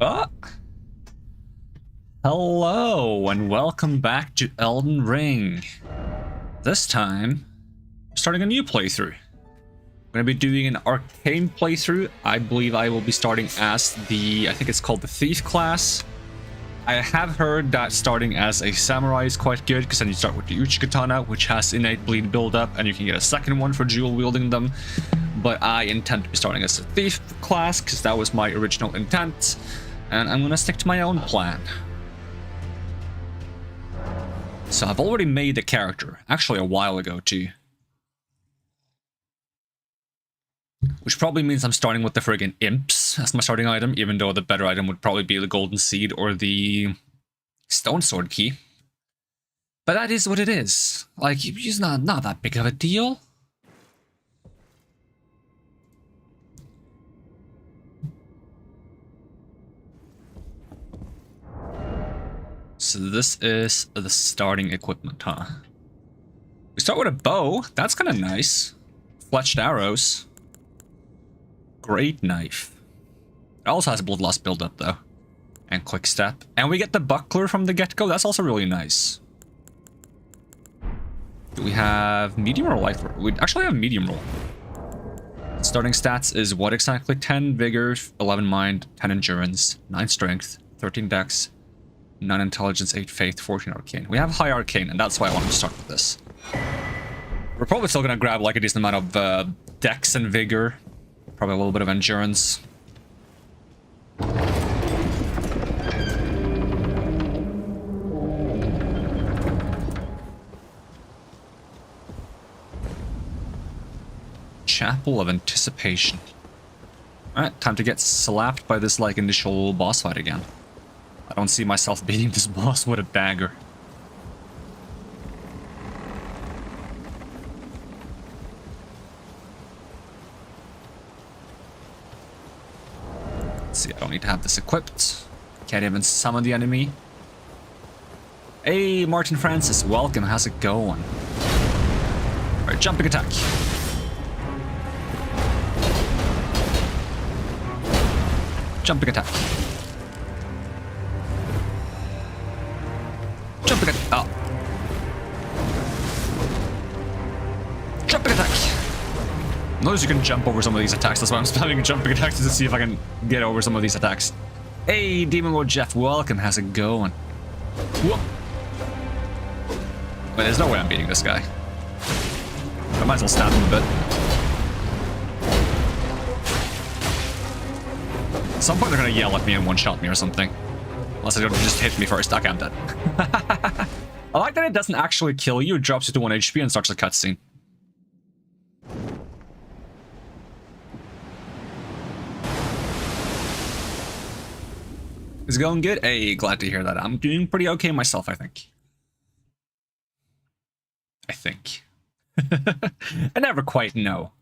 Ah. Hello and welcome back to Elden Ring. This time, we're starting a new playthrough. I'm going to be doing an Arcane playthrough. I believe I will be starting as I think it's called the Thief class. I have heard that starting as a Samurai is quite good, because then you start with the Uchi Katana, which has innate bleed build-up, and you can get a second one for dual wielding them. But I intend to be starting as a Thief class, because that was my original intent, and I'm going to stick to my own plan. So I've already made the character, actually a while ago too. Which probably means I'm starting with the friggin' imps as my starting item, even though the better item would probably be the golden seed or the stone sword key. But that is what it is. Like, it's not that big of a deal. So this is the starting equipment, huh? We start with a bow. That's kind of nice. Fletched arrows. Great knife. It also has a bloodlust build-up, though. And quick step. And we get the buckler from the get-go. That's also really nice. Do we have medium or light? We actually have medium roll. Starting stats is what exactly? 10 vigor, 11 mind, 10 endurance, 9 strength, 13 dex, 9 intelligence, 8 faith, 14 arcane. We have high arcane, and that's why I wanted to start with this. We're probably still gonna grab like a decent amount of dex and vigor. Probably a little bit of endurance. Chapel of Anticipation. Alright, time to get slapped by this like initial boss fight again. I don't see myself beating this boss with a dagger. Let's see, I don't need to have this equipped. Can't even summon the enemy. Hey, Martin Francis, welcome. How's it going? Alright, jumping attack. Jumping attack. Jumping attack. Oh. Jumping attack. Notice you can jump over some of these attacks. That's why I'm spamming jumping attacks to see if I can get over some of these attacks. Hey, Demon Lord Jeff, welcome. How's it going? Whoop. But there's no way I'm beating this guy. I might as well stab him a bit. At some point they're gonna yell at me and one-shot me or something. Unless they're gonna just hit me first. Okay, I'm dead. I like that it doesn't actually kill you. It drops you to 1 HP and starts a cutscene. Is it going good? Hey, glad to hear that. I'm doing pretty okay myself, I think. I never quite know.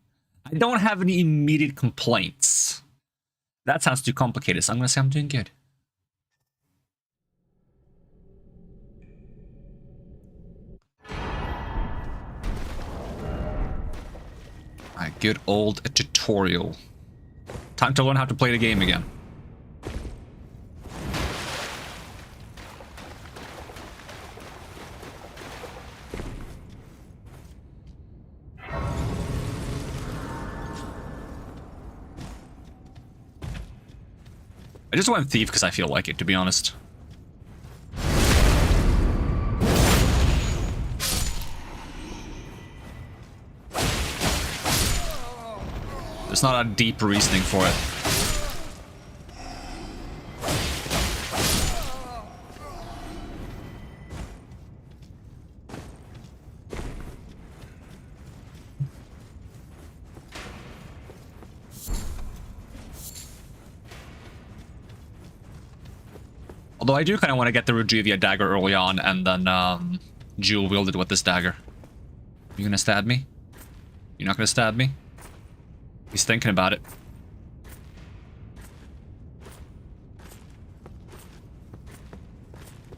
I don't have any immediate complaints. That sounds too complicated, so I'm gonna say I'm doing good. My good old tutorial. Time to learn how to play the game again. I just went Thief because I feel like it, to be honest. There's not a deep reasoning for it. Although I do kind of want to get the Rujuvia dagger early on and then dual wield it with this dagger. You gonna stab me? You're not gonna stab me? He's thinking about it.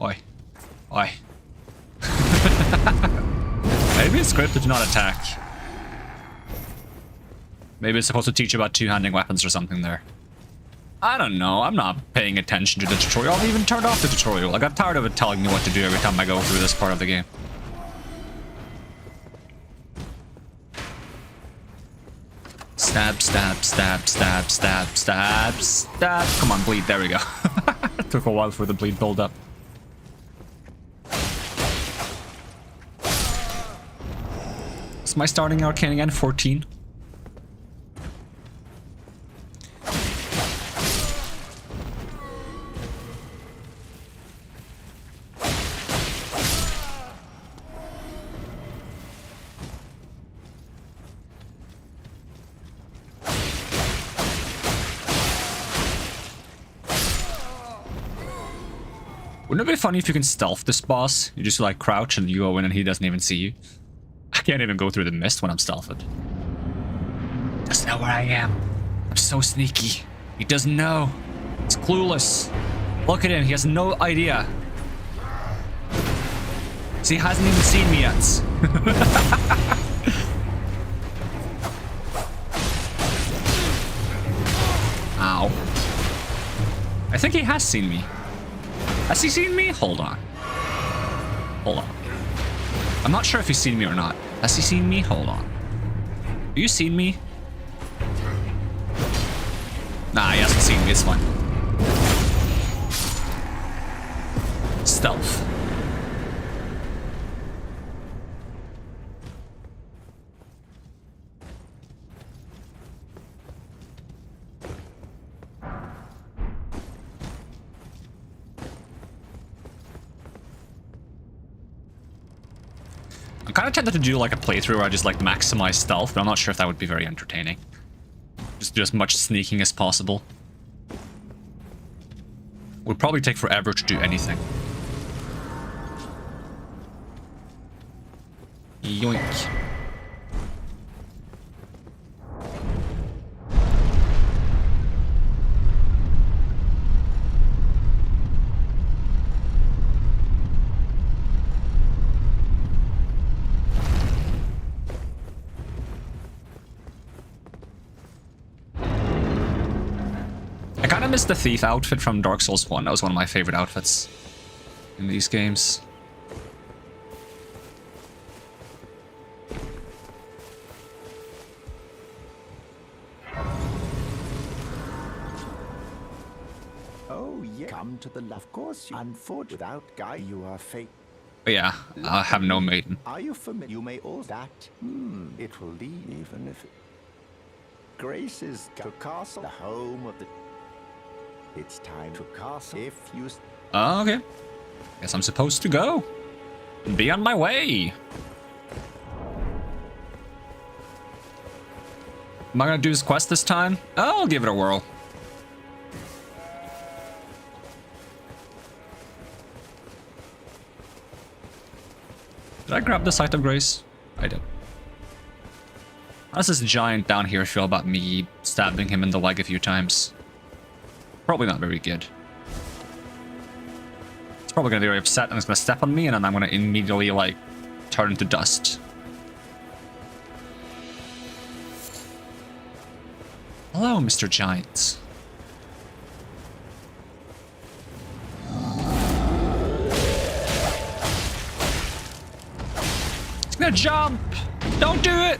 Oi. Oi. Maybe it's scripted to not attack. Maybe it's supposed to teach you about two-handing weapons or something there. I don't know. I'm not paying attention to the tutorial. I've even turned off the tutorial. I got tired of it telling me what to do every time I go through this part of the game. Stab, stab, stab, stab, stab, stab, stab. Come on, bleed. There we go. It took a while for the bleed build up. Is my starting Arcane again? 14? Wouldn't it be funny if you can stealth this boss? You just like crouch and you go in and he doesn't even see you. I can't even go through the mist when I'm stealthed. Doesn't know where I am. I'm so sneaky. He doesn't know. It's clueless. Look at him. He has no idea. See, he hasn't even seen me yet. Ow. I think he has seen me. Has he seen me? Hold on. Hold on. I'm not sure if he's seen me or not. Has he seen me? Hold on. Have you seen me? Nah, he hasn't seen me. It's fine. Stealth. I'm kind of tempted to do like a playthrough where I just like maximize stealth, but I'm not sure if that would be very entertaining. Just do as much sneaking as possible. Would probably take forever to do anything. Yoink. I kind of miss the thief outfit from Dark Souls 1. That was one of my favorite outfits in these games. Oh, yeah. Come to the love course. Unfortunately, without guy, you are fake. But yeah, I have no maiden. Are you familiar? You may also that. It will lead, even if it... Grace is to castle, the home of the... It's time to castle. If you... Okay. Guess I'm supposed to go. Be on my way. Am I gonna do this quest this time? I'll give it a whirl. Did I grab the Sight of Grace? I did. How does this giant down here feel about me stabbing him in the leg a few times? Probably not very good. It's probably gonna be very upset and it's gonna step on me and then I'm gonna immediately like turn into dust. Hello, Mr. Giant. He's gonna jump! Don't do it!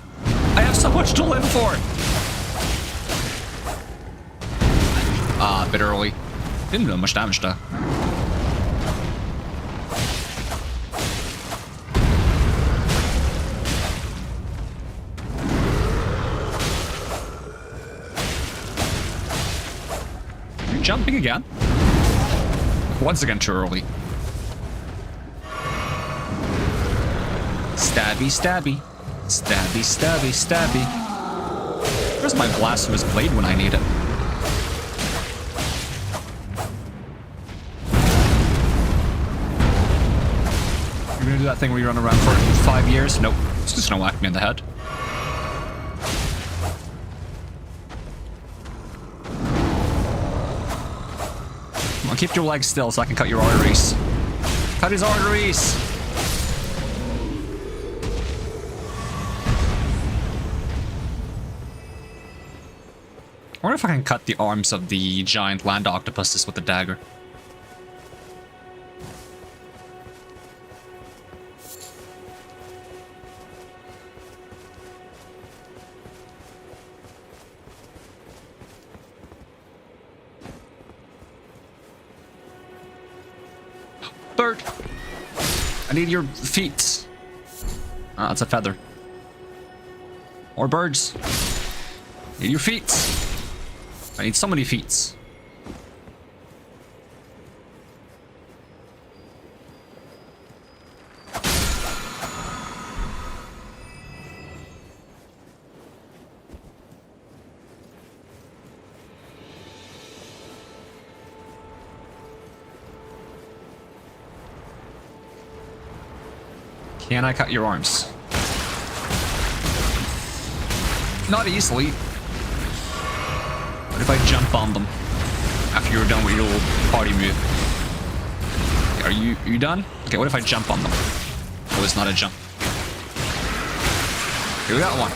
I have so much to live for! Ah, a bit early. Didn't do much damage though. You're jumping again. Once again too early. Stabby, stabby. Stabby, stabby, stabby. Where's my blasphemous blade when I need it? You're gonna do that thing where you run around for 5 years? Nope. It's just gonna whack me in the head. Come on, keep your legs still so I can cut your arteries. Cut his arteries! wonder if I can cut the arms of the giant land octopuses with the dagger. Bird! I need your feet. Ah, that's a feather. More birds. Need your feet. I need so many feet. Can I cut your arms? Not easily. What if I jump on them after you're done with your little party move? Are you done? Okay, what if I jump on them? Oh, it's not a jump. Okay, we got one.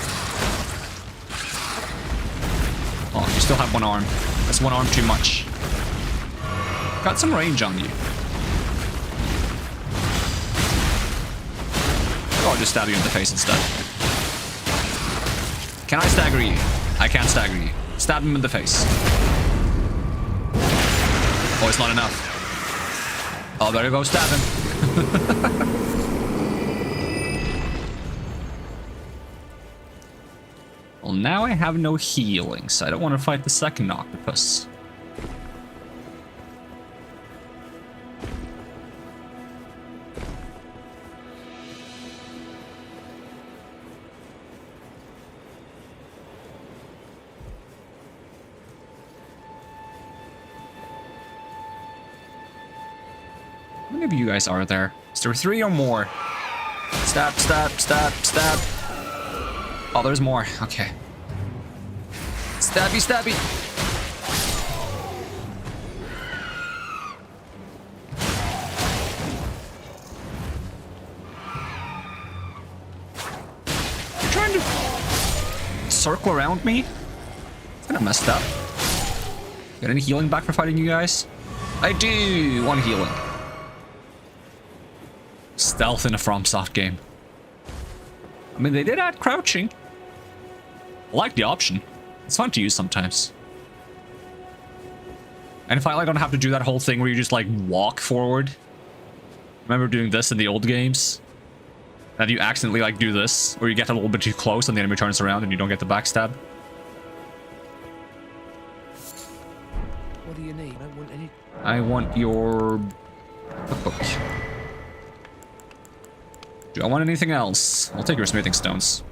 Oh, you still have one arm. That's one arm too much. Got some range on you. Or I'll just stab you in the face instead. Can I stagger you? I can't stagger you. Stab him in the face. Oh, it's not enough. Oh, better go stab him. Well, now I have no healing, so I don't want to fight the second octopus. How many of you guys are there? Is there 3 or more? Stab, stab, stab, stab. Oh, there's more. Okay. Stabby, stabby. You're trying to circle around me? It's kind of messed up. Got any healing back for fighting you guys? I do! 1 healing. Stealth in a FromSoft game. I mean, they did add crouching. I like the option. It's fun to use sometimes. And if I don't have to do that whole thing where you just like walk forward. Remember doing this in the old games? That you accidentally like do this, or you get a little bit too close and the enemy turns around and you don't get the backstab. What do you need? I don't want any. I want your hook. Do I want anything else? I'll take your smithing stones.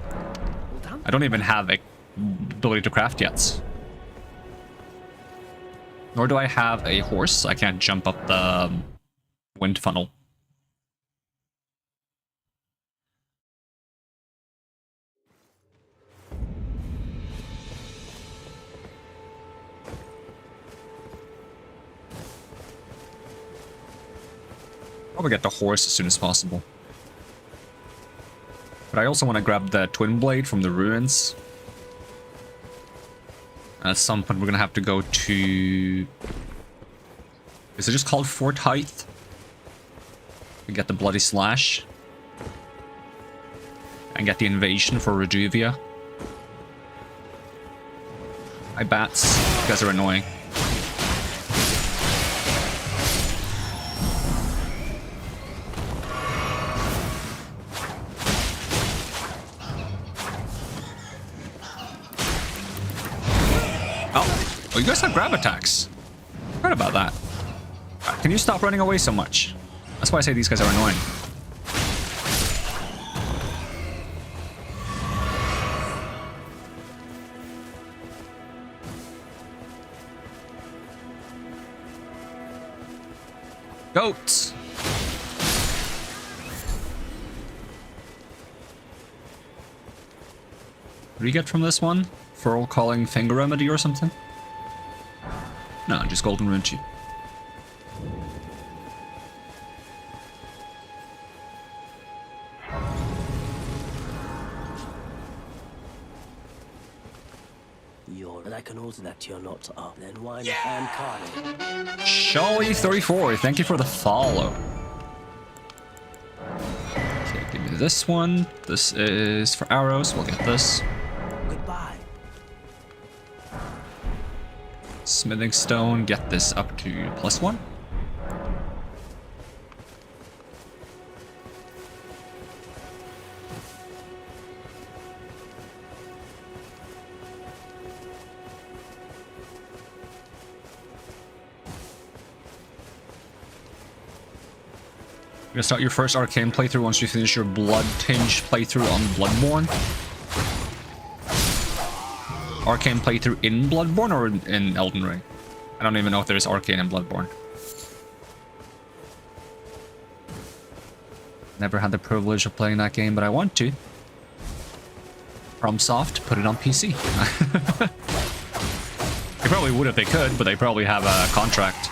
Well done. I don't even have a ability to craft yet. Nor do I have a horse. I can't jump up the wind funnel. Probably get the horse as soon as possible. But I also want to grab the twin blade from the ruins. At some point we're going to have to go to... Is it just called Fort Height? We get the Bloody Slash. And get the invasion for Reduvia. Hi bats. You guys are annoying. Oh, you guys have grab attacks. Forgot about that. Can you stop running away so much? That's why I say these guys are annoying. Goats! What do you get from this one? Furl calling finger remedy or something? No, just golden rune too. You're And I can also that you're not up. Then why not? And Carly. Sholly34, thank you for the follow. Okay, give me this one. This is for arrows. We'll get this. Goodbye. Smithing stone. Get this up to +1. You're gonna start your first Arcane playthrough once you finish your Blood-tinged playthrough on Bloodborne. Arcane playthrough in Bloodborne or in Elden Ring? I don't even know if there's Arcane in Bloodborne. Never had the privilege of playing that game, but I want to. FromSoft, put it on PC. They probably would if they could, but they probably have a contract.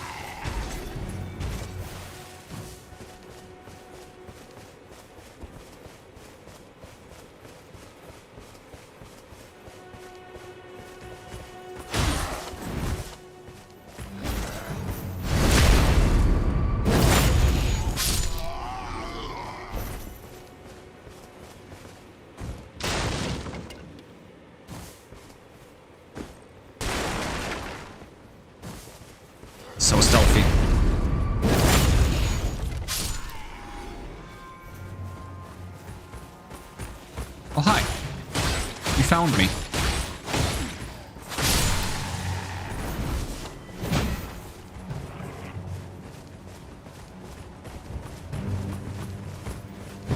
So stealthy. Oh, hi. You found me.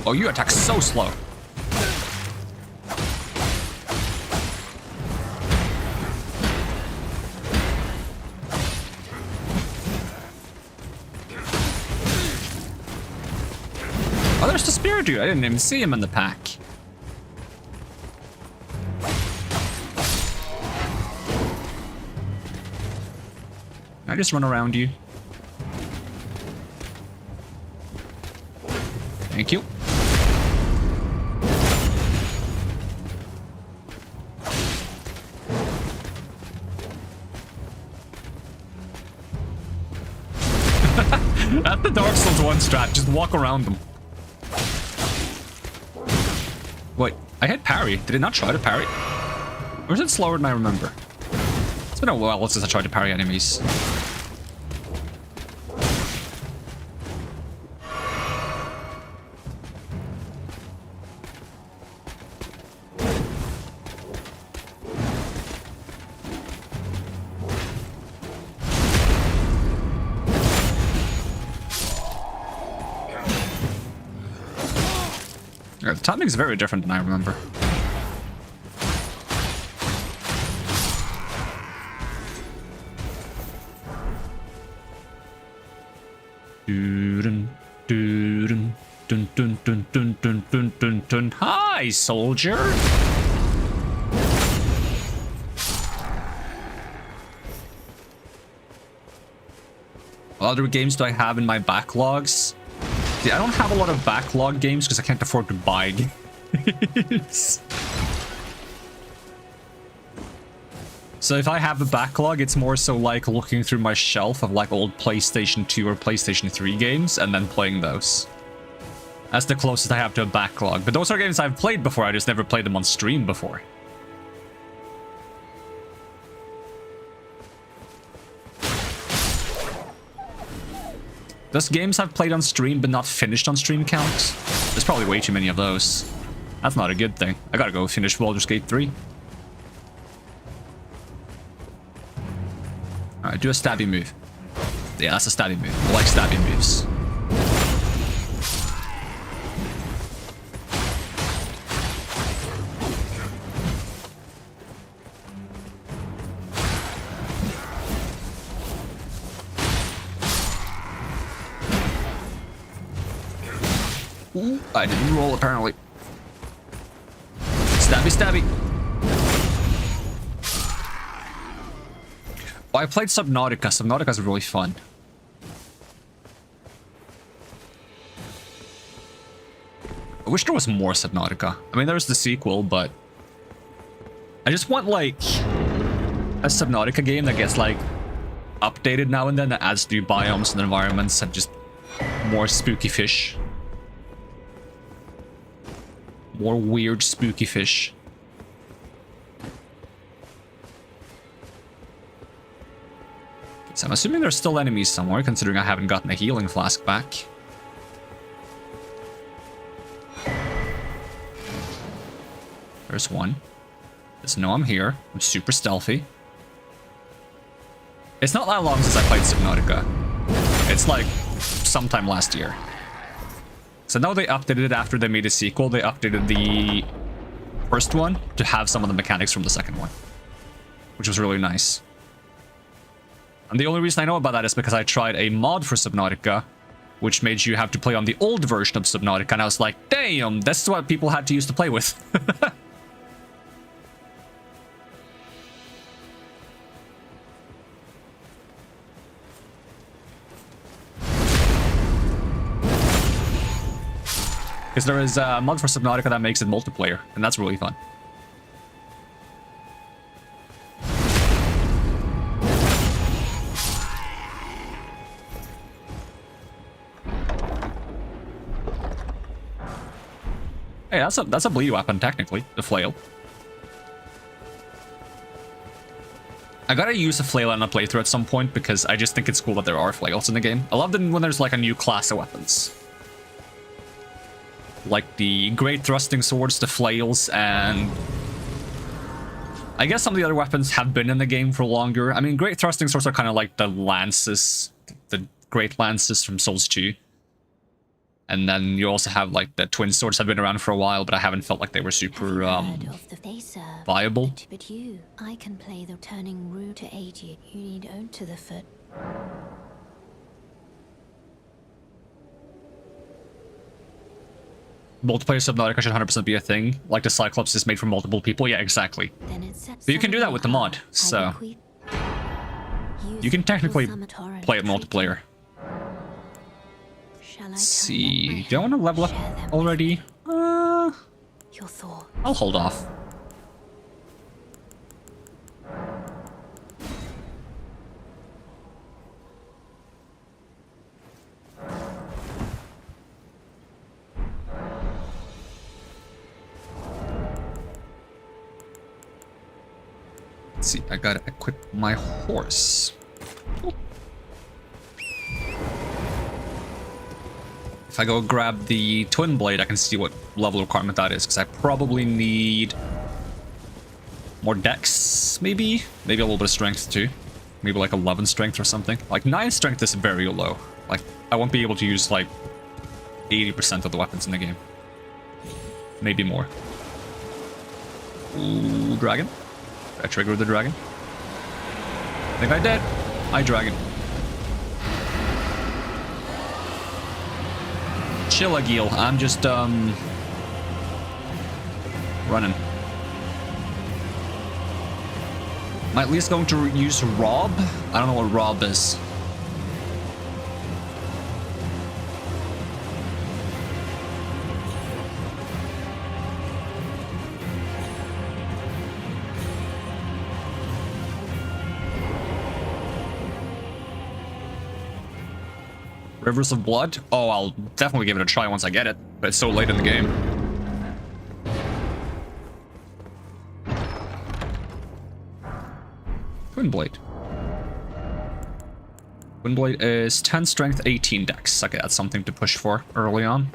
Oh, you attack so slow. Oh, there's the spear dude. I didn't even see him in the pack. Can I just run around you? Thank you. That's the Dark Souls 1 strat. Just walk around them. Wait, I had parry. Did it not try to parry? Or is it slower than I remember? It's been a while since I tried to parry enemies. Yeah, the timing is very different than I remember. Hi, soldier. What other games do I have in my backlogs? See, I don't have a lot of backlog games because I can't afford to buy games. So if I have a backlog, it's more so like looking through my shelf of like old PlayStation 2 or PlayStation 3 games and then playing those. That's the closest I have to a backlog. But those are games I've played before, I just never played them on stream before. Does games I've played on stream but not finished on stream count? There's probably way too many of those. That's not a good thing. I gotta go finish Baldur's Gate 3. Alright, do a stabby move. Yeah, that's a stabby move. I like stabby moves. Ooh, I didn't roll apparently. Stabby, stabby. Oh, I played Subnautica. Subnautica's really fun. I wish there was more Subnautica. I mean, there's the sequel, but I just want like a Subnautica game that gets like updated now and then, that adds new biomes and environments and just more spooky fish. More weird spooky fish. So I'm assuming there's still enemies somewhere, considering I haven't gotten a healing flask back. There's one. Just know I'm here. I'm super stealthy. It's not that long since I played Subnautica. It's like sometime last year. So now they updated it after they made a sequel. They updated the first one to have some of the mechanics from the second one, which was really nice. And the only reason I know about that is because I tried a mod for Subnautica, which made you have to play on the old version of Subnautica, and I was like, damn, that's what people had to use to play with. Because there is a mod for Subnautica that makes it multiplayer, and that's really fun. Hey, that's a bleed weapon, technically, the flail. I gotta use a flail in a playthrough at some point because I just think it's cool that there are flails in the game. I love them when there's like a new class of weapons. Like the great thrusting swords, the flails, and I guess some of the other weapons have been in the game for longer. I mean, great thrusting swords are kind of like the lances, the great lances from Souls 2. And then you also have like the twin swords have been around for a while, but I haven't felt like they were super viable. But you, I can play the turning rude to aid you. You need own to the foot. Multiplayer Subnautica should 100% be a thing. Like the Cyclops is made from multiple people. Yeah, exactly. But you can do that with the mod, so you can technically play it multiplayer. Let's see. Do I want to level up already? I'll hold off. Let's see, I gotta equip my horse. If I go grab the twin blade, I can see what level requirement that is, because I probably need more dex, maybe? Maybe a little bit of strength too. Maybe like 11 strength or something. Like 9 strength is very low. Like, I won't be able to use like 80% of the weapons in the game. Maybe more. Ooh, dragon. Did I trigger the dragon? I think I did. Hi, dragon. Chillagil. I'm just, running. I'm at least going to use Rob. I don't know what Rob is. Rivers of Blood? Oh, I'll definitely give it a try once I get it, but it's so late in the game. Twin Blade. Twin Blade is 10 strength, 18 dex. Okay, that's something to push for early on.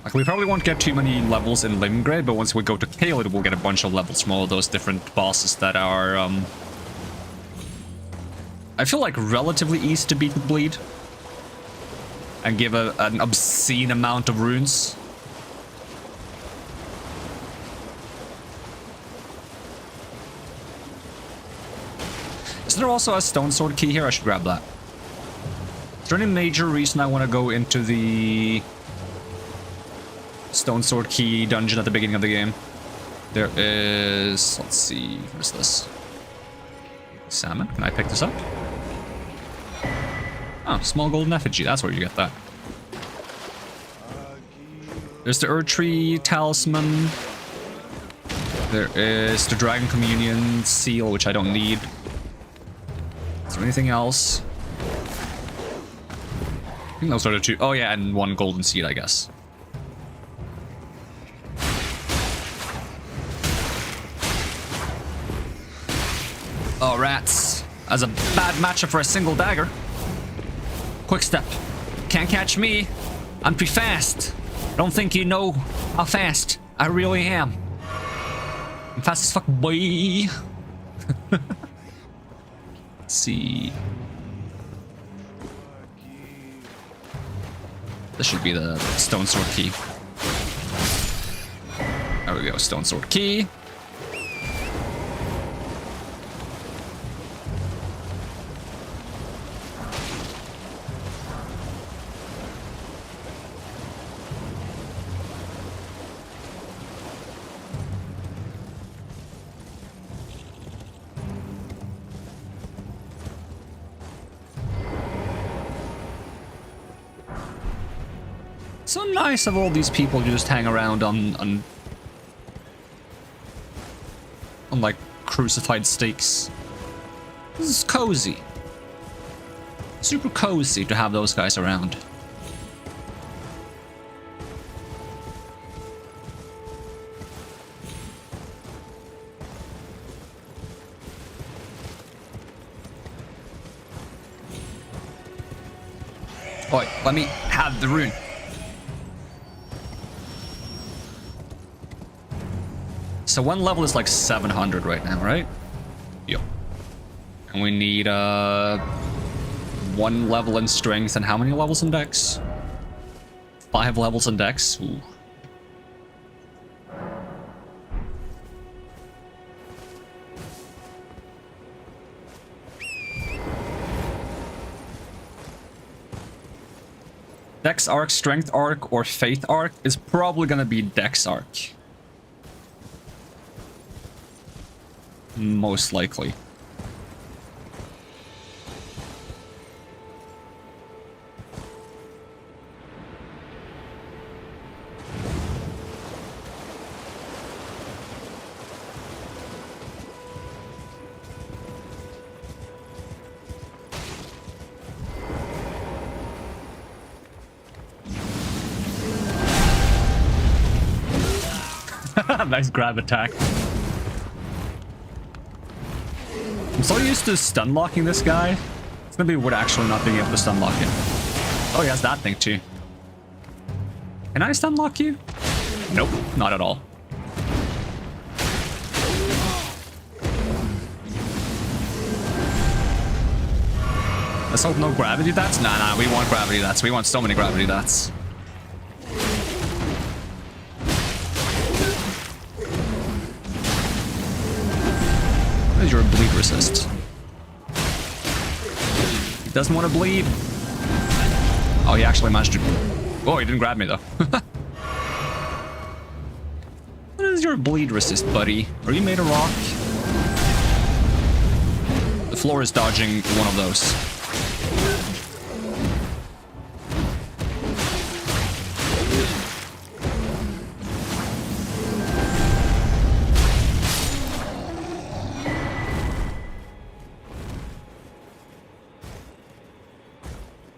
Like, we probably won't get too many levels in Limgrave, but once we go to Caelid, we'll get a bunch of levels from all of those different bosses that are, I feel like relatively easy to beat with Bleed. And give an obscene amount of runes. Is there also a stone sword key here? I should grab that. Is there any major reason I want to go into the stone sword key dungeon at the beginning of the game? There is... let's see... what is this? Salmon? Can I pick this up? Oh, small golden effigy. That's where you get that. There's the Earth Tree Talisman. There is the Dragon Communion Seal, which I don't need. Is there anything else? I think those are the two. Oh yeah, and one golden seed, I guess. Oh, rats. That's a bad matchup for a single dagger. Quick step. Can't catch me. I'm too fast. Don't think you know how fast I really am. I'm fast as fuck, boy. Let's see. This should be the stone sword key. There we go, stone sword key. So nice of all these people to just hang around on like crucified stakes. This is cozy. Super cozy to have those guys around. Oi, let me have the rune. So one level is like 700 right now, right? Yep. And we need one level in strength and how many levels in dex? 5 levels in dex. Ooh. Dex arc, strength arc, or faith arc is probably gonna be dex arc. Most likely. Nice grab attack. I'm so used to stun locking this guy. It's gonna be weird actually not being able to stun lock him. Oh, he has that thing too. Can I stun lock you? Nope, not at all. Let's hope no gravity dots. Nah, we want gravity dots. We want so many gravity dots. Where's your bleed resist? He doesn't want to bleed. Oh, he actually managed to... Oh, he didn't grab me though. What is your bleed resist, buddy? Are you made of rock? The floor is dodging one of those.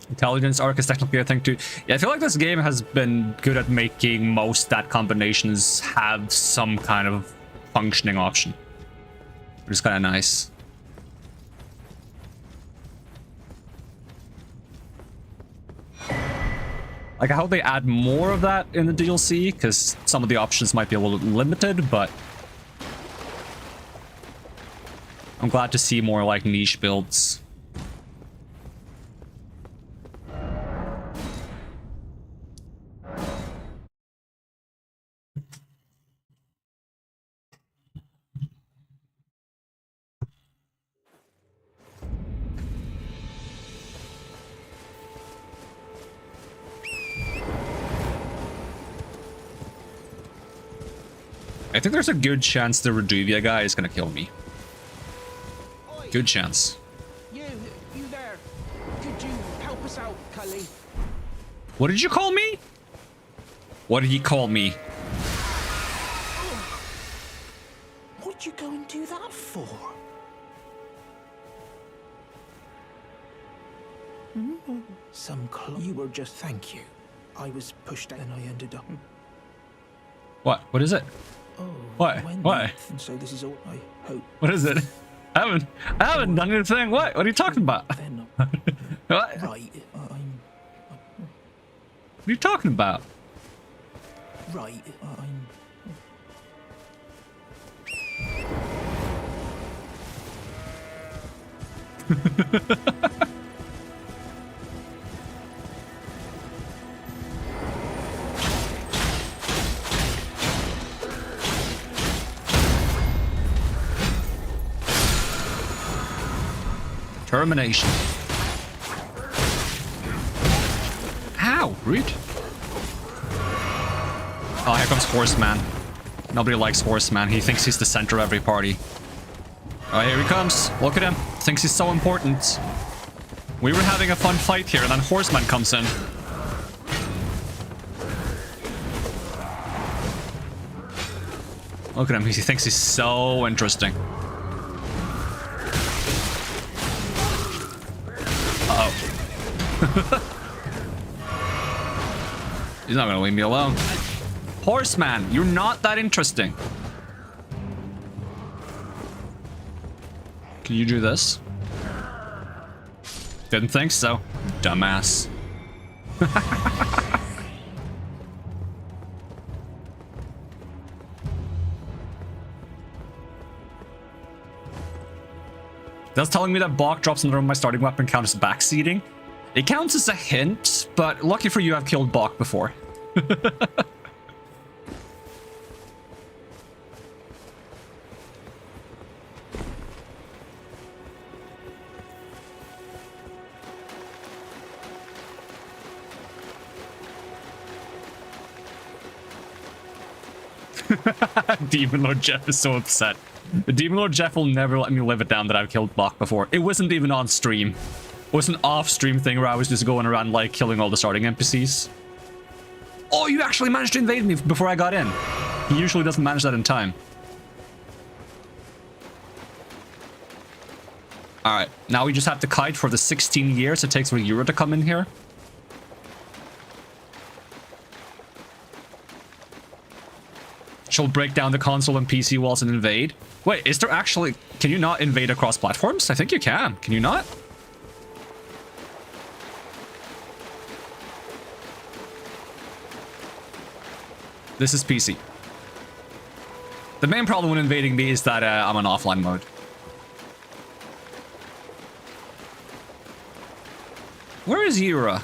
Intelligence arc is technically a thing too. Yeah, I feel like this game has been good at making most stat combinations have some kind of functioning option. Which is kind of nice. Like, I hope they add more of that in the DLC, because some of the options might be a little limited, but I'm glad to see more, like, niche builds. I think there's a good chance the Reduvia guy is gonna kill me. Good chance. You there? Could you help us out, Cully? What did you call me? What did he call me? What'd you go and do that for? You were just thank you. I was pushed out and I ended up. What? What is it? Oh, What? What? And so this is all I hope. What is it? I haven't done anything. What? What are you talking about? They're not What? right. What are you talking about? Right. Termination. Ow, rude. Oh, here comes Horseman. Nobody likes Horseman. He thinks he's the center of every party. Oh, here he comes. Look at him. Thinks he's so important. We were having a fun fight here, and then Horseman comes in. Look at him. He thinks he's so interesting. He's not gonna leave me alone. Horseman, you're not that interesting. Can you do this? Didn't think so. Dumbass. That's telling me that Bach drops under my starting weapon counts as backseating. It counts as a hint, but lucky for you, I've killed Bach before. Demon Lord Jeff is so upset. The Demon Lord Jeff will never let me live it down that I've killed Bach before. It wasn't even on stream. It was an off-stream thing where I was just going around, like, killing all the starting NPCs. Oh, you actually managed to invade me before I got in. He usually doesn't manage that in time. Alright, now we just have to kite for the 16 years it takes for Yura to come in here. She'll break down the console and PC walls and invade. Wait, is there actually... Can you not invade across platforms? I think you can. Can you not? This is PC. The main problem with invading me is that I'm on offline mode. Where is Yura?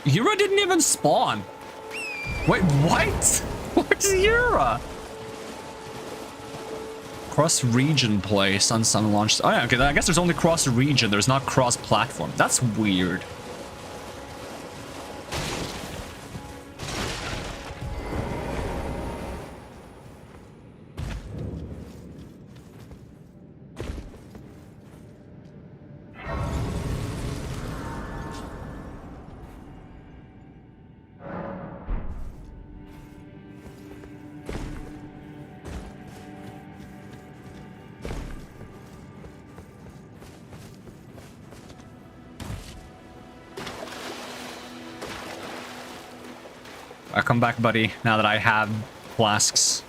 Yura didn't even spawn. Wait, what? Where's Yura? Cross-region play, Sun launched. Oh yeah, okay, I guess there's only cross-region. There's not cross-platform. That's weird. Come back, buddy, now that I have flasks.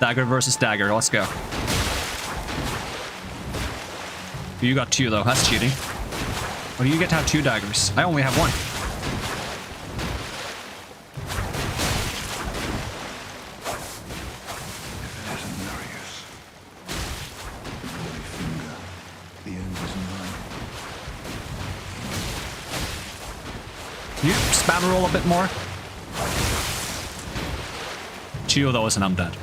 Dagger versus dagger, let's go. You got two, though. That's cheating. What do you get to have two daggers? I only have one. You spam roll a bit more. Two of those and I'm dead.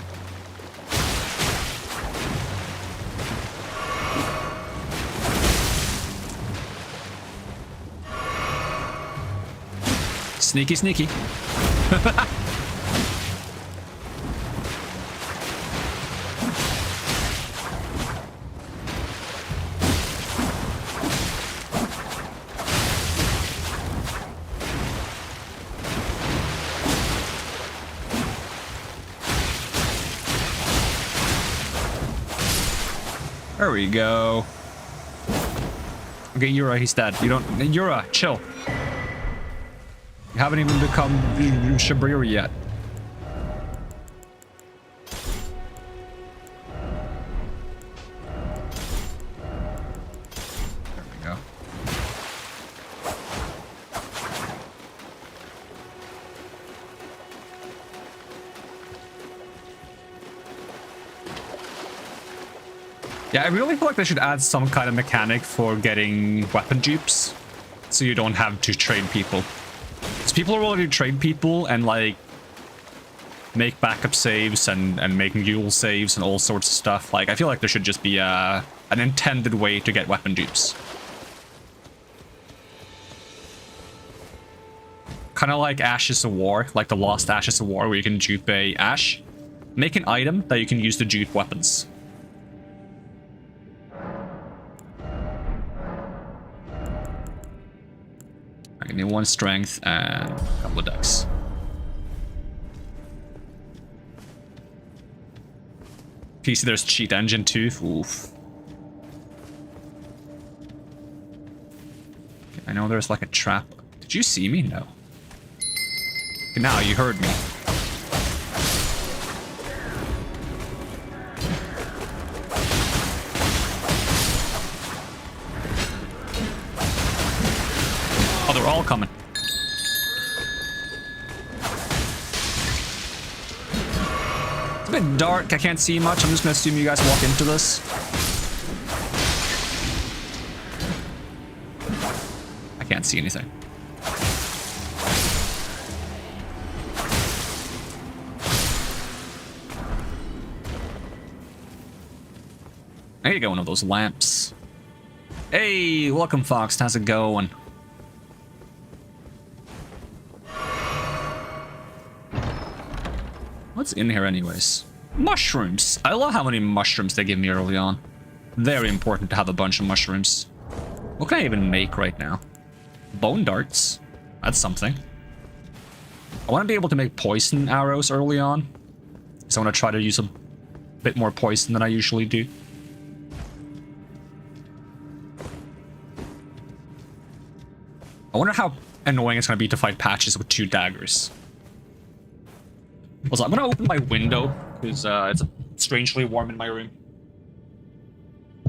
Sneaky, sneaky. There we go. Okay, Yura, he's dead. You don't... Yura, chill. You haven't even become Shabriri yet. There we go. Yeah, I really feel like they should add some kind of mechanic for getting weapon dupes, so you don't have to trade people. Because people are willing to trade people and like make backup saves and make mule saves and all sorts of stuff. Like, I feel like there should just be an intended way to get weapon dupes. Kind of like Ashes of War, like the Lost Ashes of War, where you can dupe a Ash. Make an item that you can use to dupe weapons. I need 1 strength and a couple of decks. PC, there's cheat engine too. Oof. Okay, I know there's like a trap. Did you see me? No. Okay, now you heard me. Oh, they're all coming. It's a bit dark. I can't see much. I'm just gonna assume you guys walk into this. I can't see anything. I need to get one of those lamps. Hey, welcome, Fox. How's it going? What's in here anyways? Mushrooms. I love how many mushrooms they give me early on. Very important to have a bunch of mushrooms. What can I even make right now? Bone darts. That's something. I want to be able to make poison arrows early on. So I want to try to use a bit more poison than I usually do. I wonder how annoying it's going to be to fight patches with 2 daggers. Also, I'm gonna open my window because it's strangely warm in my room.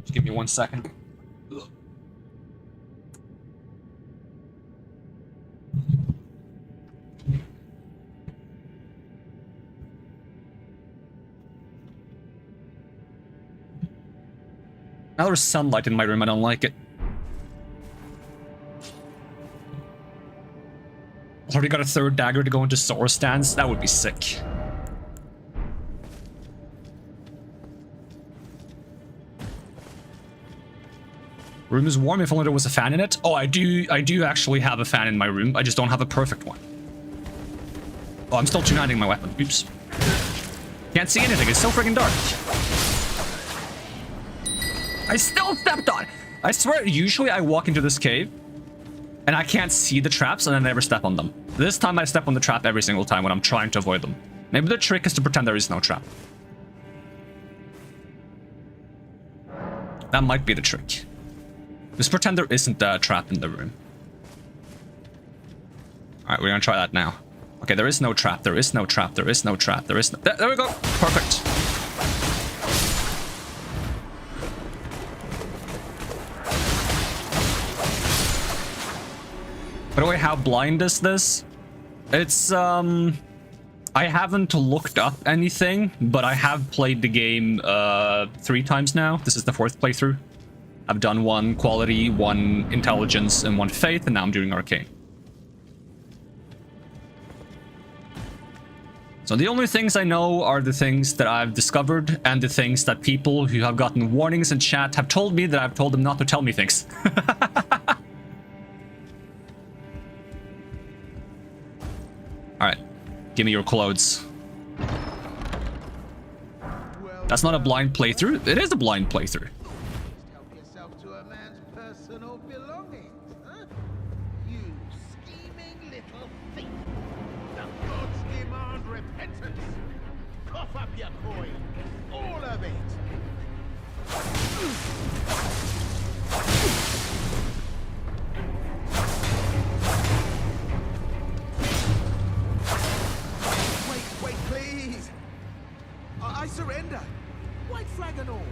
Just give me 1 second. Ugh. Now there's sunlight in my room. I don't like it. Already got a 3rd dagger to go into sword stance. That would be sick. Room is warm. If only there was a fan in it. Oh, I do actually have a fan in my room. I just don't have a perfect one. Oh, I'm still two-handing my weapon. Oops. Can't see anything. It's so freaking dark. I still stepped on. I swear, usually I walk into this cave and I can't see the traps and I never step on them. This time I step on the trap every single time when I'm trying to avoid them. Maybe the trick is to pretend there is no trap. That might be the trick. Just pretend there isn't a trap in the room. Alright, we're gonna try that now. Okay, there is no trap, there is no trap, there is no trap, there is no... There we go! Perfect. By the way, how blind is this? It's, I haven't looked up anything, but I have played the game 3 times now. This is the 4th playthrough. I've done 1 quality, 1 intelligence, and 1 faith, and now I'm doing arcane. So the only things I know are the things that I've discovered, and the things that people who have gotten warnings in chat have told me that I've told them not to tell me things. Alright, give me your clothes. That's not a blind playthrough. It is a blind playthrough. Help yourself to a man's personal belongings, huh? You scheming little thief. The gods demand repentance. Cough up your coin. All of it. Wait, please! I surrender! White flag and all!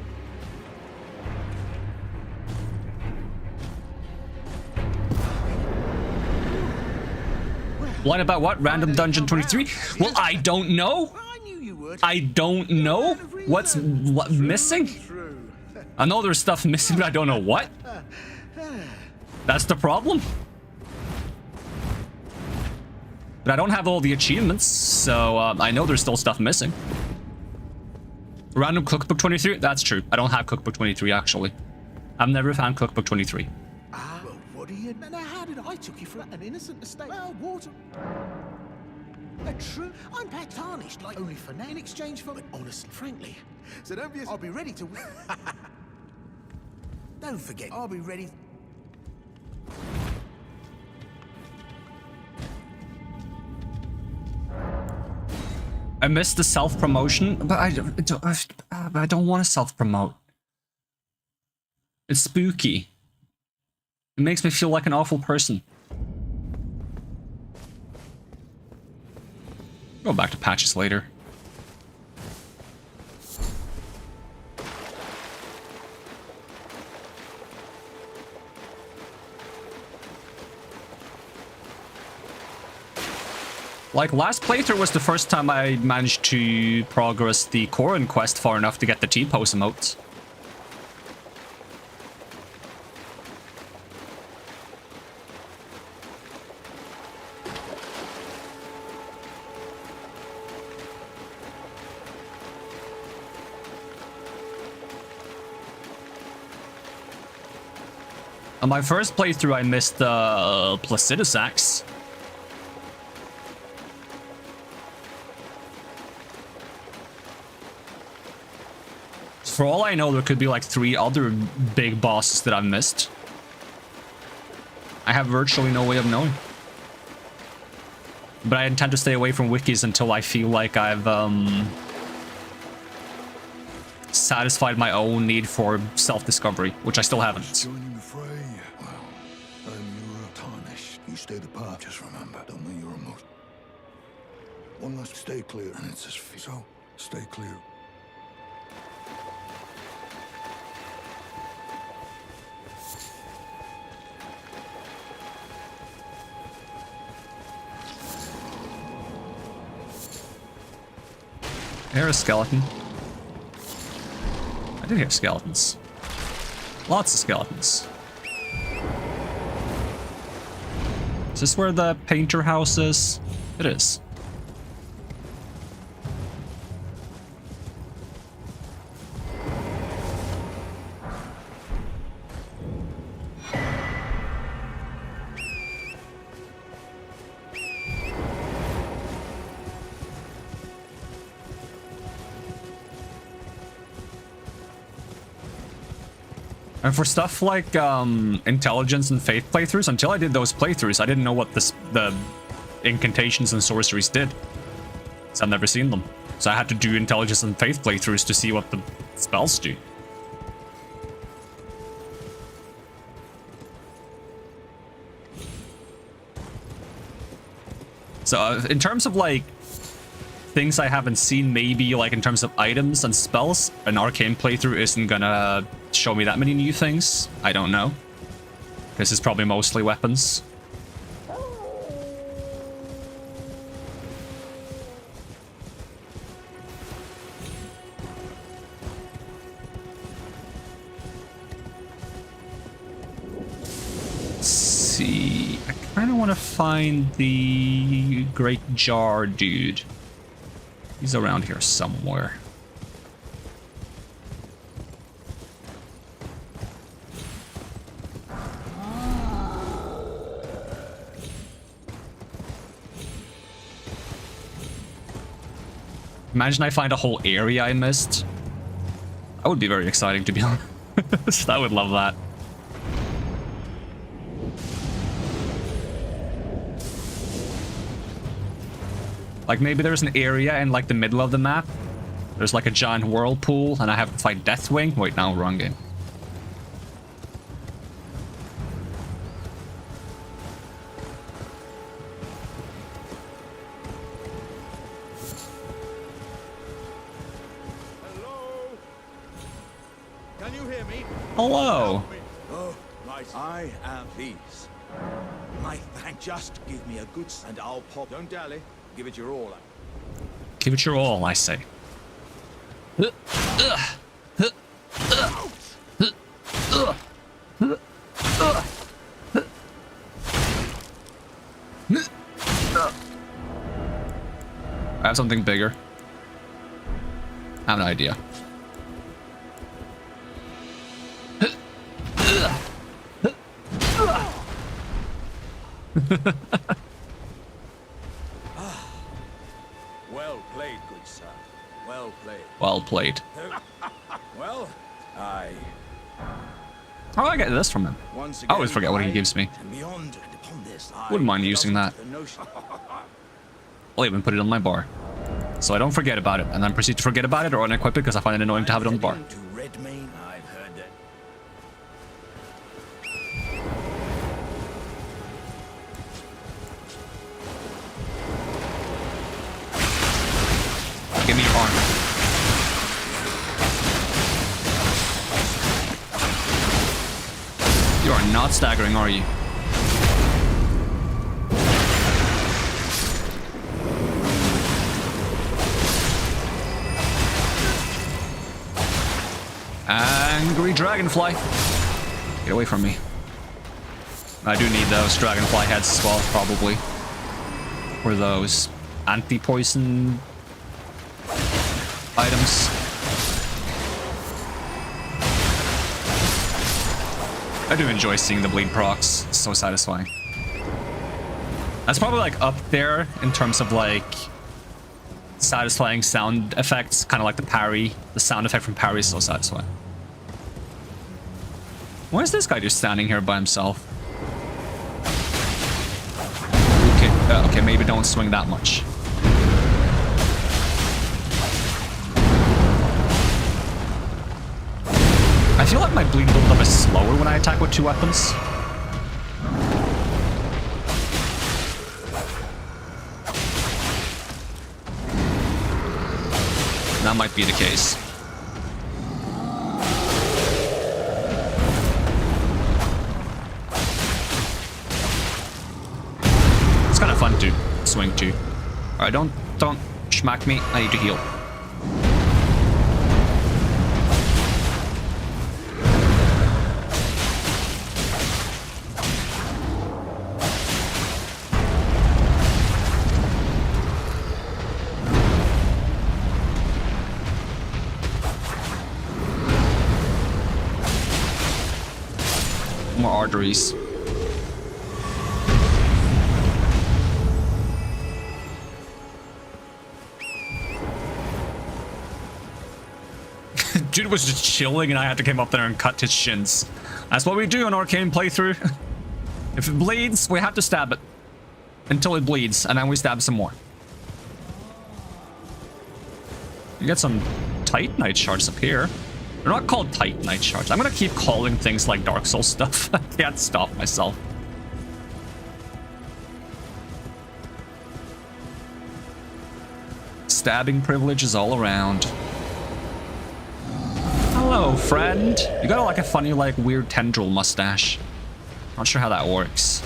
What about what? Random Dungeon 23? Well, I don't know. I knew you would. I don't know. What's missing? True. I know there's stuff missing, but I don't know what. That's the problem. But I don't have all the achievements, so I know there's still stuff missing. Random Cookbook 23? That's true. I don't have Cookbook 23, actually. I've never found Cookbook 23. Ah, well, what do you... Now, how did I took you for an innocent mistake? Well, water... A true... I'm pat tarnished, like only for now in exchange for... But honestly, frankly... So don't be... I'll be ready to... Don't forget, I'll be ready... I missed the self-promotion, but I don't want to self-promote. It's spooky. It makes me feel like an awful person. Go back to patches later. Like, last playthrough was the first time I managed to progress the Corrin quest far enough to get the T-pose emotes. On my first playthrough, I missed the Placidus axe. For all I know, there could be like 3 other big bosses that I've missed. I have virtually no way of knowing. But I intend to stay away from wikis until I feel like I've satisfied my own need for self-discovery, which I still haven't. Joining the fray. Well, you're tarnished. You stay the path. Just remember, don't know your emotion. One must stay clear, and it's as so. Stay clear. Here's a skeleton. I did hear skeletons. Lots of skeletons. Is this where the painter house is? It is. And for stuff like intelligence and faith playthroughs, until I did those playthroughs, I didn't know what the incantations and sorceries did. So I've never seen them. So I had to do intelligence and faith playthroughs to see what the spells do. So in terms of like things I haven't seen, maybe like in terms of items and spells, an Arcane playthrough isn't gonna show me that many new things. I don't know. This is probably mostly weapons. Let's see. I kind of want to find the Great Jar dude. He's around here somewhere. Imagine I find a whole area I missed. That would be very exciting, to be honest. I would love that. Like maybe there's an area in like the middle of the map There's like a giant whirlpool, and I have to fight Deathwing. Wait, no, wrong game. Hello? Can you hear me? Hello. Oh, right. I am pleased. My thank. Just give me a good and I'll pop. Don't dally. Give it your all. Give it your all, I say. I have something bigger. I have an idea. Well played, good sir. Well played. Well played. Well, How do I get this from him? once I always forget what he gives me. And beyond and upon this, Wouldn't mind using that. I'll even put it on my bar. So I don't forget about it, and then proceed to forget about it or unequip it because I find it annoying to have it on the bar. To Redmayne, I've heard that. Give me your arm. You are not staggering, are you? Angry dragonfly. Get away from me. I do need those dragonfly heads as well, probably. Or those anti-poison items. I do enjoy seeing the bleed procs. It's so satisfying. That's probably like up there in terms of like satisfying sound effects, kind of like the parry. The sound effect from parry is so satisfying. Why is this guy just standing here by himself? Okay, okay, maybe don't swing that much. I feel like my bleed build-up is slower when I attack with two weapons. That might be the case. It's kind of fun to swing too. Alright, don't schmack me. I need to heal. More arteries. Dude was just chilling and I had to come up there and cut his shins. That's what we do on Arcane playthrough. If it bleeds, we have to stab it. Until it bleeds, and then we stab some more. You get some Titanite shards up here. They're not called Titanite shards. I'm gonna keep calling things like Dark Souls stuff. I can't stop myself. Stabbing privileges all around. Hello, friend. You got like a funny, like, weird tendril mustache. Not sure how that works.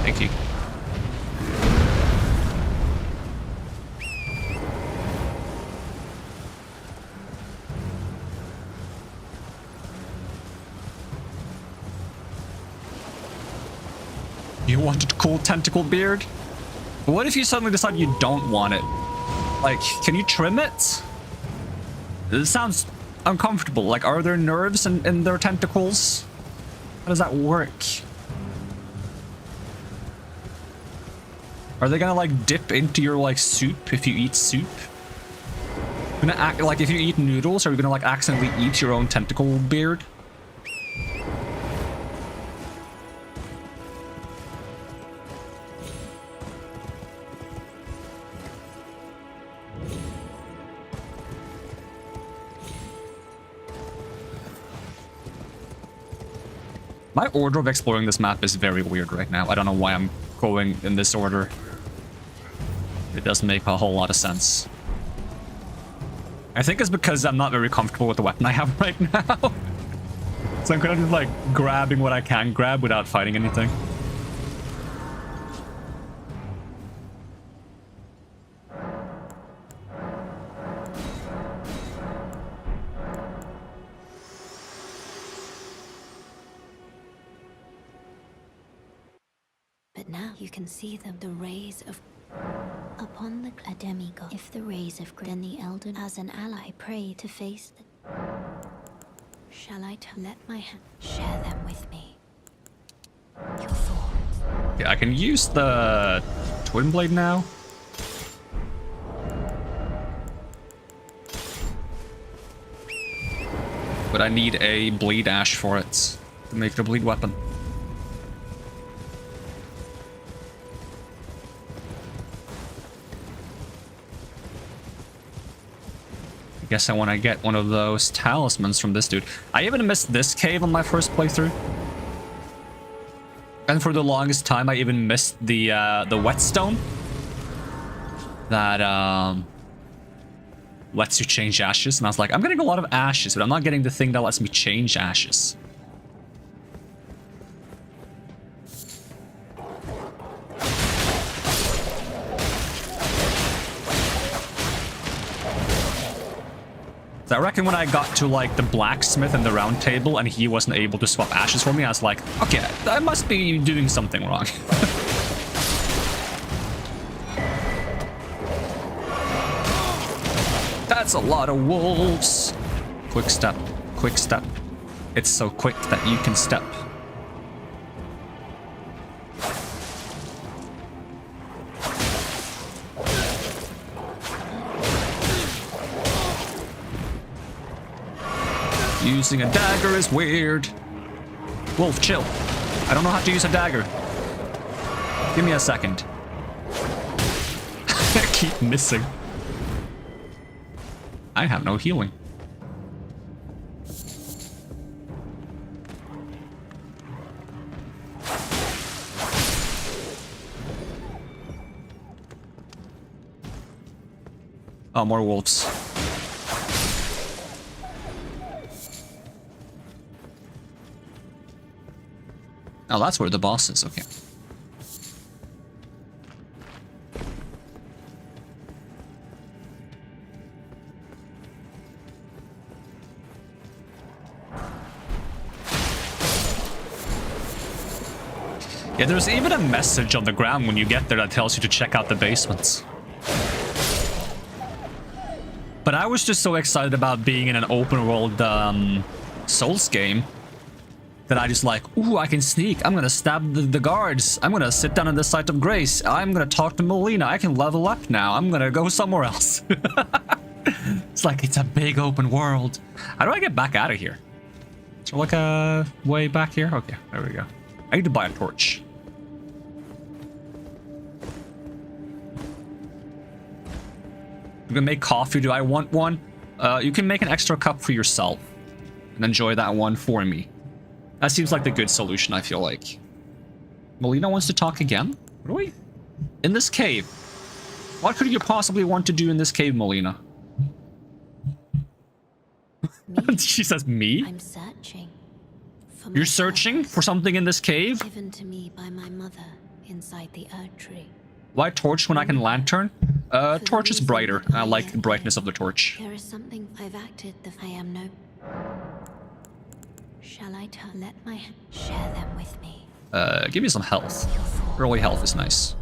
Thank you. You wanted a cool tentacle beard? But what if you suddenly decide you don't want it? Like, can you trim it? This sounds uncomfortable. Like, are there nerves in their tentacles? How does that work? Are they gonna, like, dip into your, like, soup if you eat soup? Gonna act like if you eat noodles, are you gonna, like, accidentally eat your own tentacle beard? My order of exploring this map is very weird right now. I don't know why I'm going in this order. It doesn't make a whole lot of sense. I think it's because I'm not very comfortable with the weapon I have right now. So I'm kind of just like grabbing what I can grab without fighting anything. But now you can see them, the rays of... Upon the a demigod, if the rays of then the Elden as an ally pray to face the... Shall I let my hand share them with me? Your thoughts. Yeah, I can use the twin blade now. But I need a bleed ash for it to make the bleed weapon. I guess I want to get one of those talismans from this dude. I even missed this cave on my first playthrough. And for the longest time, I even missed the whetstone. That lets you change ashes. And I was like, I'm getting a lot of ashes, but I'm not getting the thing that lets me change ashes. So I reckon when I got to like the blacksmith and the round table and he wasn't able to swap ashes for me, I was like, okay, I must be doing something wrong. That's a lot of wolves. Quick step, quick step. It's so quick that you can step. Using a dagger is weird. Wolf, chill. I don't know how to use a dagger. Give me a second. I keep missing. I have no healing. Oh, more wolves. Oh, that's where the boss is, okay. Yeah, there's even a message on the ground when you get there that tells you to check out the basements. But I was just so excited about being in an open world Souls game that I just like, ooh, I can sneak. I'm gonna stab the guards. I'm gonna sit down on the site of grace. I'm gonna talk to Melina. I can level up now. I'm gonna go somewhere else. It's like, it's a big open world. How do I get back out of here? Is there like a way back here? Okay, there we go. I need to buy a torch. You can make coffee. Do I want one? You can make an extra cup for yourself and enjoy that one for me. That seems like the good solution, I feel like. Melina wants to talk again? Really? In this cave? What could you possibly want to do in this cave, Melina? She says, me? I'm searching. You're searching for something in this cave? Given to me by my mother inside the Earth Tree. Why torch when I can lantern? Torch is brighter. I like the brightness of the torch. There is something I've acted that I am no... Shall I let my share them with me? Give me some health. Early health is nice.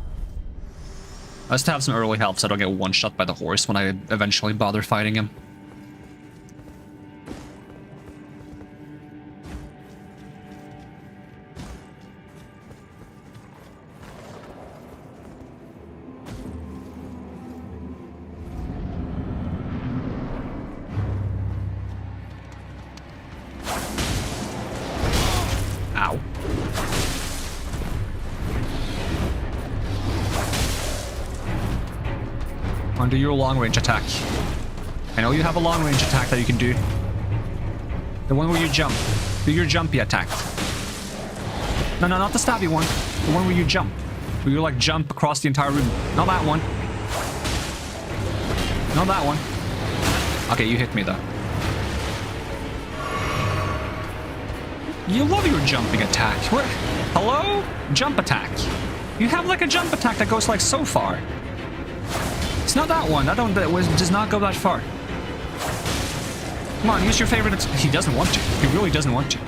Nice to have some early health so I don't get one-shot by the horse when I eventually bother fighting him. Ow. Do your long-range attack. I know you have a long-range attack that you can do. The one where you jump. Do your jumpy attack. No, no, not the stabby one. The one where you jump. Where you, like, jump across the entire room. Not that one. Not that one. Okay, you hit me, though. You love your jumping attack. What? Hello? Jump attack. You have, like, a jump attack that goes, like, so far. It's not that one. That does not go that far. Come on, use your favorite. He doesn't want to. He really doesn't want to.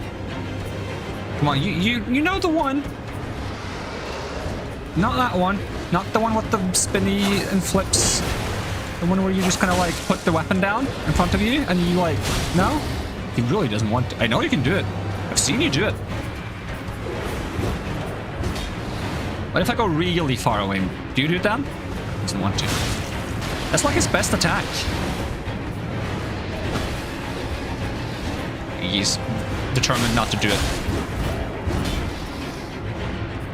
Come on, you know the one. Not that one. Not the one with the spinny and flips. The one where you just kind of like put the weapon down in front of you and you like, no? He really doesn't want to. I know you can do it. I've seen you do it. What if I go really far away? Do you do it then? He doesn't want to. That's like his best attack. He's determined not to do it.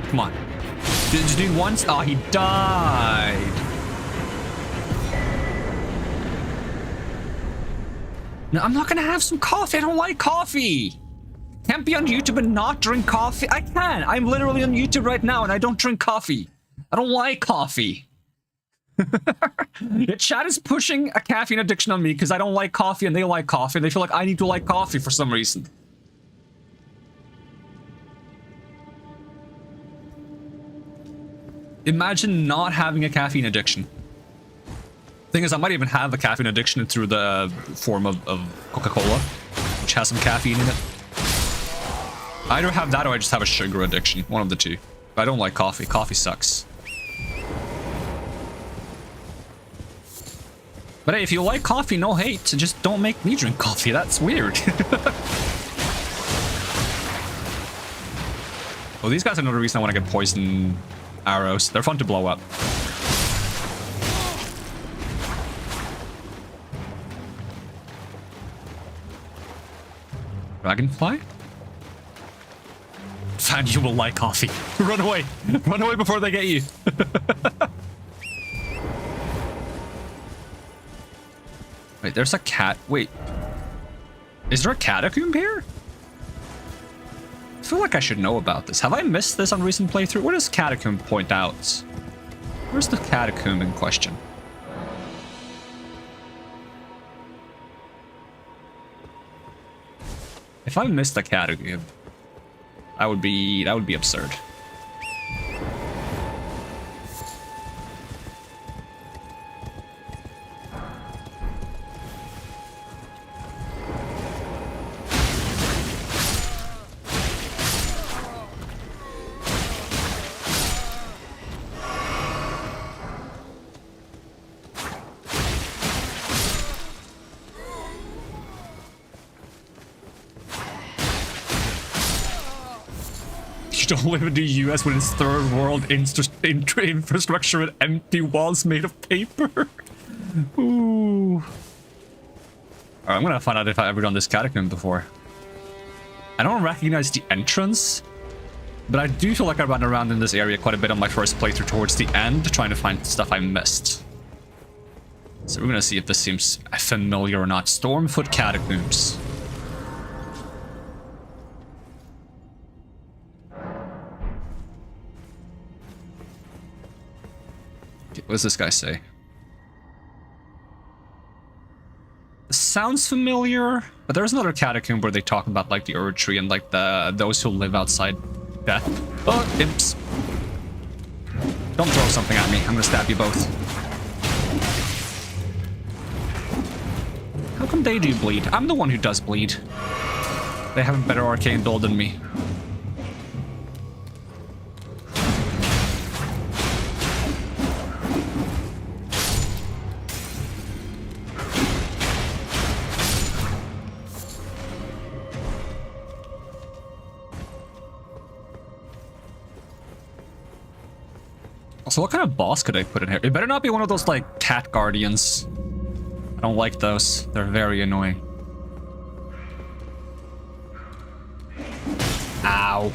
Come on. Just do it once. Oh, he died. No, I'm not gonna have some coffee. I don't like coffee. Can't be on YouTube and not drink coffee. I can. I'm literally on YouTube right now and I don't drink coffee. I don't like coffee. The chat is pushing a caffeine addiction on me because I don't like coffee and they like coffee. They feel like I need to like coffee for some reason. Imagine not having a caffeine addiction. Thing is, I might even have a caffeine addiction through the form of Coca-Cola, which has some caffeine in it. I either have that or I just have a sugar addiction. One of the two. But I don't like coffee. Coffee sucks. But hey, if you like coffee, no hate. Just don't make me drink coffee. That's weird. Well, these guys are another reason I want to get poison arrows. They're fun to blow up. Dragonfly? Fan, you will like coffee. Run away. Run away before they get you. Wait, there's a cat. Wait. Is there a catacomb here? I feel like I should know about this. Have I missed this on recent playthrough? What does catacomb point out? Where's the catacomb in question? If I missed the catacomb, that would be absurd. You don't live in the US with its third world infrastructure and empty walls made of paper. Ooh. Alright, I'm gonna find out if I've ever done this catacomb before. I don't recognize the entrance, but I do feel like I ran around in this area quite a bit on my first playthrough towards the end, trying to find stuff I missed. So we're gonna see if this seems familiar or not. Stormfoot Catacombs. What does this guy say? This sounds familiar, but there's another catacomb where they talk about like the Erd Tree and like those who live outside death. Oh, imps! Don't throw something at me. I'm gonna stab you both. How come they do bleed? I'm the one who does bleed. They have a better arcane build than me. So what kind of boss could I put in here? It better not be one of those, like, cat guardians. I don't like those. They're very annoying. Ow.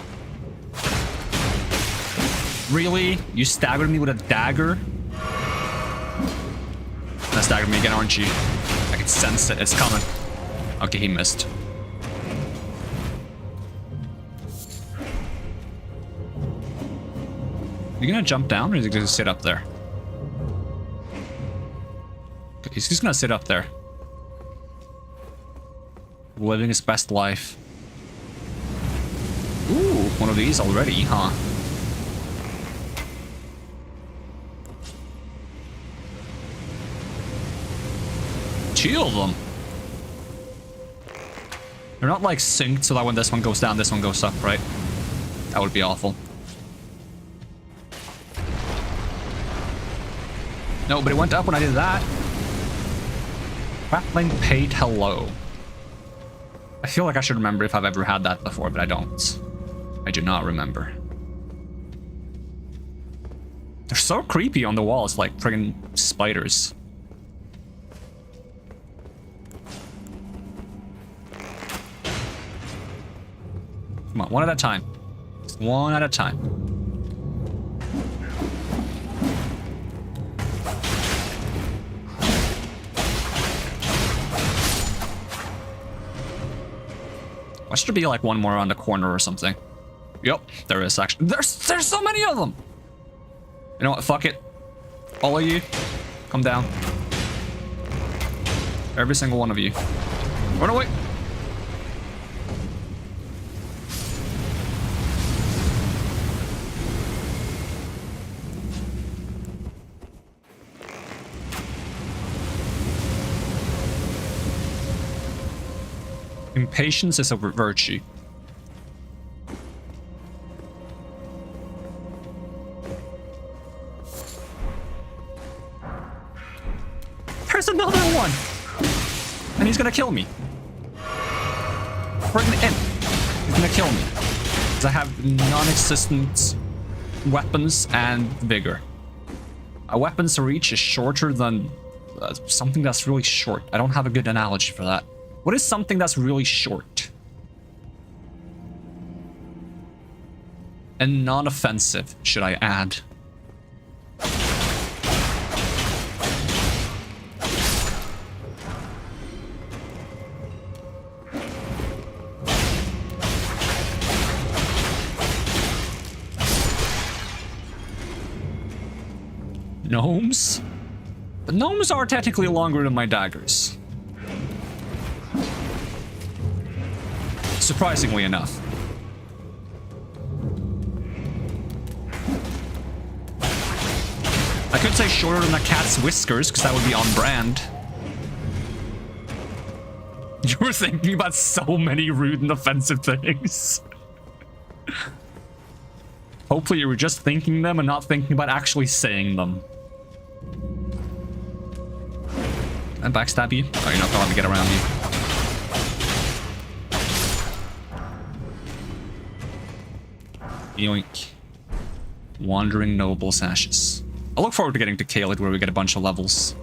Really? You staggered me with a dagger? Gonna stagger me again, aren't you? I can sense it. It's coming. Okay, he missed. You gonna jump down or is he gonna sit up there? Okay, he's just gonna sit up there. Living his best life. Ooh, one of these already, huh? Two of them. They're not like synced so that when this one goes down, this one goes up, right? That would be awful. No, but it went up when I did that. Rattling paid hello. I feel like I should remember if I've ever had that before, but I don't. I do not remember. They're so creepy on the walls, like friggin' spiders. Come on, one at a time. Just one at a time. Why should there be like one more around the corner or something? Yep, there is actually. There's so many of them! You know what, fuck it. All of you, come down. Every single one of you. Run away! Impatience is a virtue. There's another one! And he's gonna kill me. Friggin' imp. He's gonna kill me. Because I have non-existent weapons and vigor. A weapon's reach is shorter than something that's really short. I don't have a good analogy for that. What is something that's really short? And non-offensive, should I add? Gnomes? The gnomes are technically longer than my daggers. Surprisingly enough. I could say shorter than a cat's whiskers, because that would be on brand. You were thinking about so many rude and offensive things. Hopefully you were just thinking them and not thinking about actually saying them. And backstab you? Oh, you're not gonna let me get around you. Yoink. Wandering Noble's Ashes. I look forward to getting to Caelid where we get a bunch of levels.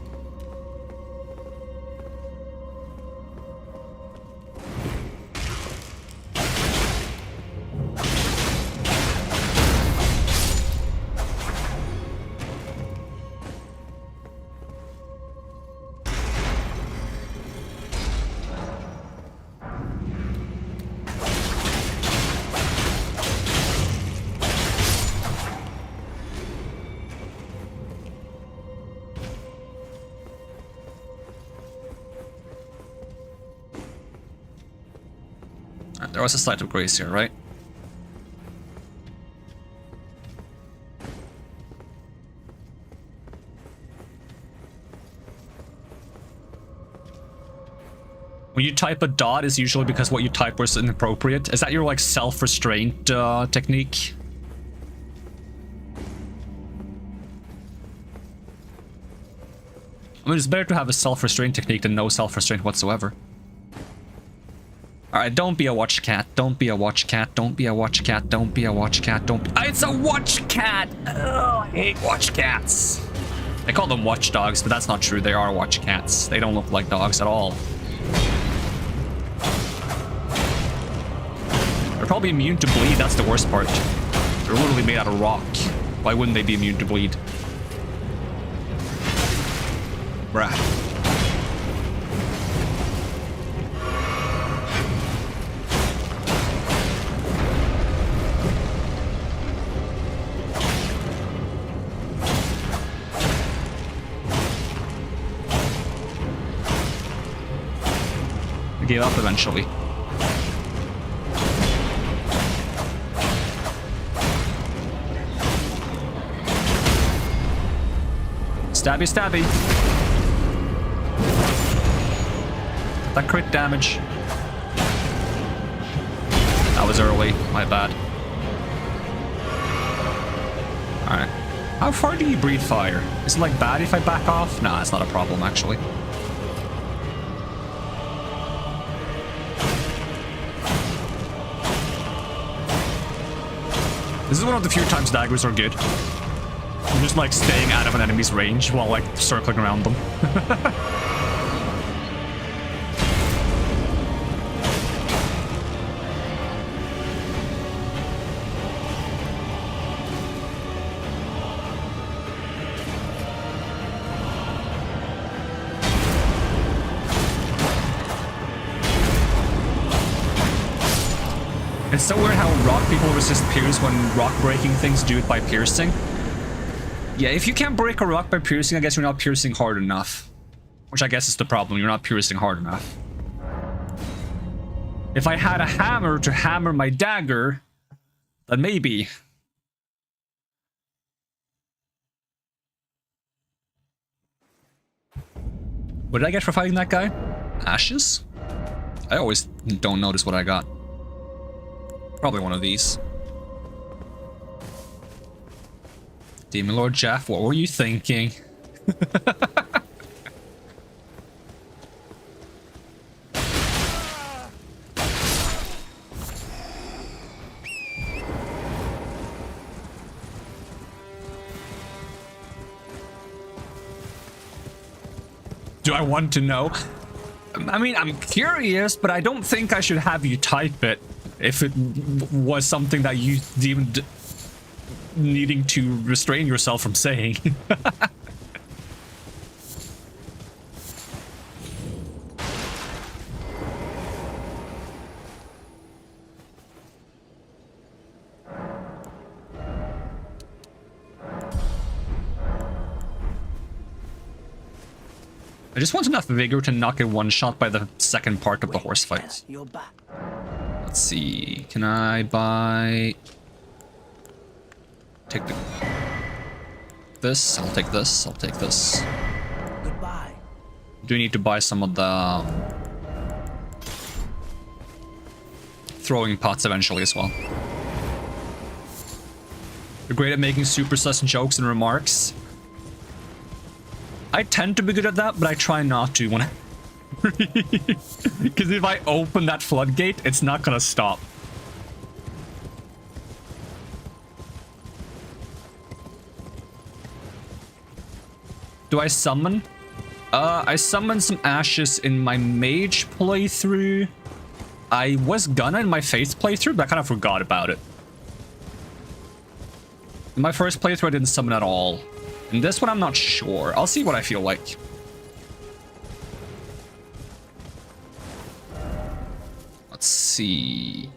There was a slight of grace here, right? When you type a dot, it's usually because what you type was inappropriate. Is that your like self-restraint technique? I mean, it's better to have a self-restraint technique than no self-restraint whatsoever. Alright, don't be a watch cat. Don't be a watch cat. Don't be a watch cat. Don't be a watch cat. Don't be... It's a watch cat! Ugh, I hate watch cats. They call them watchdogs, but that's not true. They are watch cats. They don't look like dogs at all. They're probably immune to bleed. That's the worst part. They're literally made out of rock. Why wouldn't they be immune to bleed? Bruh. I gave up eventually. Stabby, stabby. That crit damage. That was early. My bad. Alright. How far do you breathe fire? Is it like bad if I back off? Nah, it's not a problem actually. This is one of the few times daggers are good. I'm just like staying out of an enemy's range while like circling around them. It's so weird how rock people resist pierce when rock breaking things do it by piercing. Yeah, if you can't break a rock by piercing, I guess you're not piercing hard enough. Which I guess is the problem, you're not piercing hard enough. If I had a hammer to hammer my dagger, then maybe. What did I get for fighting that guy? Ashes? I always don't notice what I got. Probably one of these. Demon Lord Jeff, what were you thinking? Do I want to know? I mean, I'm curious, but I don't think I should have you type it if it was something that you deemed needing to restrain yourself from saying. I just want enough vigor to not get one shot by the second part of the horse fight. You're back. Let's see. Can I buy... Take this. I'll take this. I'll take this. Goodbye. Do need to buy some of the throwing pots eventually as well. You're great at making super sus jokes and remarks. I tend to be good at that, but I try not to when I... Because if I open that floodgate, it's not gonna stop. Do I summon? I summoned some ashes in my mage playthrough. I was gonna in my faith playthrough, but I kind of forgot about it. In my first playthrough, I didn't summon at all. In this one, I'm not sure. I'll see what I feel like. Let's see.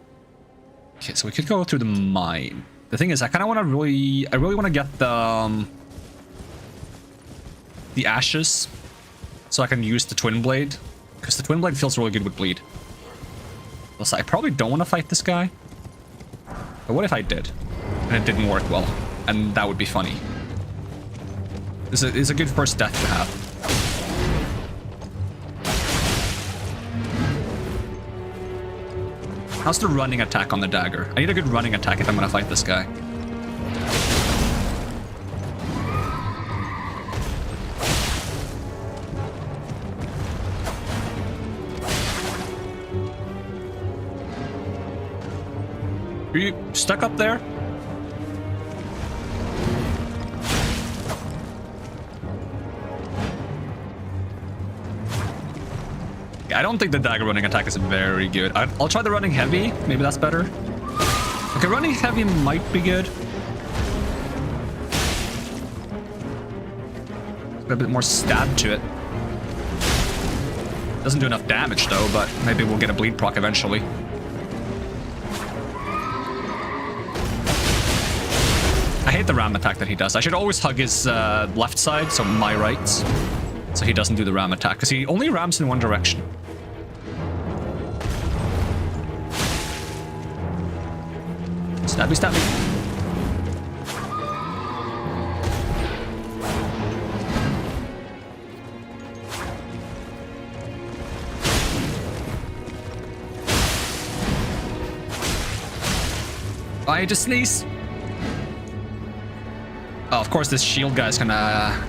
Okay, so we could go through the mine. The thing is, I kind of want to really want to get the ashes so I can use the twin blade, because the twin blade feels really good with bleed. Also, I probably don't want to fight this guy. But what if I did? And it didn't work well. And that would be funny. It's a good first death to have. How's the running attack on the dagger? I need a good running attack if I'm gonna fight this guy. Are you stuck up there? I don't think the dagger running attack is very good. I'll try the running heavy. Maybe that's better. Okay, running heavy might be good. Got a bit more stab to it. Doesn't do enough damage though, but maybe we'll get a bleed proc eventually. I hate the ram attack that he does. I should always hug his left side, so my right, so he doesn't do the ram attack, because he only rams in one direction. Stabby, stabby. I just sneeze. Oh, of course, this shield guy's gonna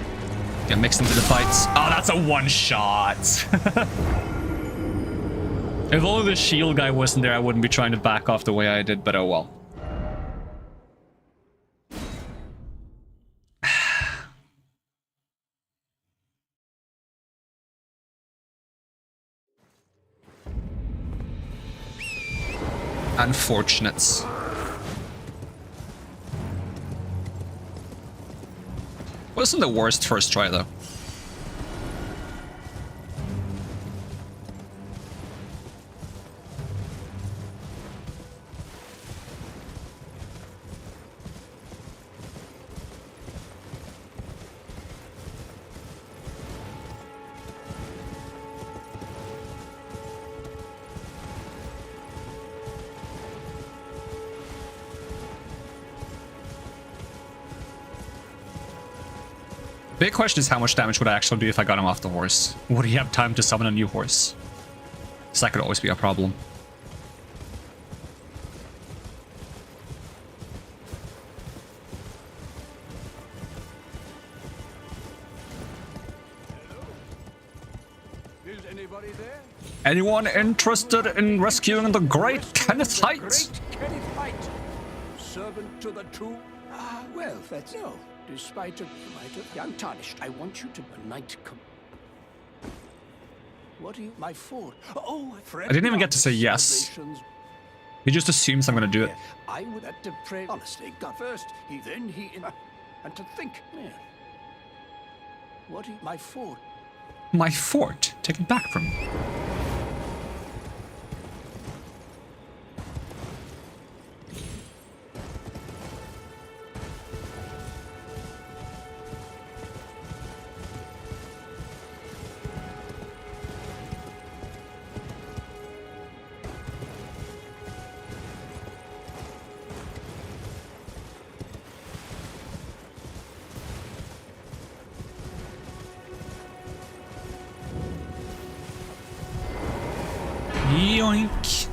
get mixed into the fights. Oh, that's a one-shot. If only the shield guy wasn't there, I wouldn't be trying to back off the way I did, but oh well. Unfortunates. Wasn't the worst first try though. Big question is how much damage would I actually do if I got him off the horse? Would he have time to summon a new horse? So that could always be a problem. Is anybody there? Anyone interested in rescuing the great Kenneth Height? Great Kenneth Height, servant to the true. Ah, well, that's no. Despite untarnished, I want you to unite. What are you, my fort? Oh, I didn't even get to say yes. He just assumes I'm gonna do it. I would have to pray honestly. God first, then he, and to think. Yeah. What are you, my fort? My fort? Take it back from me. Yoink.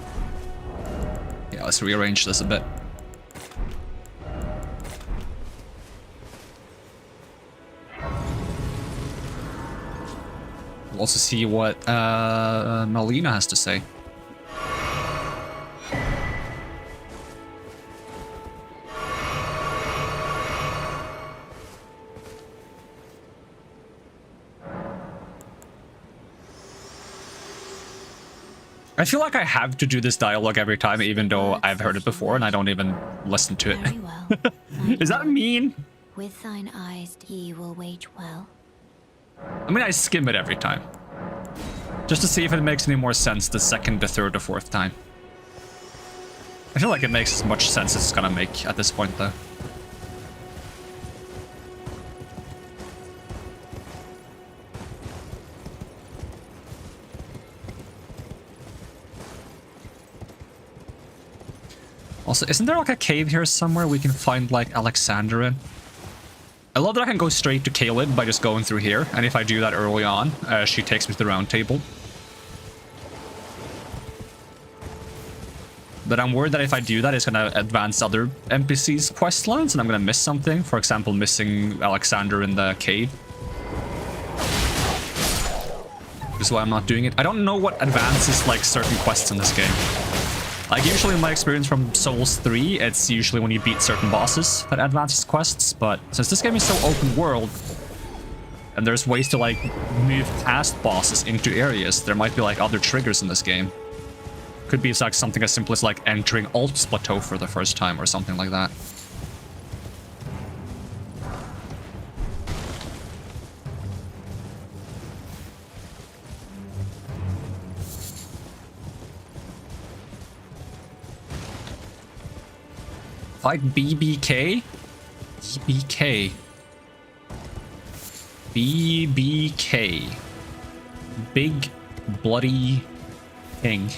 Yeah, let's rearrange this a bit. We'll also see what Melina has to say. I feel like I have to do this dialogue every time, even though I've heard it before and I don't even listen to it. Very well. Is that mean? With thine eyes ye will wage well. I mean, I skim it every time. Just to see if it makes any more sense the second, the third, or fourth time. I feel like it makes as much sense as it's gonna make at this point, though. Also, isn't there like a cave here somewhere we can find like Alexander in? I love that I can go straight to Caleb by just going through here, and if I do that early on, she takes me to the round table. But I'm worried that if I do that, it's gonna advance other NPCs' quest lines, and I'm gonna miss something. For example, missing Alexander in the cave. Which is why I'm not doing it. I don't know what advances like certain quests in this game. Like, usually in my experience from Souls 3, it's usually when you beat certain bosses that advances quests, but since this game is so open world, and there's ways to, like, move past bosses into areas, there might be, like, other triggers in this game. Could be, like, something as simple as, like, entering Alt's Plateau for the first time or something like that. Fight BBK? BBK. BBK. Big Bloody King.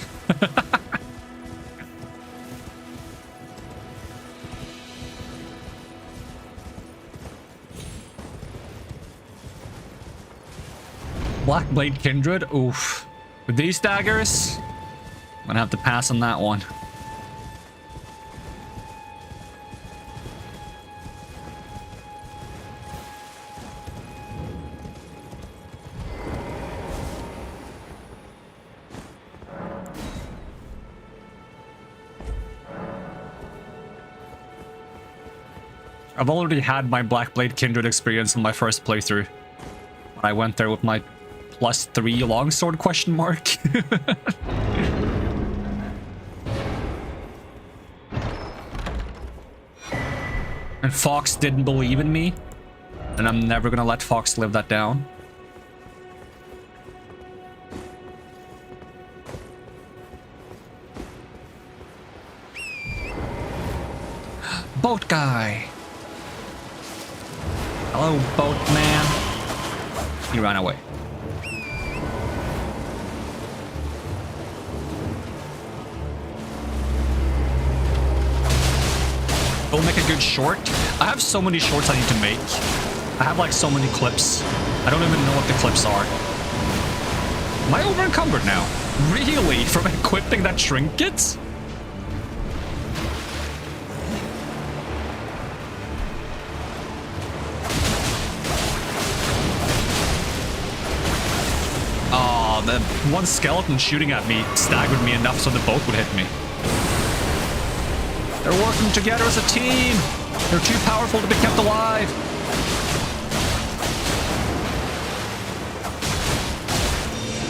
Black Blade Kindred. Oof. With these daggers, I'm gonna have to pass on that one. I've already had my Black Blade Kindred experience in my first playthrough. I went there with my +3 longsword question mark. And Fox didn't believe in me. And I'm never gonna let Fox live that down. Boat guy. Hello, boatman. He ran away. We'll make a good short. I have so many shorts I need to make. I have like so many clips. I don't even know what the clips are. Am I over encumbered now? Really? From equipping that trinket? Oh, the one skeleton shooting at me staggered me enough so the boat would hit me. They're working together as a team. They're too powerful to be kept alive.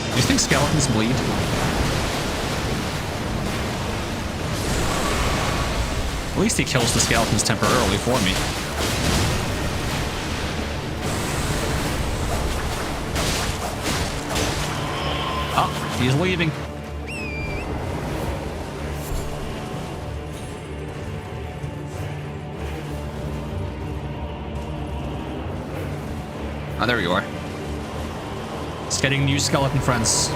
Do you think skeletons bleed? At least he kills the skeletons temporarily for me. Oh, he's leaving. Ah, there you are. It's getting new skeleton friends.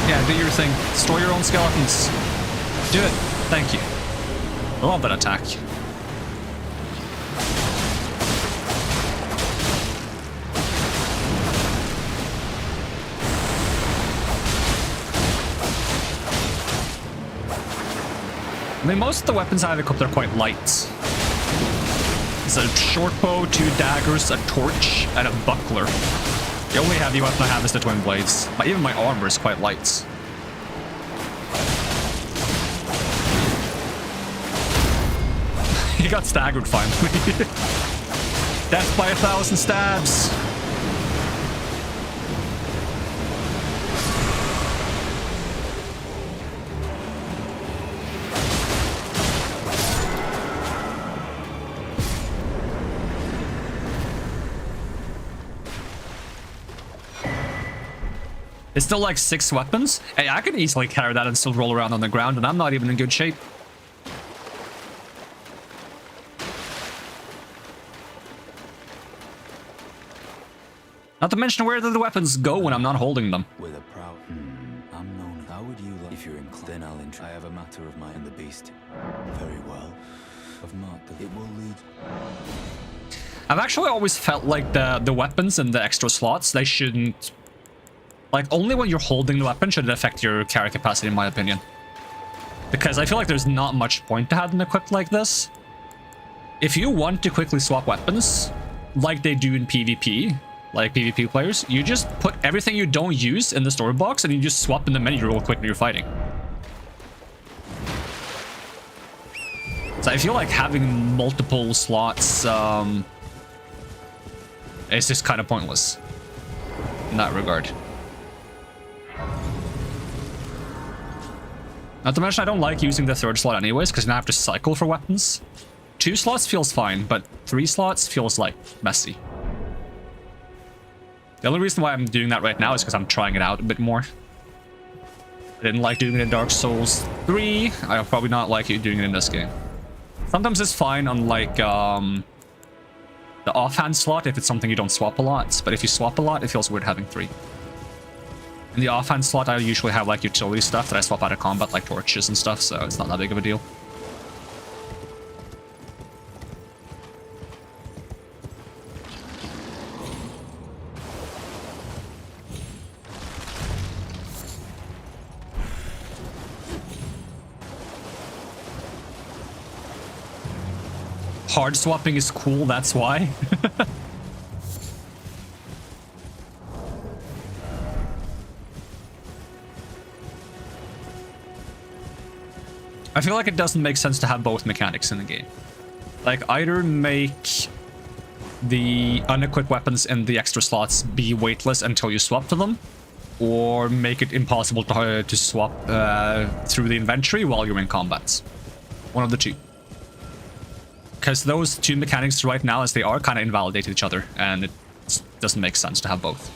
Yeah, do your thing. Destroy your own skeletons. Do it. Thank you. I love that attack. I mean, most of the weapons I have equipped are quite light. It's a short bow, 2 daggers, a torch, and a buckler. The only heavy weapon I have is the twin blades. But even my armor is quite light. He got staggered finally. Death by 1,000 stabs. It's still like 6 weapons. Hey, I could easily carry that and still roll around on the ground, and I'm not even in good shape. Not to mention, where do the weapons go when I'm not holding them? With a proud... I'm known. How would you like... If you're inclined, then I'll I have a matter of mine and the beast. Very well. I've marked them. It will lead... I've actually always felt like the weapons and the extra slots, they shouldn't... Like, only when you're holding the weapon should it affect your carry capacity, in my opinion. Because I feel like there's not much point to have them equipped like this. If you want to quickly swap weapons, like they do in PvP, like PvP players, you just put everything you don't use in the store box and you just swap in the menu real quick when you're fighting. So I feel like having multiple slots is just kind of pointless in that regard. Not to mention, I don't like using the 3rd slot anyways, because now I have to cycle for weapons. 2 slots feels fine, but 3 slots feels like messy. The only reason why I'm doing that right now is because I'm trying it out a bit more. I didn't like doing it in Dark Souls 3. I'll probably not like doing it in this game. Sometimes it's fine on like the offhand slot if it's something you don't swap a lot, but if you swap a lot, it feels weird having 3. In the offhand slot, I usually have like utility stuff that I swap out of combat, like torches and stuff, so it's not that big of a deal. Hard swapping is cool, that's why. I feel like it doesn't make sense to have both mechanics in the game. Like, either make the unequipped weapons in the extra slots be weightless until you swap to them, or make it impossible to swap through the inventory while you're in combat. One of the two. Because those two mechanics right now, as they are, kind of invalidate each other, and it doesn't make sense to have both.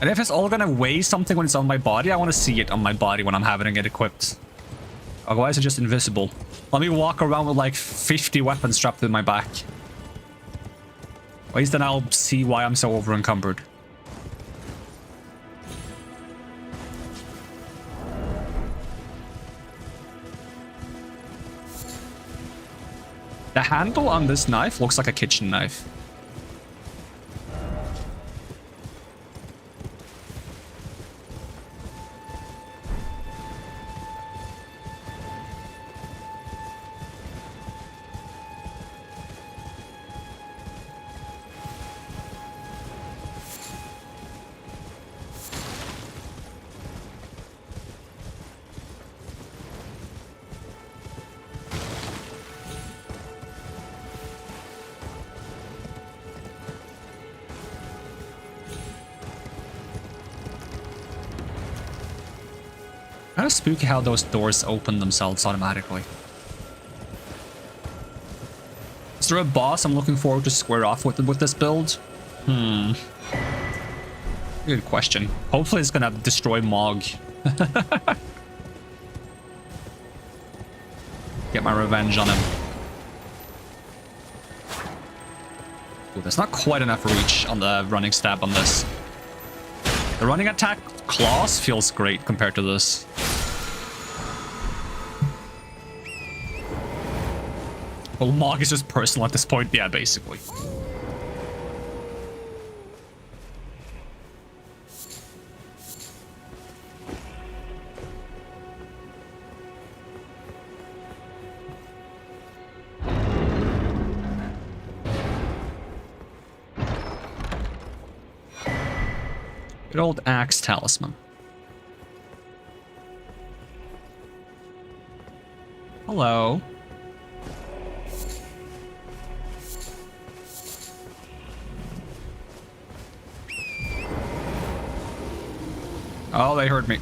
And if it's all gonna weigh something when it's on my body, I want to see it on my body when I'm having it equipped. Otherwise, it's just invisible. Let me walk around with like 50 weapons strapped to my back. At least then I'll see why I'm so over-encumbered. The handle on this knife looks like a kitchen knife. Kind of spooky how those doors open themselves automatically. Is there a boss I'm looking forward to square off with this build? Good question. Hopefully it's gonna destroy Mog. Get my revenge on him. Ooh, there's not quite enough reach on the running stab on this. The running attack claws feels great compared to this. Well, Mog is just personal at this point, yeah, basically. Good old axe talisman. Hello. Oh, they heard me.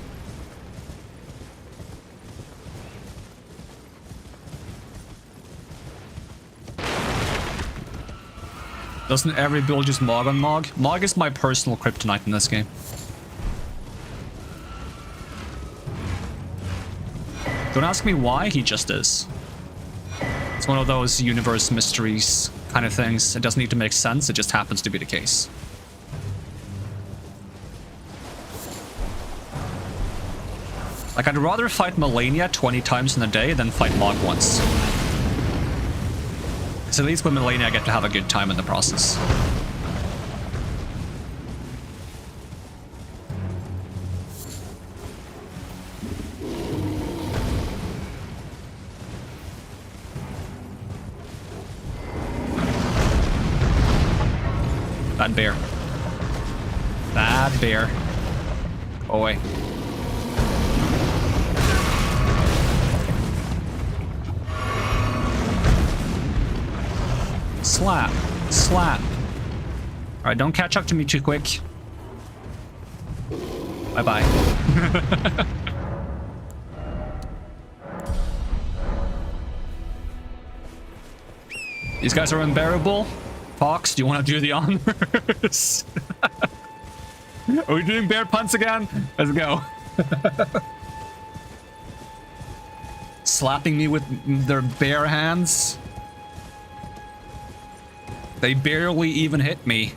Doesn't every build just Mog on Mog? Mog is my personal kryptonite in this game. Don't ask me why, he just is. It's one of those universe mysteries kind of things. It doesn't need to make sense, it just happens to be the case. Like, I'd rather fight Malenia 20 times in a day than fight Mog once. So at least with Malenia I get to have a good time in the process. Bad bear. Bad bear. Go away. Slap. Slap. Alright, don't catch up to me too quick. Bye-bye. These guys are unbearable. Fox, do you want to do the honors? Are we doing bear punts again? Let's go. Slapping me with their bare hands. They barely even hit me.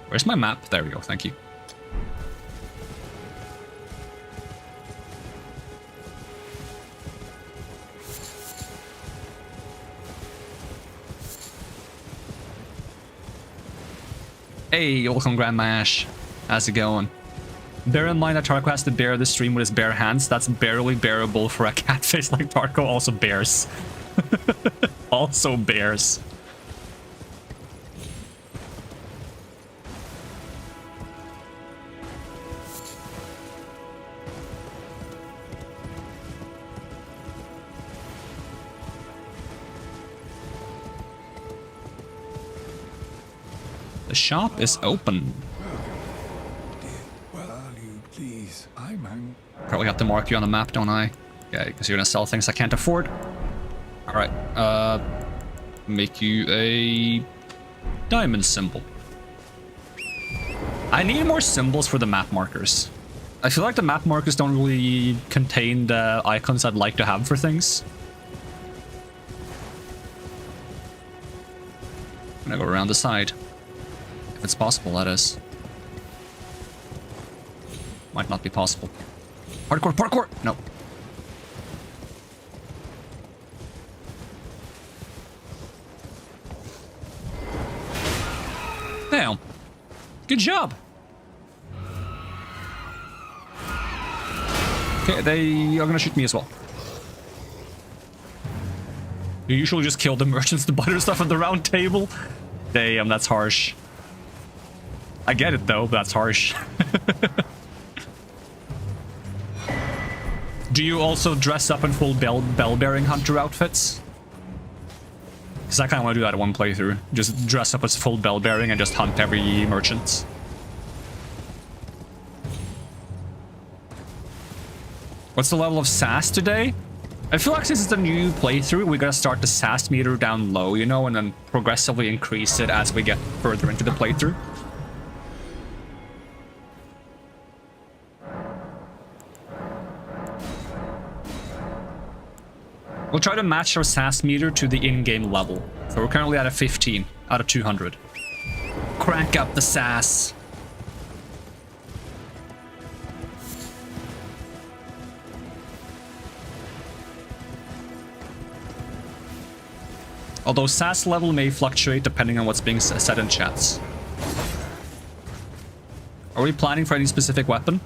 Where's my map? There we go, thank you. Hey, welcome Grandma Ash. How's it going? Bear in mind that Tarko has to bear the stream with his bare hands. That's barely bearable for a catfish like Tarko. Also bears. Also bears. The shop is open. Well, are you please? I'm hungry. Probably have to mark you on the map, don't I? Yeah, because you're gonna sell things I can't afford. Alright, make you a diamond symbol. I need more symbols for the map markers. I feel like the map markers don't really contain the icons I'd like to have for things. I'm gonna go around the side. If it's possible, that is. Might not be possible. Parkour, parkour! No. Damn. Good job. Okay, they are gonna shoot me as well. You usually just kill the merchants to buy their stuff at the round table. Damn, that's harsh. I get it though, but that's harsh. Do you also dress up in full bell-bearing hunter outfits? Because I kind of want to do that in one playthrough. Just dress up as full bell-bearing and just hunt every merchant. What's the level of sass today? I feel like since it's a new playthrough, we gotta start the sass meter down low, you know, and then progressively increase it as we get further into the playthrough. We'll try to match our sass meter to the in-game level. So we're currently at a 15 out of 200. Crank up the sass. Although sass level may fluctuate depending on what's being said in chats. Are we planning for any specific weapon?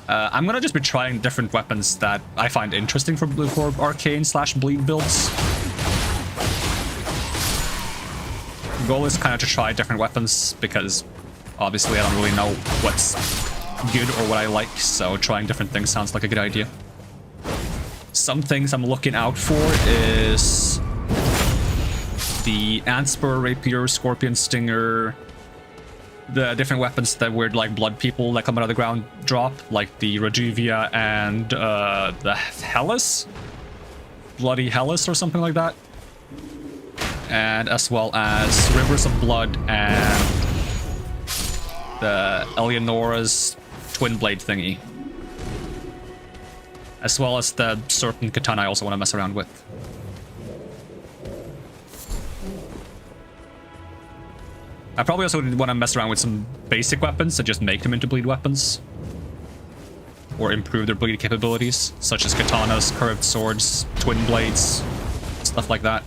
I'm gonna just be trying different weapons that I find interesting for Arcane/Bleed builds. The goal is kind of to try different weapons because obviously I don't really know what's good or what I like, so trying different things sounds like a good idea. Some things I'm looking out for is the Antspur, Rapier, Scorpion Stinger, the different weapons that weird like blood people that come out of the ground drop, like the Reduvia and the Hellas? Bloody Hellas or something like that. And as well as Rivers of Blood and the Eleonora's Twin Blade thingy. As well as the certain katana I also want to mess around with. I probably also want to mess around with some basic weapons and just make them into bleed weapons. Or improve their bleed capabilities, such as katanas, curved swords, twin blades, stuff like that.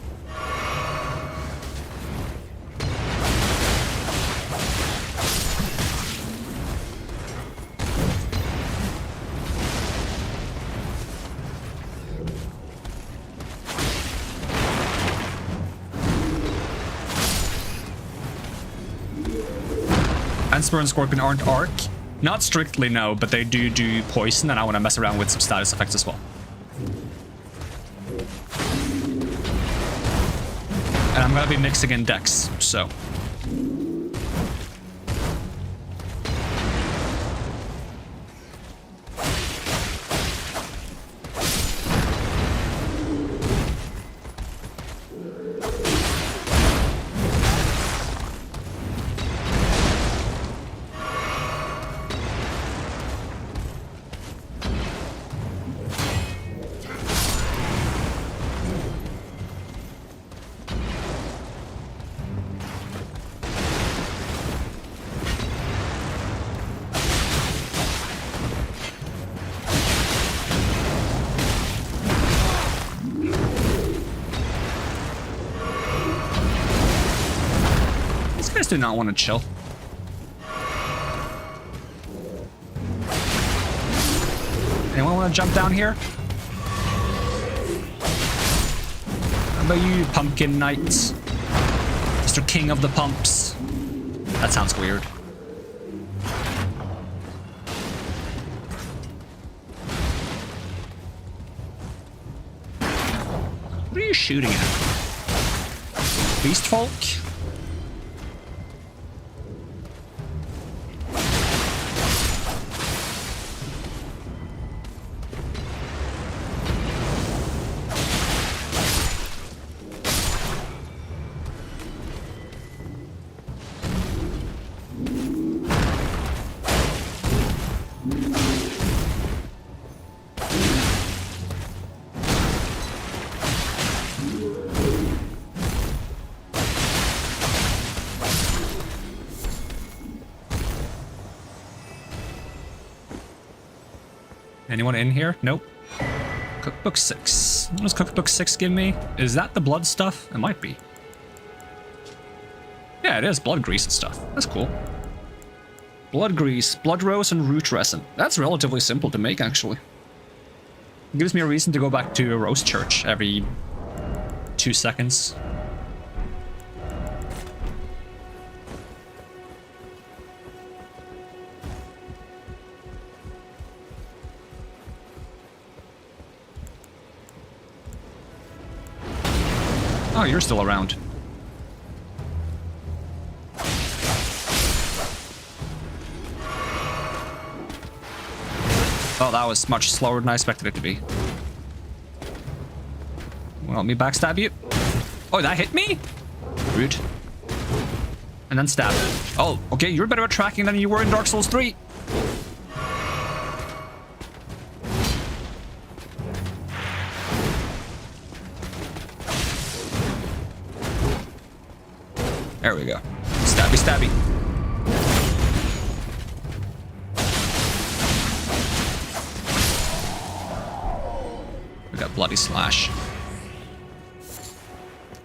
Antspur and Scorpion aren't arc. Not strictly, no, but they do poison, and I want to mess around with some status effects as well. And I'm gonna be mixing in decks, so. Do not want to chill. Anyone want to jump down here? How about you, Pumpkin Knight? Mr. King of the Pumps. That sounds weird. What are you shooting at? Beast folk? Anyone in here? Nope. Cookbook 6. What does Cookbook 6 give me? Is that the blood stuff? It might be. Yeah, it is blood grease and stuff. That's cool. Blood grease, blood rose, and root resin. That's relatively simple to make, actually. It gives me a reason to go back to a rose church every 2 seconds. Oh, you're still around. Oh, that was much slower than I expected it to be. Want me backstab you? Oh, that hit me? Rude. And then stab. Oh, okay, you're better at tracking than you were in Dark Souls 3. There we go. Stabby, stabby. We got bloody slash.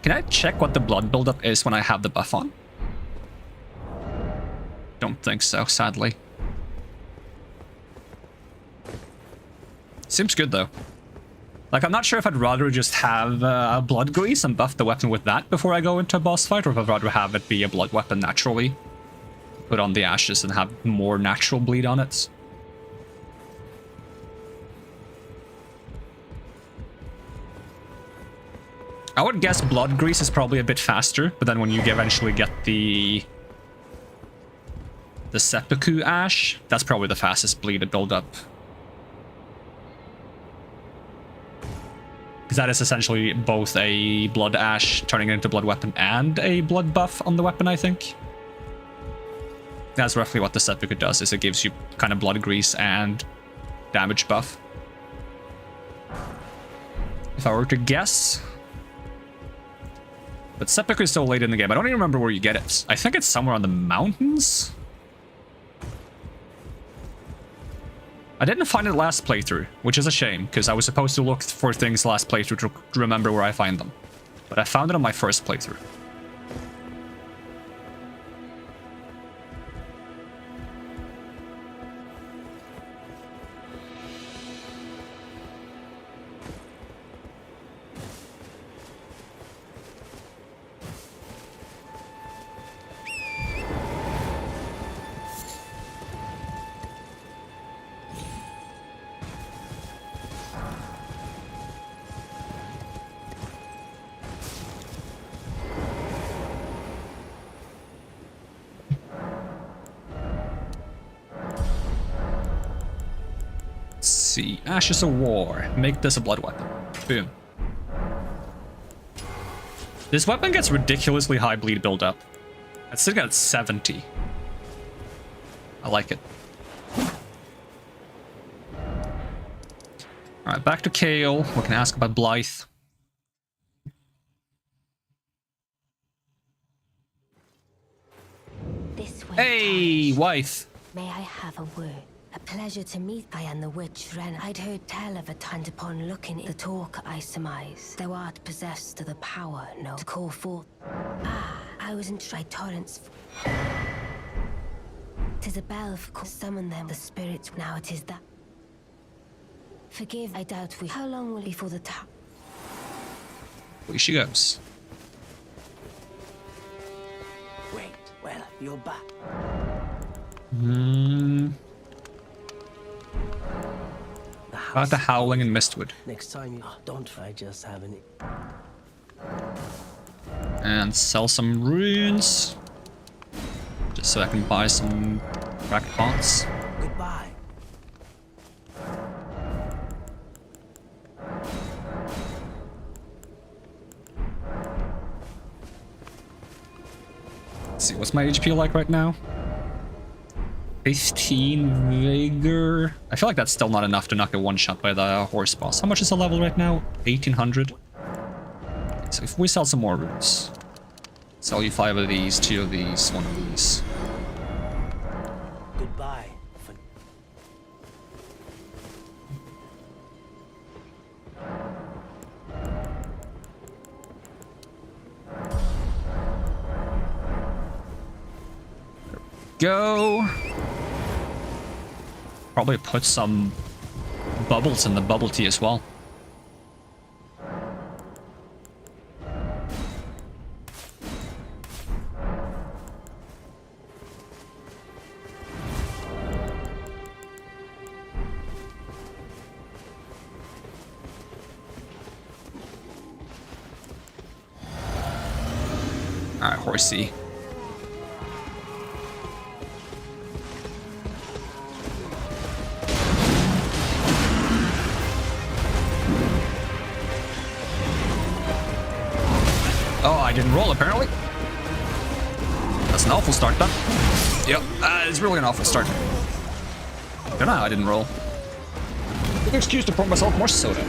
Can I check what the blood buildup is when I have the buff on? Don't think so, sadly. Seems good though. Like, I'm not sure if I'd rather just have blood grease and buff the weapon with that before I go into a boss fight, or if I'd rather have it be a blood weapon naturally. Put on the ashes and have more natural bleed on it. I would guess blood grease is probably a bit faster, but then when you eventually get the seppuku ash, that's probably the fastest bleed to build up. Because that is essentially both a blood ash turning it into blood weapon and a blood buff on the weapon, I think. That's roughly what the seppuku does, is it gives you kind of blood grease and damage buff. If I were to guess. But seppuku is so late in the game, I don't even remember where you get it. I think it's somewhere on the mountains? I didn't find it last playthrough, which is a shame, because I was supposed to look for things last playthrough to remember where I find them. But I found it on my first playthrough. see. Ashes of War. Make this a blood weapon. Boom. This weapon gets ridiculously high bleed buildup. It's sitting at 70. I like it. Alright, back to Kale. We can ask about Blythe. This way. Hey, wife. May I have a word? A pleasure to meet. I am the witch Ren. I'd heard tell of a time upon looking at the talk I surmise. Thou art possessed of the power, no, to call forth. Ah, I was in torrents. 'Tis a bell for summon them, the spirits. Now it is that. Forgive, I doubt we. How long will it be for the time? Away she goes. Wait, well, you're back. About the Howling in Mistwood. Next time you don't try just having it. And sell some runes. Just so I can buy some cracked pots. Goodbye. Let's see, what's my HP like right now? 15 vigor. I feel like that's still not enough to knock a one shot by the horse boss. How much is the level right now? 1800. So if we sell some more runes, sell you 5 of these, 2 of these, 1 of these. Goodbye. Go. Probably put some bubbles in the bubble tea as well. Alright, horsey. Oh, I didn't roll, apparently. That's an awful start, then. Yep, it's really an awful start. Don't know how I didn't roll. Good excuse to pour myself more soda.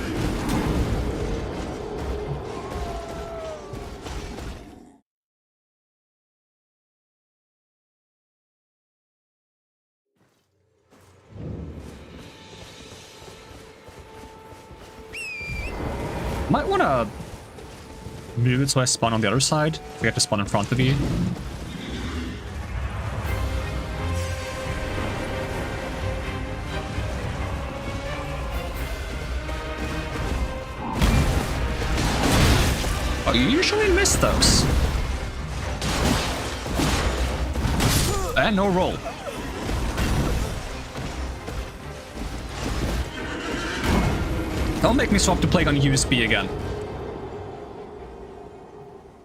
Might want to move it so I spawn on the other side. If we have to spawn in front of you. Oh, you usually miss those. And no roll. Don't make me swap to Plague on USB again.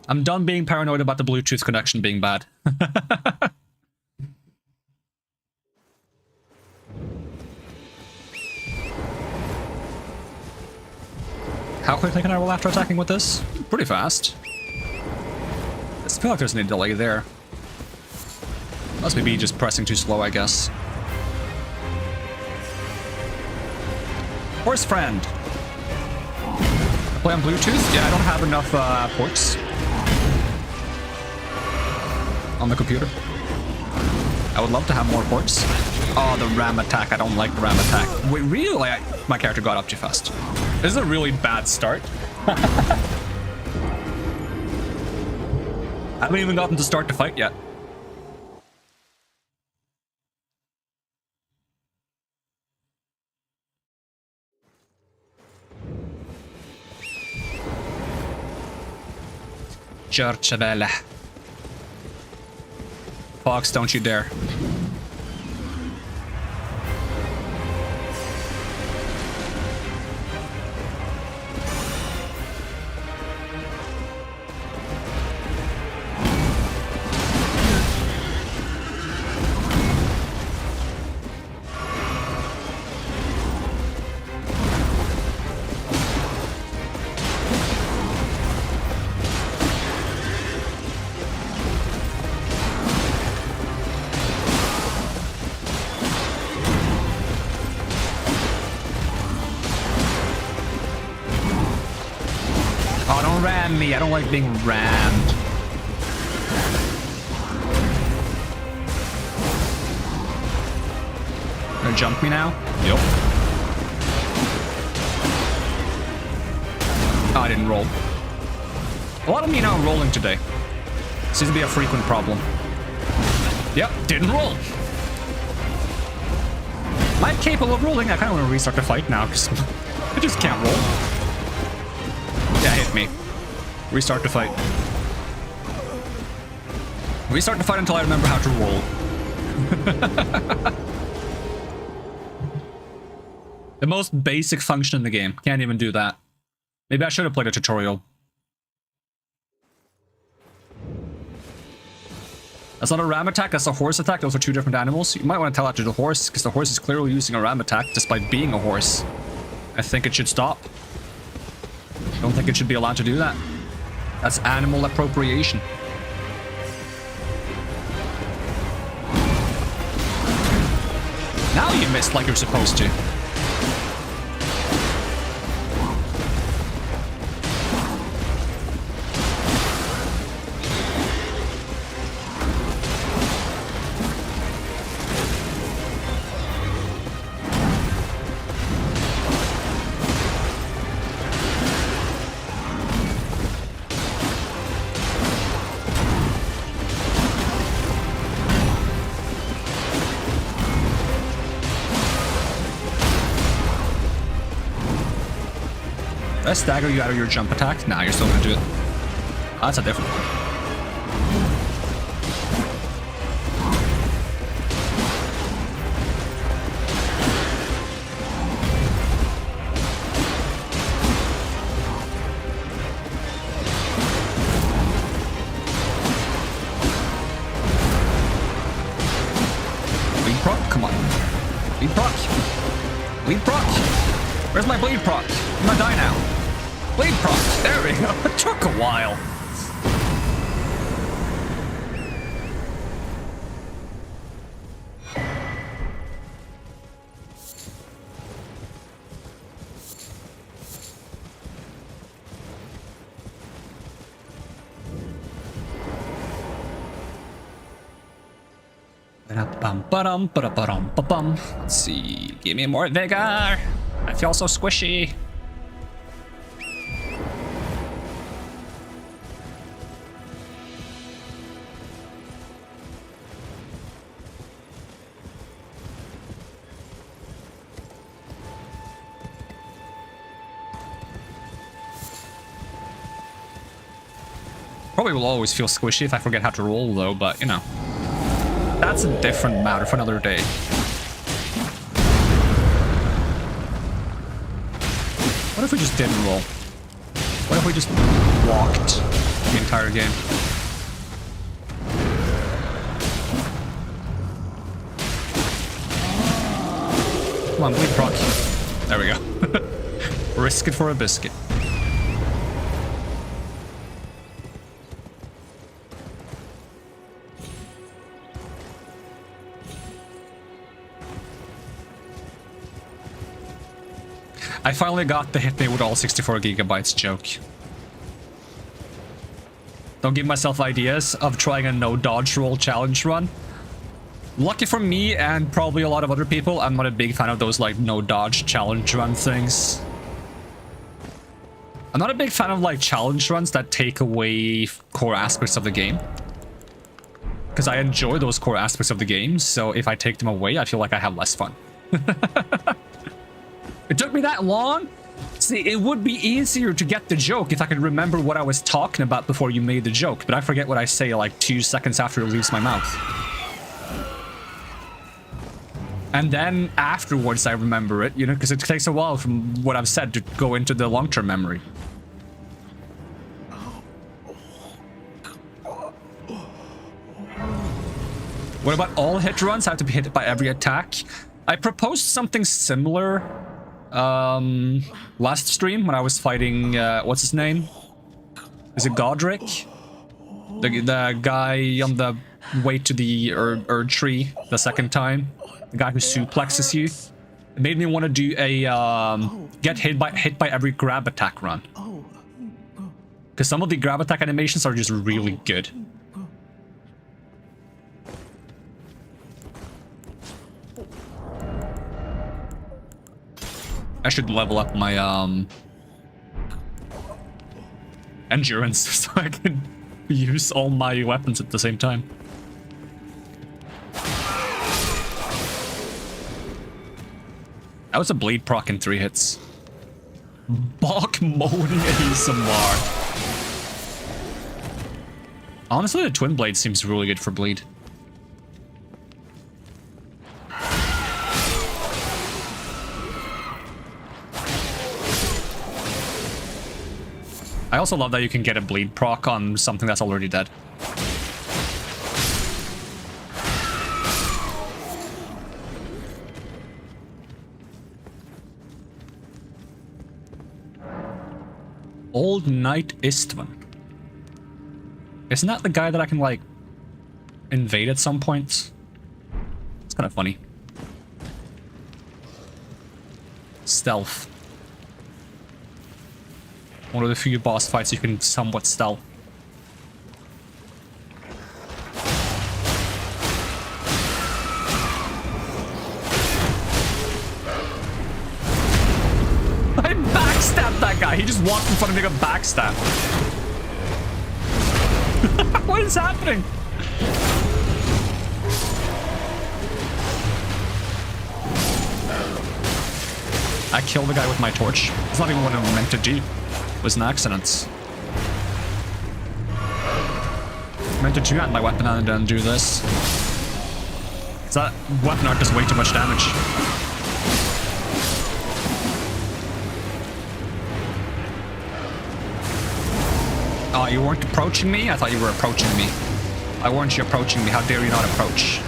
I'm done being paranoid about the Bluetooth connection being bad. How quickly can I roll after attacking with this? Pretty fast. I feel like there's any delay there. Must be me just pressing too slow, I guess. Horse friend. Play on Bluetooth? Yeah, I don't have enough ports on the computer. I would love to have more ports. Oh, the ram attack. I don't like the ram attack. Wait, really? My character got up too fast. This is a really bad start. I haven't even gotten to start the fight yet. Churchabella. Fox, don't you dare. me. I don't like being rammed. Gonna jump me now? Yup. Oh, I didn't roll. A lot of me now rolling today. Seems to be a frequent problem. Yep, didn't roll. Am I capable of rolling? I kind of want to restart the fight now because I just can't roll. Yeah, hit me. Restart the fight. Restart the fight until I remember how to roll. The most basic function in the game. Can't even do that. Maybe I should have played a tutorial. That's not a ram attack, that's a horse attack. Those are two different animals. You might want to tell that to the horse, because the horse is clearly using a ram attack despite being a horse. I think it should stop. I don't think it should be allowed to do that. That's animal appropriation. Now you missed like you're supposed to. Did I stagger you out of your jump attack? Nah, you're still gonna do it. Oh, that's a different one. Bleed proc? Come on. Bleed proc. Bleed proc. Where's my bleed proc? I'm gonna die now. Bleed proc. There we go. It took a while. Let's see. Give me more vigor. I feel so squishy. Probably will always feel squishy if I forget how to roll though, but you know. That's a different matter for another day. What if we just didn't roll? What if we just walked the entire game? Come on, bleed proc. There we go. Risk it for a biscuit. I finally got the hit me with all 64 gigabytes joke. Don't give myself ideas of trying a no dodge roll challenge run. Lucky for me and probably a lot of other people, I'm not a big fan of those like no dodge challenge run things. I'm not a big fan of like challenge runs that take away core aspects of the game. Because I enjoy those core aspects of the game, so if I take them away, I feel like I have less fun. It took me that long? See, it would be easier to get the joke if I could remember what I was talking about before you made the joke, but I forget what I say like 2 seconds after it leaves my mouth. And then afterwards I remember it, you know, because it takes a while from what I've said to go into the long-term memory. What about all hit runs have to be hit by every attack? I proposed something similar last stream when I was fighting what's his name? Is it Godric? The guy on the way to the Erd tree the second time. The guy who suplexes you. It made me want to do a get hit by every grab attack run. Because some of the grab attack animations are just really good. I should level up my endurance so I can use all my weapons at the same time. That was a bleed proc in 3 hits. Bok moaning ASMR. Honestly, the twin blade seems really good for bleed. I also love that you can get a bleed proc on something that's already dead. Old Knight Istvan. Isn't that the guy that I can, like, invade at some point? It's kind of funny. Stealth. One of the few boss fights you can somewhat stealth. I backstabbed that guy. He just walked in front of me and got backstabbed. What is happening? I killed the guy with my torch. It's not even what I meant to do. It was an accident. I meant to do my weapon and then do this. So that weapon art does way too much damage. Oh, you weren't approaching me? I thought you were approaching me. Why weren't you approaching me? How dare you not approach?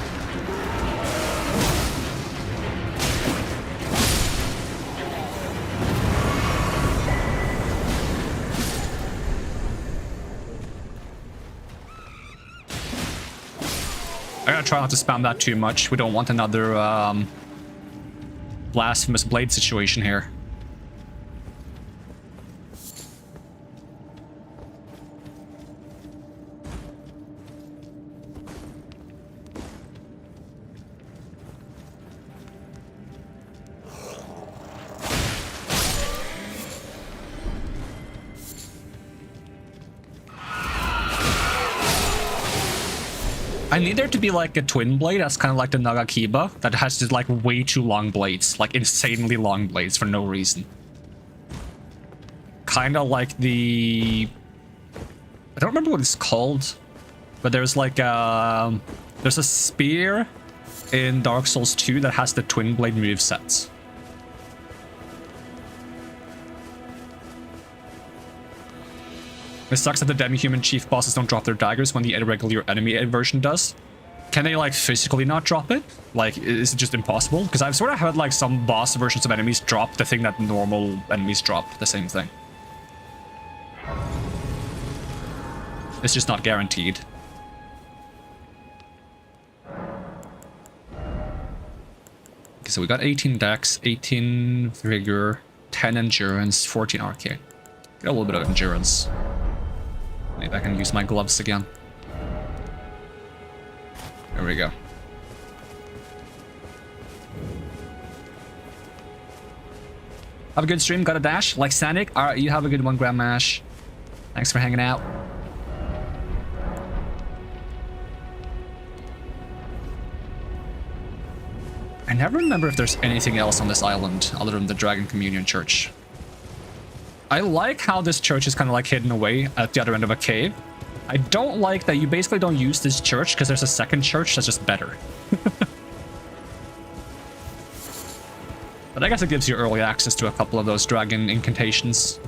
I gotta try not to spam that too much. We don't want another blasphemous blade situation here. I need there to be like a twin blade that's kind of like the Nagakiba that has just like way too long blades, like insanely long blades for no reason. Kind of like the... I don't remember what it's called, but there's like there's a spear in Dark Souls 2 that has the twin blade moveset. It sucks that the demi-human chief bosses don't drop their daggers when the irregular enemy version does. Can they, like, physically not drop it? Like, is it just impossible? Because I've sort of had, like, some boss versions of enemies drop the thing that normal enemies drop, the same thing. It's just not guaranteed. Okay, so we got 18 dex, 18 vigor, 10 endurance, 14 arcane. Got a little bit of endurance. Maybe I can use my gloves again. There we go. Have a good stream. Got a dash? Like Sanic? Alright, you have a good one, Grandmash. Thanks for hanging out. I never remember if there's anything else on this island other than the Dragon Communion Church. I like how this church is kind of like hidden away at the other end of a cave. I don't like that you basically don't use this church because there's a second church that's just better. But I guess it gives you early access to a couple of those dragon incantations.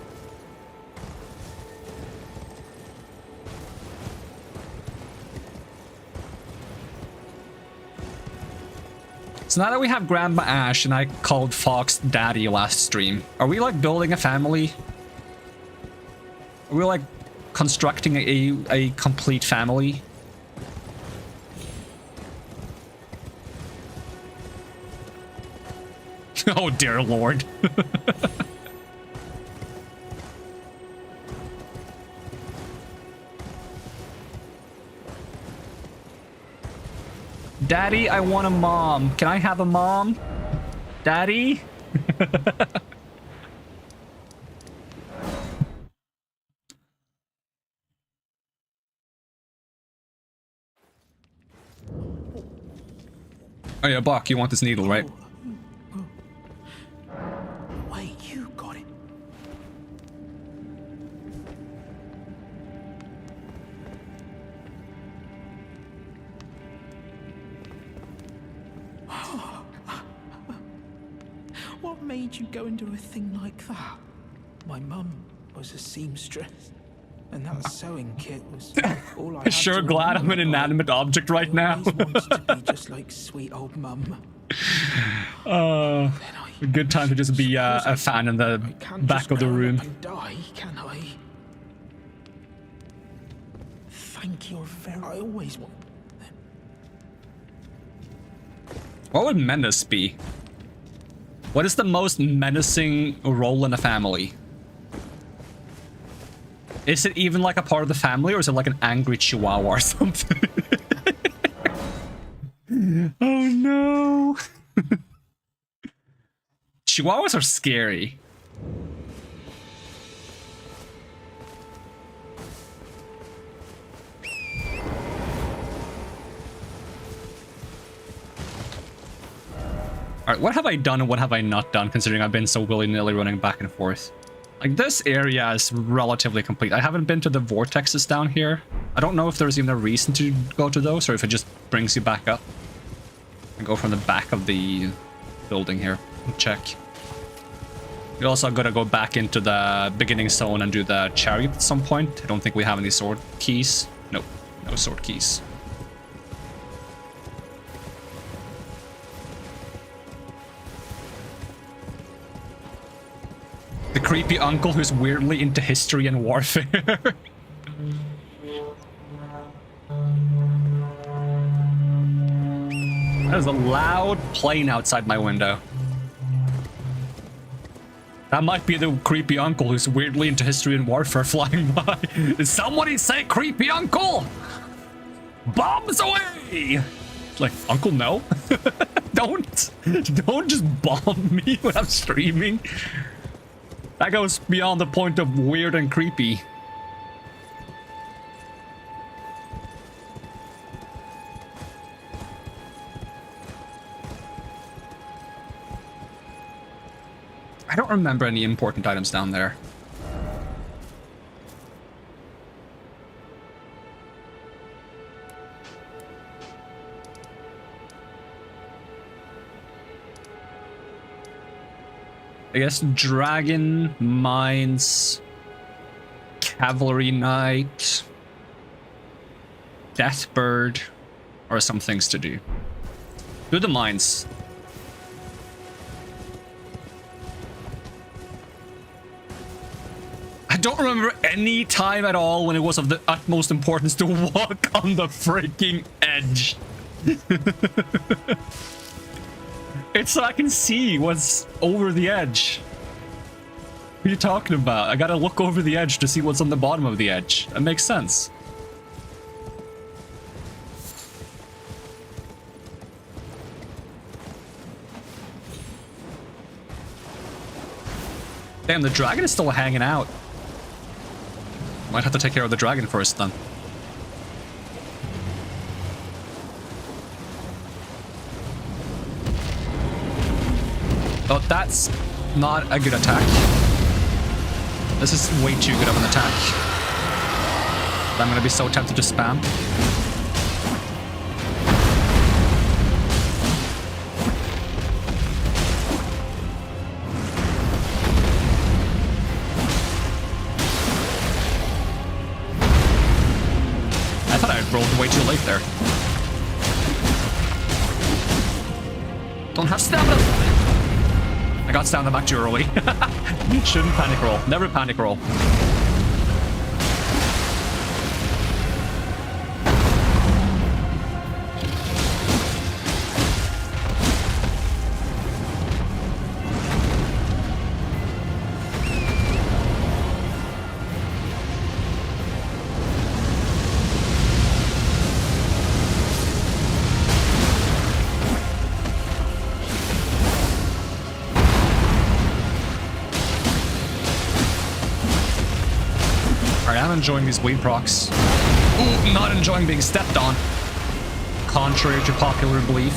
So now that we have Grandma Ash and I called Fox Daddy last stream, are we like building a family? Are we like constructing a complete family? Oh dear lord. Daddy, I want a mom. Can I have a mom? Daddy? Oh yeah, Buck, you want this needle, right? Wait, you got it. What made you go and do a thing like that? My mum was a seamstress, and that sewing kit was all I had. Sure to glad I'm an remember. inanimate object right now. Always wanted to be just like sweet old mum. A good time to just be a fan in the back of the room. And die, can I? Thank you very. I always want. What would menace be? What is the most menacing role in a family? Is it even like a part of the family, or is it like an angry chihuahua or something? Oh no. Chihuahuas are scary. Alright, what have I done and what have I not done, considering I've been so willy-nilly running back and forth? Like, this area is relatively complete. I haven't been to the vortexes down here. I don't know if there's even a reason to go to those, or if it just brings you back up. And go from the back of the building here. Check. We also gotta go back into the beginning zone and do the chariot at some point. I don't think we have any sword keys. Nope, no sword keys. The creepy uncle who's weirdly into history and warfare. There's a loud plane outside my window. That might be the creepy uncle who's weirdly into history and warfare flying by. Did somebody say creepy uncle? Bombs away! Like, uncle, no. Don't just bomb me when I'm streaming. That goes beyond the point of weird and creepy. I don't remember any important items down there. I guess Dragon, Mines, Cavalry Knight, Deathbird are some things to do. Do the Mines. I don't remember any time at all when it was of the utmost importance to walk on the freaking edge. It's so I can see what's over the edge. What are you talking about? I gotta look over the edge to see what's on the bottom of the edge. That makes sense. Damn, the dragon is still hanging out. Might have to take care of the dragon first then. Oh, that's not a good attack. This is way too good of an attack. I'm gonna be so tempted to spam. I thought I rolled way too late there. Don't have stamina. I got stamina back too early. Shouldn't panic roll. Never panic roll. enjoying these bleed procs. Ooh, not enjoying being stepped on. Contrary to popular belief.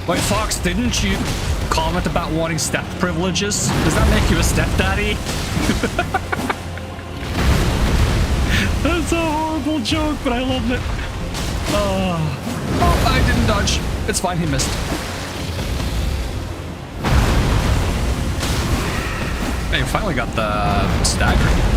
Wait, Fox, didn't you comment about wanting step privileges? Does that make you a stepdaddy? That's a horrible joke, but I loved it. Oh, I didn't dodge. It's fine, he missed. Hey, finally got the stagger.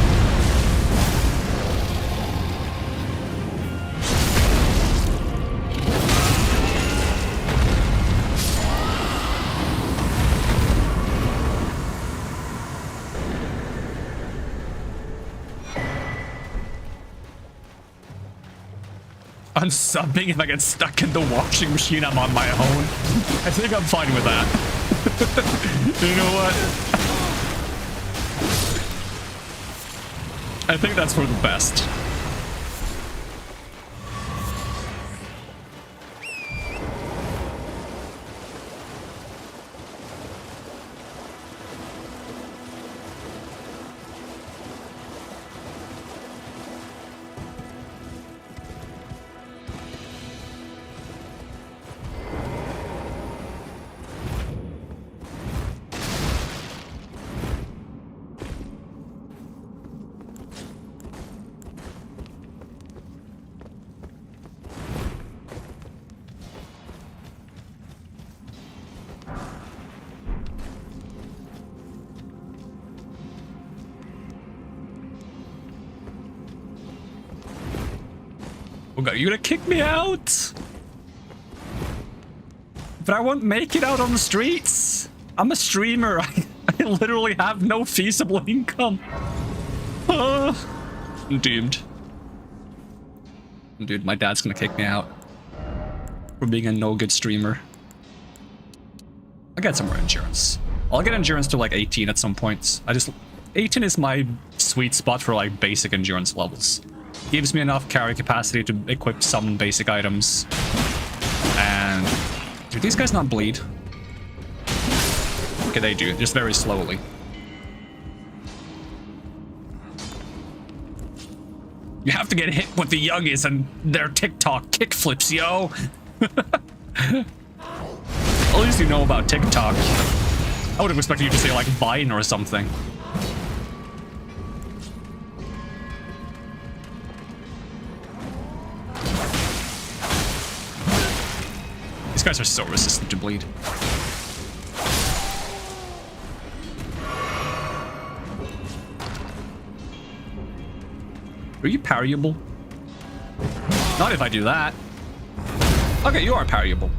I'm subbing if I get stuck in the washing machine. I'm on my own. I think I'm fine with that. You know what? I think that's for the best. Oh god, you gonna kick me out? But I won't make it out on the streets. I'm a streamer. I literally have no feasible income. I'm doomed. Dude, my dad's gonna kick me out for being a no good streamer. I'll get some more endurance. I'll get endurance to like 18 at some points. 18 is my sweet spot for like basic endurance levels. Gives me enough carry capacity to equip some basic items. And do these guys not bleed? Okay, they do, just very slowly. You have to get hit with the youngies and their TikTok kickflips, yo! At least you know about TikTok. I would have expected you to say like Vine or something. These guys are so resistant to bleed. Are you parryable? Not if I do that. Okay, you are parryable.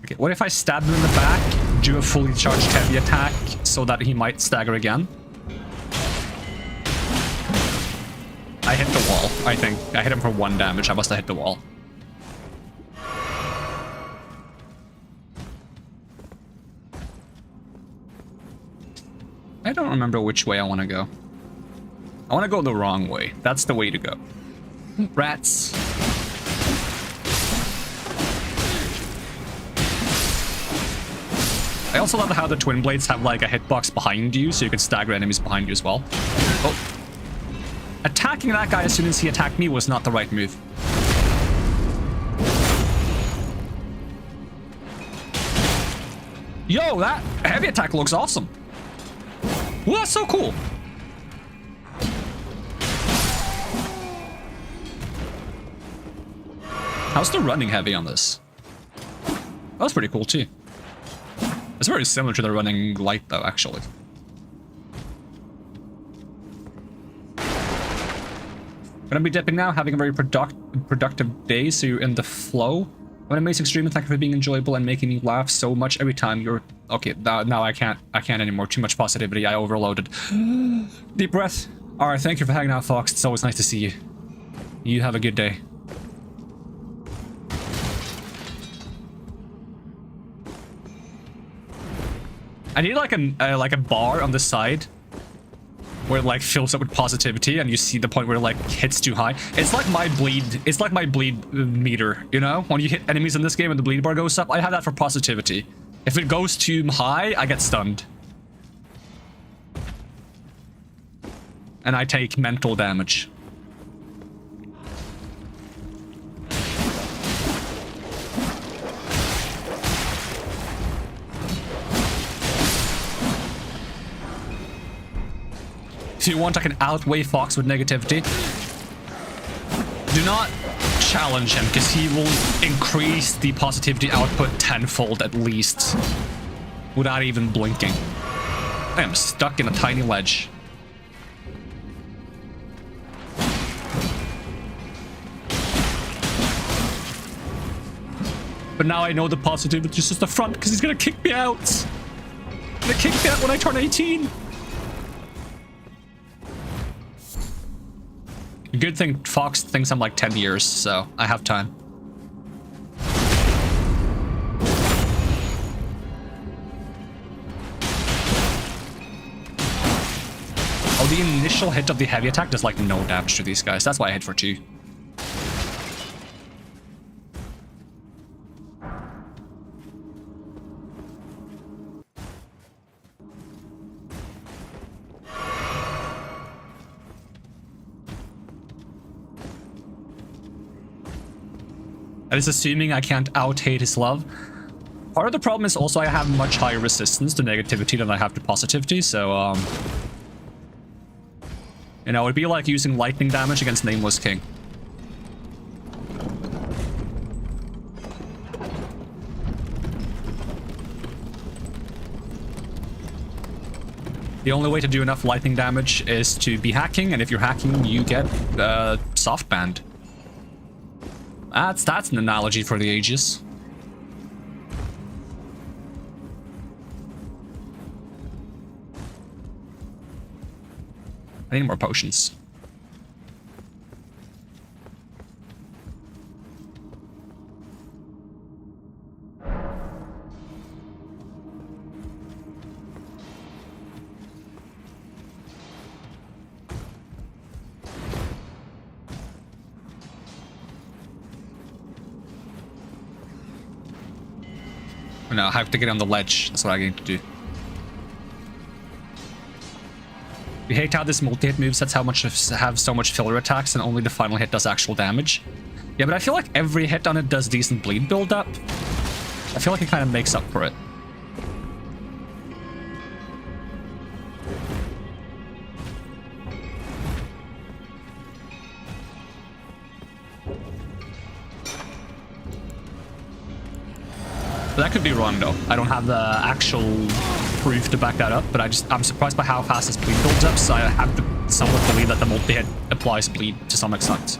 Okay, what if I stab him in the back, do a fully charged heavy attack so that he might stagger again? I hit the wall, I think. I hit him for 1 damage. I must have hit the wall. I don't remember which way I want to go. I want to go the wrong way. That's the way to go. Rats. I also love how the twin blades have like a hitbox behind you, so you can stagger enemies behind you as well. Oh. Attacking that guy as soon as he attacked me was not the right move. Yo, that heavy attack looks awesome. Well, that's so cool. How's the running heavy on this? That was pretty cool too. It's very similar to the running light though, actually. Gonna be dipping now, having a very productive day, so you're in the flow. What an amazing stream, and thank you for being enjoyable and making me laugh so much every time you're... Okay, now I can't anymore. Too much positivity, I overloaded. Deep breath. Alright, thank you for hanging out, Fox. It's always nice to see you. You have a good day. I need like a bar on the side where it like fills up with positivity, and you see the point where it like hits too high. It's like my bleed. It's like my bleed meter. You know, when you hit enemies in this game and the bleed bar goes up, I have that for positivity. If it goes too high, I get stunned, and I take mental damage. If you want, I can outweigh Fox with negativity. Do not challenge him, because he will increase the positivity output tenfold at least, without even blinking. I am stuck in a tiny ledge. But now I know the positivity is just the front, because he's gonna kick me out. He's gonna kick me out when I turn 18. Good thing Fox thinks I'm like 10 years, so I have time. Oh, the initial hit of the heavy attack does like no damage to these guys. That's why I hit for 2. That is assuming I can't out-hate his love. Part of the problem is also I have much higher resistance to negativity than I have to positivity, so, you know, it'd be like using lightning damage against Nameless King. The only way to do enough lightning damage is to be hacking, and if you're hacking, you get, soft banned. That's an analogy for the ages. I need more potions. No, I have to get on the ledge. That's what I need to do. We hate how this multi-hit movesets have so much filler attacks and only the final hit does actual damage. Yeah, but I feel like every hit on it does decent bleed build-up. I feel like it kind of makes up for it. But that could be wrong though. I don't have the actual proof to back that up, but I'm surprised by how fast this bleed builds up, so I have to somewhat believe that the multi-hit applies bleed to some extent.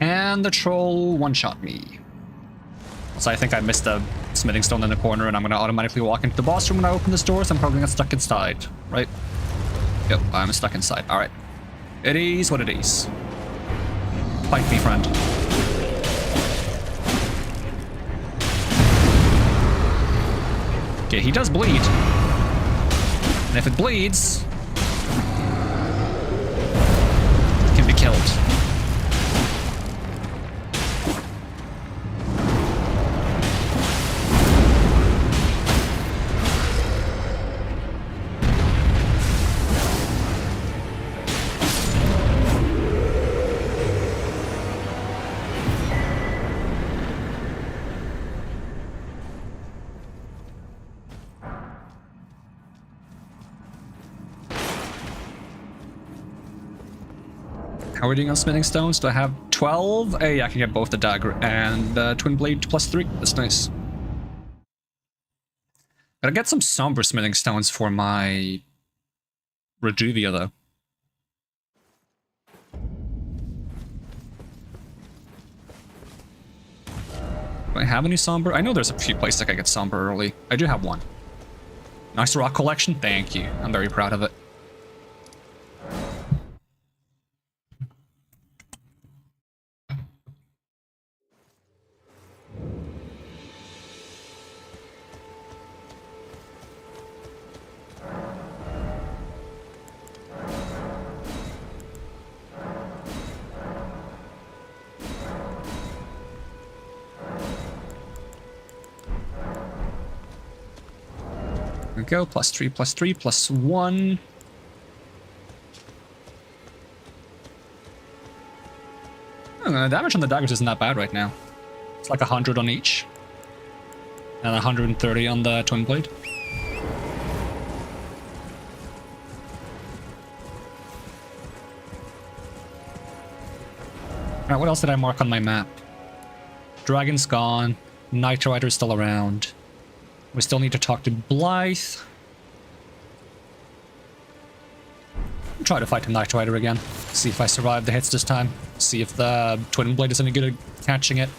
Can the troll one-shot me? So I think I missed a smithing stone in the corner and I'm gonna automatically walk into the boss room when I open this door, so I'm probably gonna get stuck inside, right? Yep, I'm stuck inside. Alright. It is what it is. Fight me, friend. Okay, he does bleed. And if it bleeds, it can be killed. How are we doing on smithing stones? Do I have 12? Hey, I can get both the dagger and the twin blade +3. That's nice. Gotta get some somber smithing stones for my Reduvia, though. Do I have any somber? I know there's a few places I can get somber early. I do have one. Nice rock collection. Thank you. I'm very proud of it. There we go, +3, +3, +1. The damage on the daggers isn't that bad right now. It's like 100 on each. And 130 on the twin blade. Alright, what else did I mark on my map? Dragon's gone. Knight Rider's still around. We still need to talk to Blythe. Try to fight the Knight Rider again. See if I survive the hits this time. See if the Twin Blade is any good at catching it.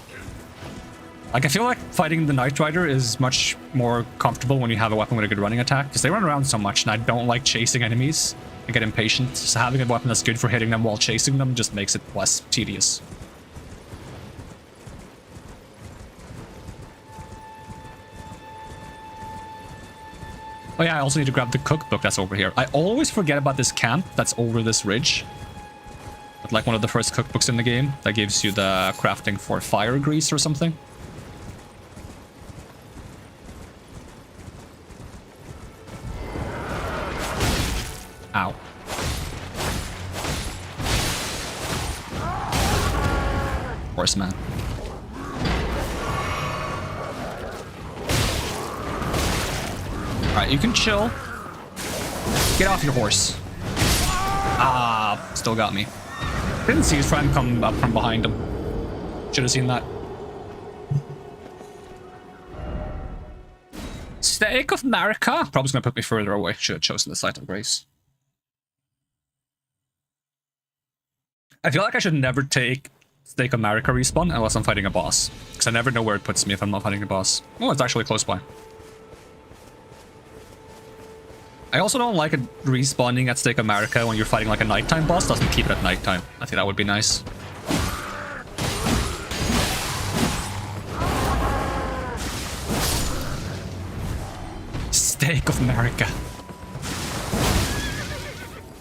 Like, I feel like fighting the Knight Rider is much more comfortable when you have a weapon with a good running attack, because they run around so much, and I don't like chasing enemies. I get impatient, so having a weapon that's good for hitting them while chasing them just makes it less tedious. Oh yeah, I also need to grab the cookbook that's over here. I always forget about this camp that's over this ridge. But like one of the first cookbooks in the game that gives you the crafting for fire grease or something. Ow. Horseman. Alright, you can chill. Get off your horse. Ah, still got me. Didn't see his friend come up from behind him. Should have seen that. Stake of Marika. Probably gonna put me further away. Should have chosen the Sight of Grace. I feel like I should never take Stake of Marika respawn unless I'm fighting a boss. Because I never know where it puts me if I'm not fighting a boss. Oh, it's actually close by. I also don't like it respawning at Stake of Marika when you're fighting like a nighttime boss. Doesn't keep it at nighttime. I think that would be nice. Stake of Marika.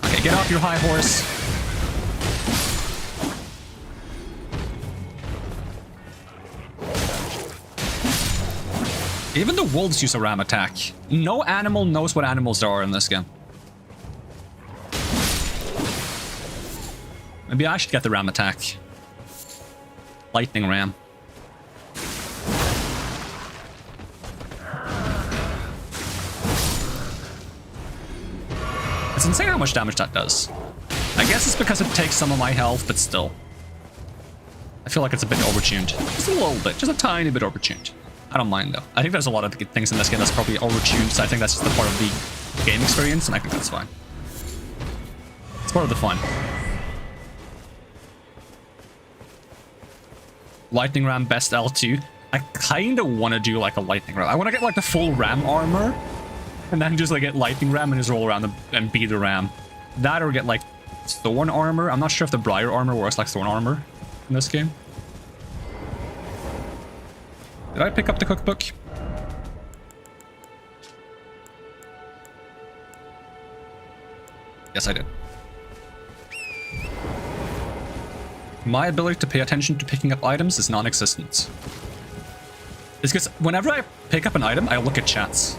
Okay, get off your high horse. Even the wolves use a ram attack. No animal knows what animals there are in this game. Maybe I should get the ram attack. Lightning ram. It's insane how much damage that does. I guess it's because it takes some of my health, but still. I feel like it's a bit overtuned. Just a little bit. Just a tiny bit overtuned. I don't mind though. I think there's a lot of things in this game that's probably overtuned, so I think that's just a part of the game experience, and I think that's fine. It's part of the fun. Lightning Ram best L2. I kind of want to do like a Lightning Ram. I want to get like the full Ram armor, and then just like get Lightning Ram and just roll around and be the Ram. That or get like thorn armor. I'm not sure if the briar armor works like thorn armor in this game. Did I pick up the cookbook? Yes, I did. My ability to pay attention to picking up items is non-existent. It's because whenever I pick up an item, I look at chats.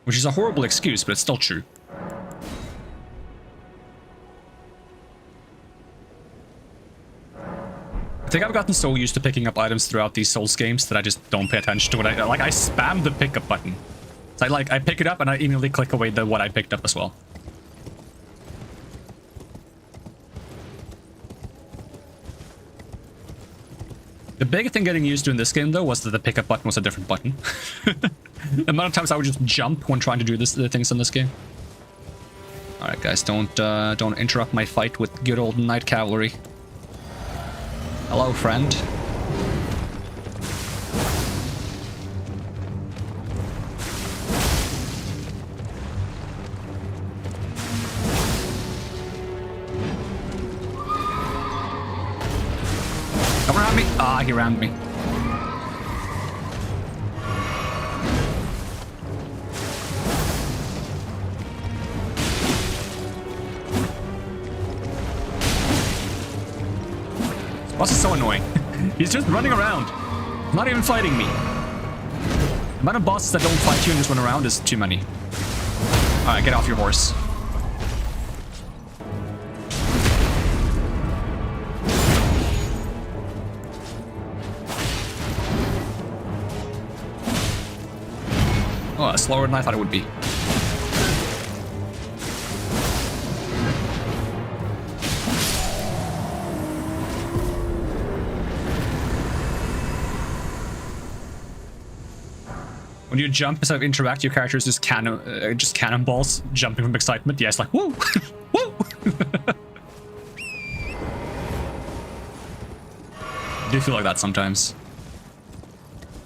Which is a horrible excuse, but it's still true. I think I've gotten so used to picking up items throughout these Souls games that I just don't pay attention to what I spam the pickup button. So I pick it up and I immediately click away what I picked up as well. The big thing getting used to in this game though was that the pickup button was a different button. The amount of times I would just jump when trying to do the things in this game. All right, guys, don't interrupt my fight with good old Knight Cavalry. Hello, friend. Come around me. Ah, he rammed me. This boss is so annoying. He's just running around. Not even fighting me. The amount of bosses that don't fight you and just run around is too many. Alright, get off your horse. Oh, that's slower than I thought it would be. When you jump instead of interact, your character is just cannonballs, jumping from excitement. Yeah, it's like, woo! Woo! I do feel like that sometimes.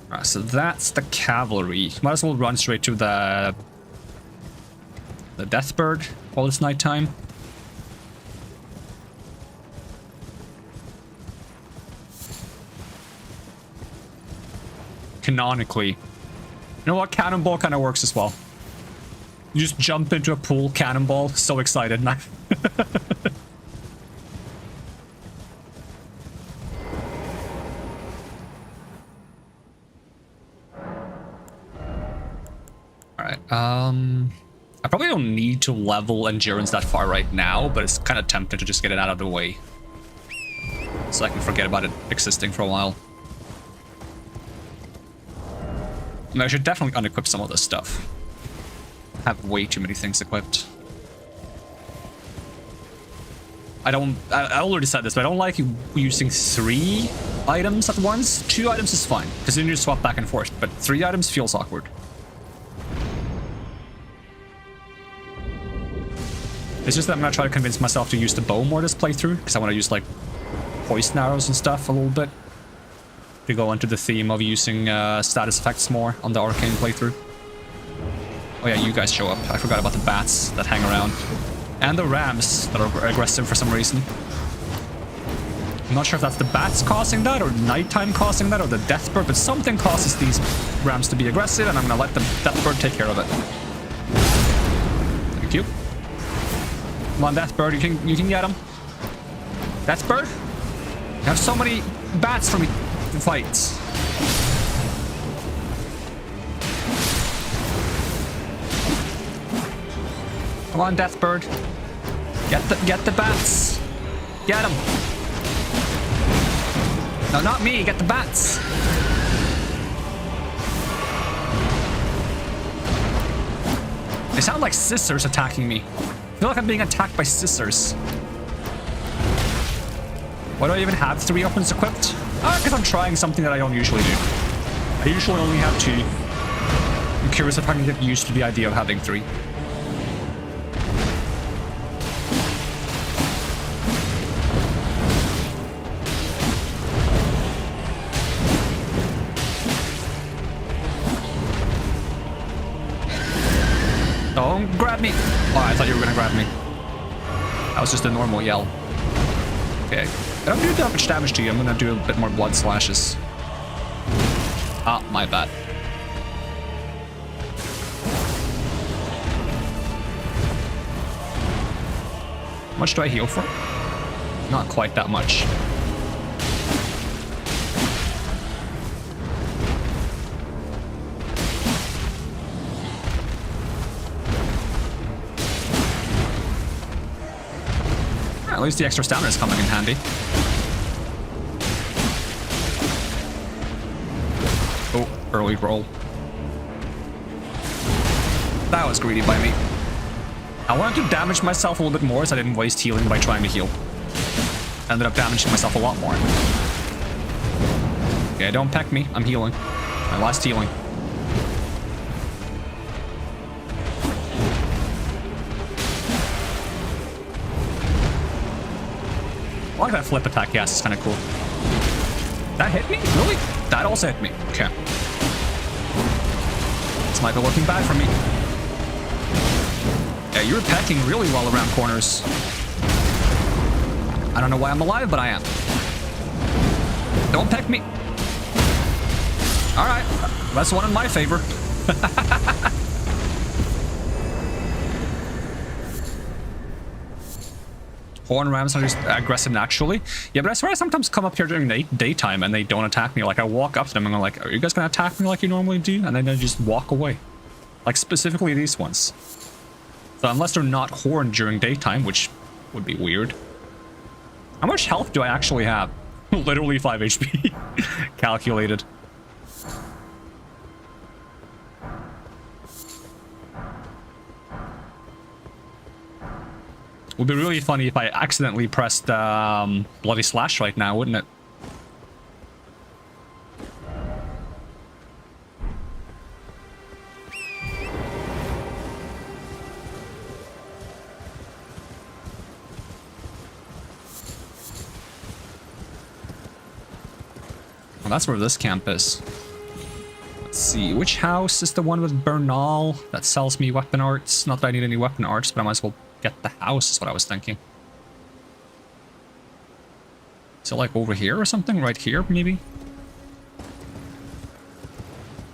Alright, so that's the cavalry. Might as well run straight to the Deathbird while it's nighttime. Canonically. You know what? Cannonball kind of works as well. You just jump into a pool, cannonball, so excited. Alright, I probably don't need to level endurance that far right now, but it's kind of tempting to just get it out of the way. So I can forget about it existing for a while. I should definitely unequip some of this stuff. I have way too many things equipped. I already said this, but I don't like using 3 items at once. 2 items is fine, because then you just swap back and forth, but 3 items feels awkward. It's just that I'm gonna try to convince myself to use the bow more this playthrough, because I want to use like poison arrows and stuff a little bit. To go into the theme of using status effects more on the Arcane playthrough. Oh yeah, you guys show up. I forgot about the bats that hang around. And the rams that are aggressive for some reason. I'm not sure if that's the bats causing that, or nighttime causing that, or the Deathbird, but something causes these rams to be aggressive, and I'm gonna let the Deathbird take care of it. Thank you. Come on, Deathbird, you can get him. Deathbird? You have so many bats for me to fight. Come on, Deathbird. Get the bats. Get them. No, not me. Get the bats. They sound like scissors attacking me. I feel like I'm being attacked by scissors. Why do I even have 3 weapons equipped? Because I'm trying something that I don't usually do. I usually only have 2. I'm curious if I can get used to the idea of having 3. Don't grab me. Oh, was just a normal yell. Okay. I don't do that much damage to you. I'm gonna do a bit more blood slashes. Ah, my bad. How much do I heal for? Not quite that much. At least the extra stamina is coming in handy. Oh, early roll. That was greedy by me. I wanted to damage myself a little bit more so I didn't waste healing by trying to heal. Ended up damaging myself a lot more. Okay, don't peck me. I'm healing. My last healing. I like that flip attack. Yes, it's kind of cool. That hit me? Really? That also hit me. Okay. This might be looking bad for me. Yeah, you're pecking really well around corners. I don't know why I'm alive, but I am. Don't peck me. Alright, that's one in my favor. Horn rams are just aggressive naturally. Yeah, but I swear I sometimes come up here during daytime and they don't attack me. Like, I walk up to them and I'm like, are you guys gonna attack me like you normally do? And then they just walk away. Like, specifically these ones. So unless they're not horned during daytime, which would be weird. How much health do I actually have? Literally 5 HP. Calculated. Would be really funny if I accidentally pressed Bloody Slash right now, wouldn't it? Well, that's where this camp is. Let's see, which house is the one with Bernal that sells me weapon arts? Not that I need any weapon arts, but I might as well get the house, is what I was thinking. Is it like over here or something? Right here, maybe?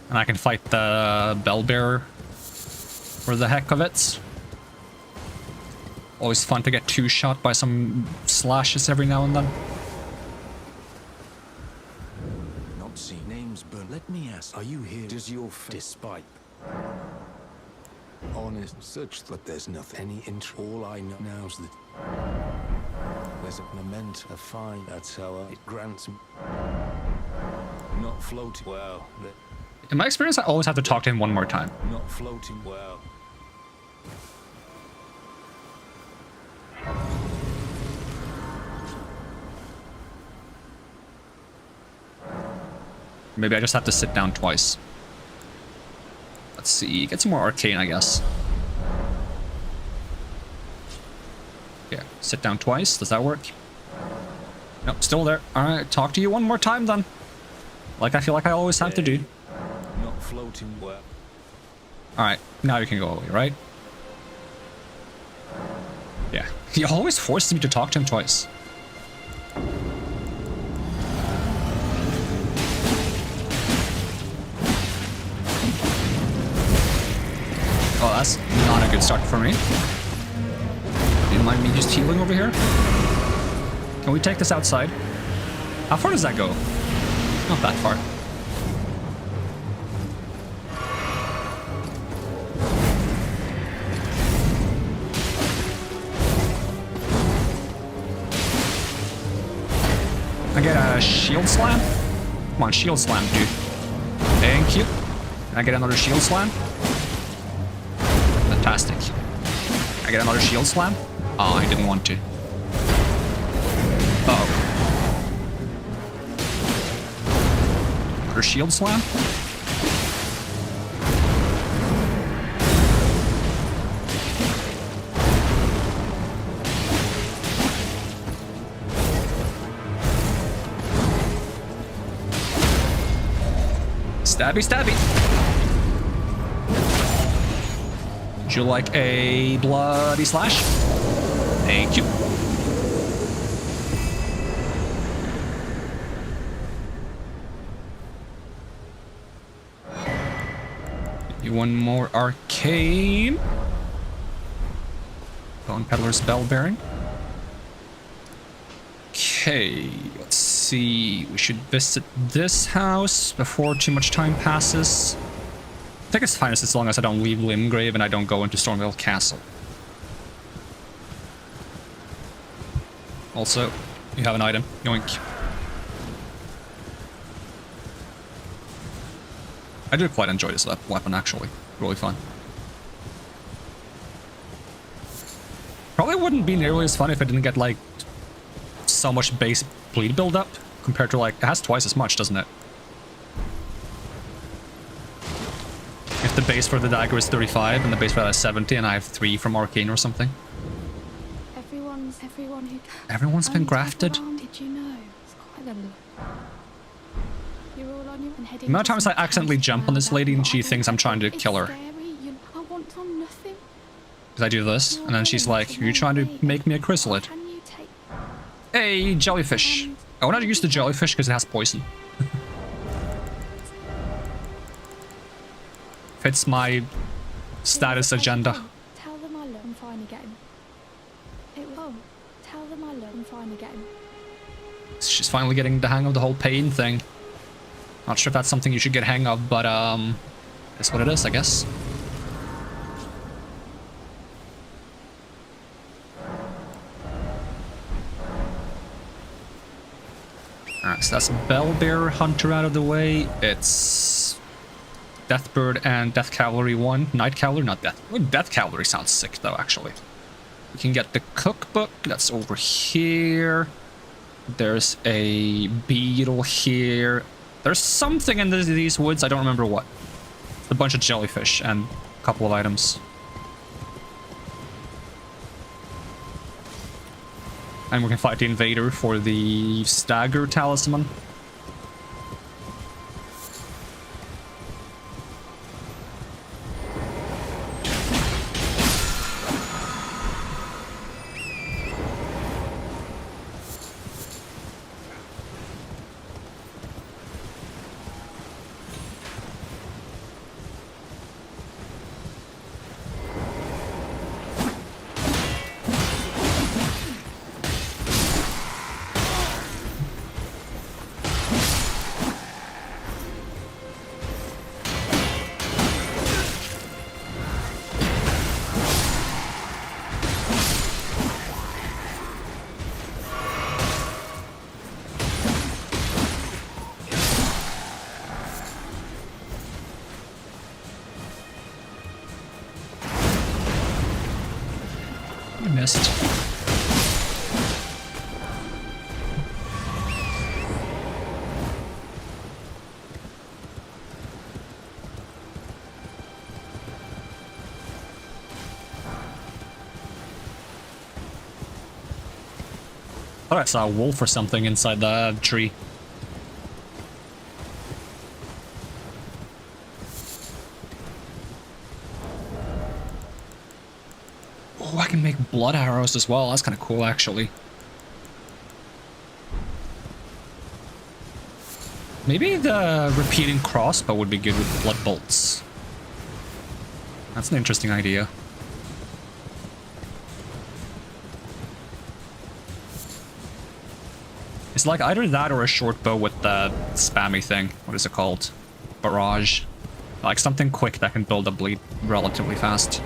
And I can fight the bellbearer for the heck of it. Always fun to get two-shot by some slashes every now and then. Not see names, but let me ask, are you here? Does your despite honest such that there's nothing any interest? All I know now's that there's a memento, a fine, that's how it grants me. Not floating well. In my experience, I always have to talk to him one more time. Not floating well. Maybe I just have to sit down twice. Let's see, get some more Arcane, I guess. Yeah, sit down twice, does that work? Nope, still there. Alright, talk to you one more time then. Like I feel like I always have to do. Not floating well. Alright, now you can go away, right? Yeah, he always forces me to talk to him twice. Oh, that's not a good start for me. You don't mind me just healing over here? Can we take this outside? How far does that go? Not that far. I get a shield slam? Come on, shield slam, dude. Thank you. Can I get another shield slam? Fantastic. I get another shield slam? Oh, I didn't want to. Uh-oh. Another shield slam? Stabby, stabby. Would you like a bloody slash? Thank you. One more Arcane. Bone Peddler's Bell Bearing. Okay, let's see. We should visit this house before too much time passes. I think it's fine as long as I don't leave Limgrave and I don't go into Stormvale Castle. Also, you have an item. Yoink. I do quite enjoy this weapon, actually. Really fun. Probably wouldn't be nearly as fun if it didn't get, like, so much base bleed build-up compared to, like, it has twice as much, doesn't it? If the base for the dagger is 35 and the base for that is 70 and I have 3 from Arcane or something. Everyone's been grafted. Did you know? It's quite a You're all on your The amount of times I accidentally jump on this lady and she thinks I'm trying to kill her. I want on nothing. Because I do this, and then she's like, you're trying to make me a chrysalid. Hey, jellyfish. I want to use the jellyfish because it has poison. Fits my status agenda. Tell them I love and finally get him. Tell them I love and finally get him. She's finally getting the hang of the whole pain thing. Not sure if that's something you should get hang of, but that's what it is, I guess. Alright, so that's Bellbearer Hunter out of the way. It's Deathbird and Death Cavalry 1. Night Cavalry, not Death. Well, Death Cavalry sounds sick, though, actually. We can get the cookbook. That's over here. There's a beetle here. There's something in these woods. I don't remember what. It's a bunch of jellyfish and a couple of items. And we can fight the invader for the stagger talisman. Missed. Thought I saw a wolf or something inside the tree. Oh, I can make blood arrows as well. That's kind of cool, actually. Maybe the repeating crossbow would be good with blood bolts. That's an interesting idea. It's like either that or a short bow with the spammy thing. What is it called? Barrage. Like something quick that can build a bleed relatively fast.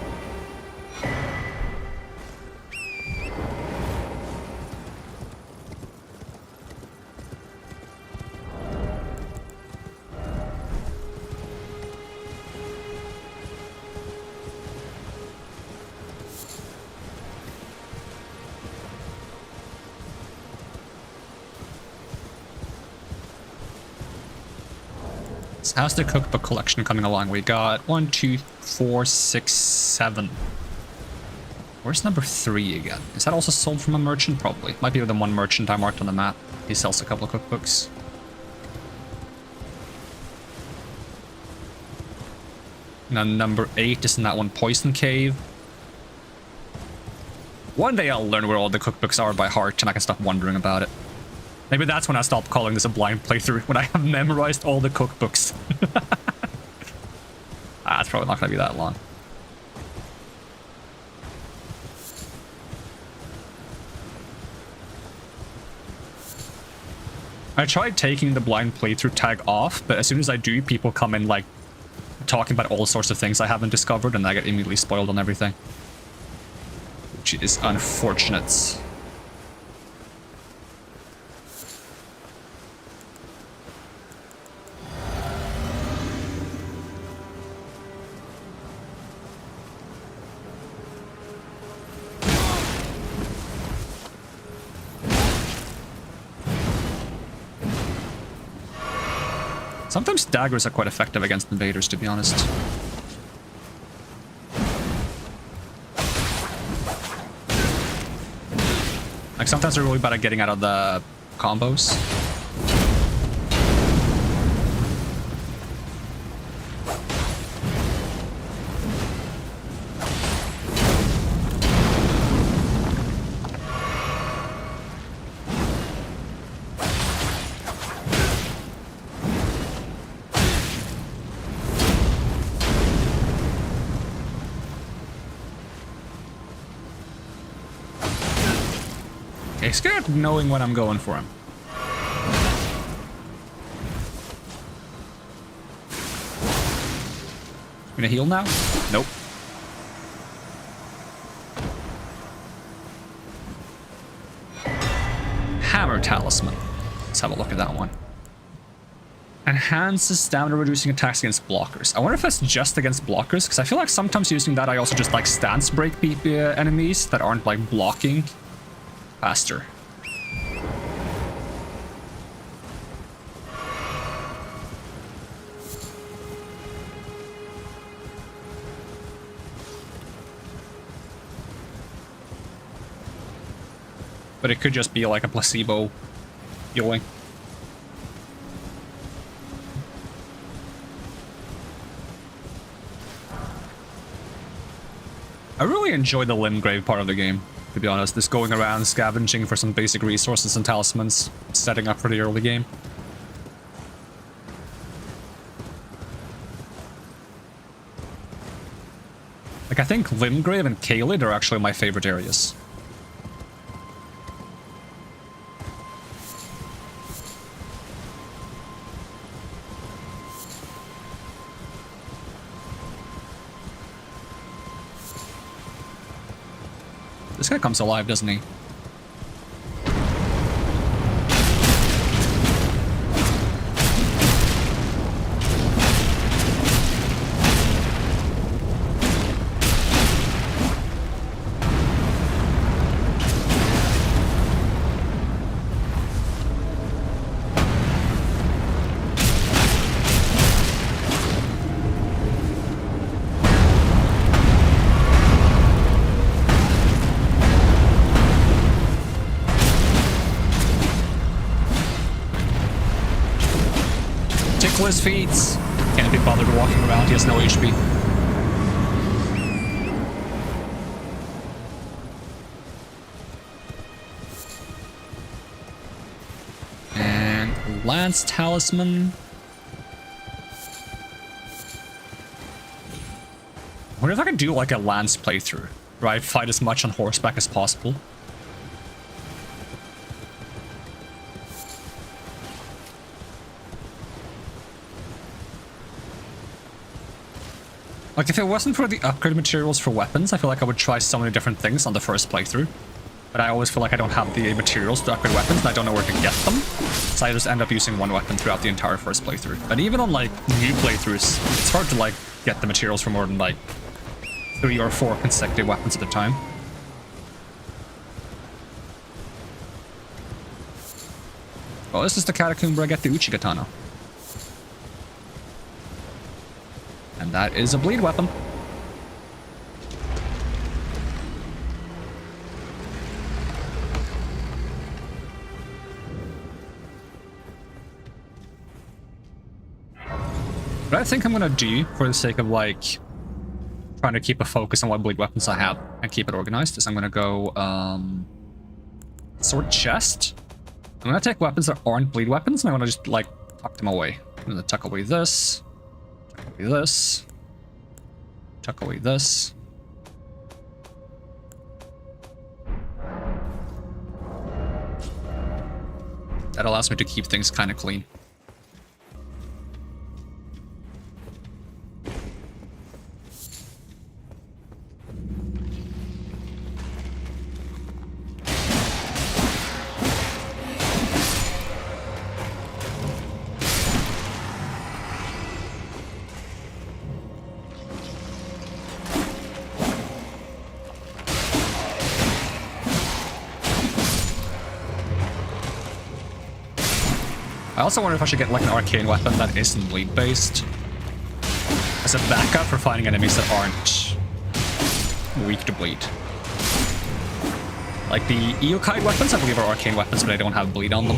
How's the cookbook collection coming along? We got 1, 2, 4, 6, 7. Where's number 3 again? Is that also sold from a merchant? Probably. Might be the one merchant I marked on the map. He sells a couple of cookbooks. And then number 8 is in that one Poison Cave. One day I'll learn where all the cookbooks are by heart and I can stop wondering about it. Maybe that's when I stop calling this a blind playthrough, when I have memorized all the cookbooks. It's probably not going to be that long. I tried taking the blind playthrough tag off, but as soon as I do, people come in like talking about all sorts of things I haven't discovered and I get immediately spoiled on everything. Which is unfortunate. Sometimes daggers are quite effective against invaders, to be honest. Like, sometimes they're really bad at getting out of the combos. Okay, scared knowing what I'm going for him. Gonna heal now? Nope. Hammer Talisman. Let's have a look at that one. Enhances stamina reducing attacks against blockers. I wonder if that's just against blockers, because I feel like sometimes using that I also just like stance break enemies that aren't like blocking faster. But it could just be like a placebo healing. I really enjoy the Limgrave part of the game, to be honest. This going around scavenging for some basic resources and talismans, setting up for the early game. Like, I think Limgrave and Caelid are actually my favorite areas. This guy comes alive, doesn't he? His feet. Can't be bothered walking around, he has no HP. And Lance Talisman. I wonder if I can do like a Lance playthrough, right? Fight as much on horseback as possible. Like, if it wasn't for the upgrade materials for weapons, I feel like I would try so many different things on the first playthrough. But I always feel like I don't have the materials to upgrade weapons, and I don't know where to get them. So I just end up using one weapon throughout the entire first playthrough. And even on, like, new playthroughs, it's hard to, like, get the materials for more than, like, 3 or 4 consecutive weapons at a time. Oh, this is the catacomb where I get the Uchigatana. And that is a bleed weapon. What I think I'm gonna do, for the sake of, like, trying to keep a focus on what bleed weapons I have, and keep it organized is I'm gonna go sword chest. I'm gonna take weapons that aren't bleed weapons, and I'm gonna just like tuck them away. I'm gonna tuck away this, tuck away this, tuck away this. That allows me to keep things kind of clean. I also wonder if I should get like an arcane weapon that isn't bleed based as a backup for fighting enemies that aren't weak to bleed. Like the Eokite weapons, I believe, are arcane weapons, but I don't have bleed on them.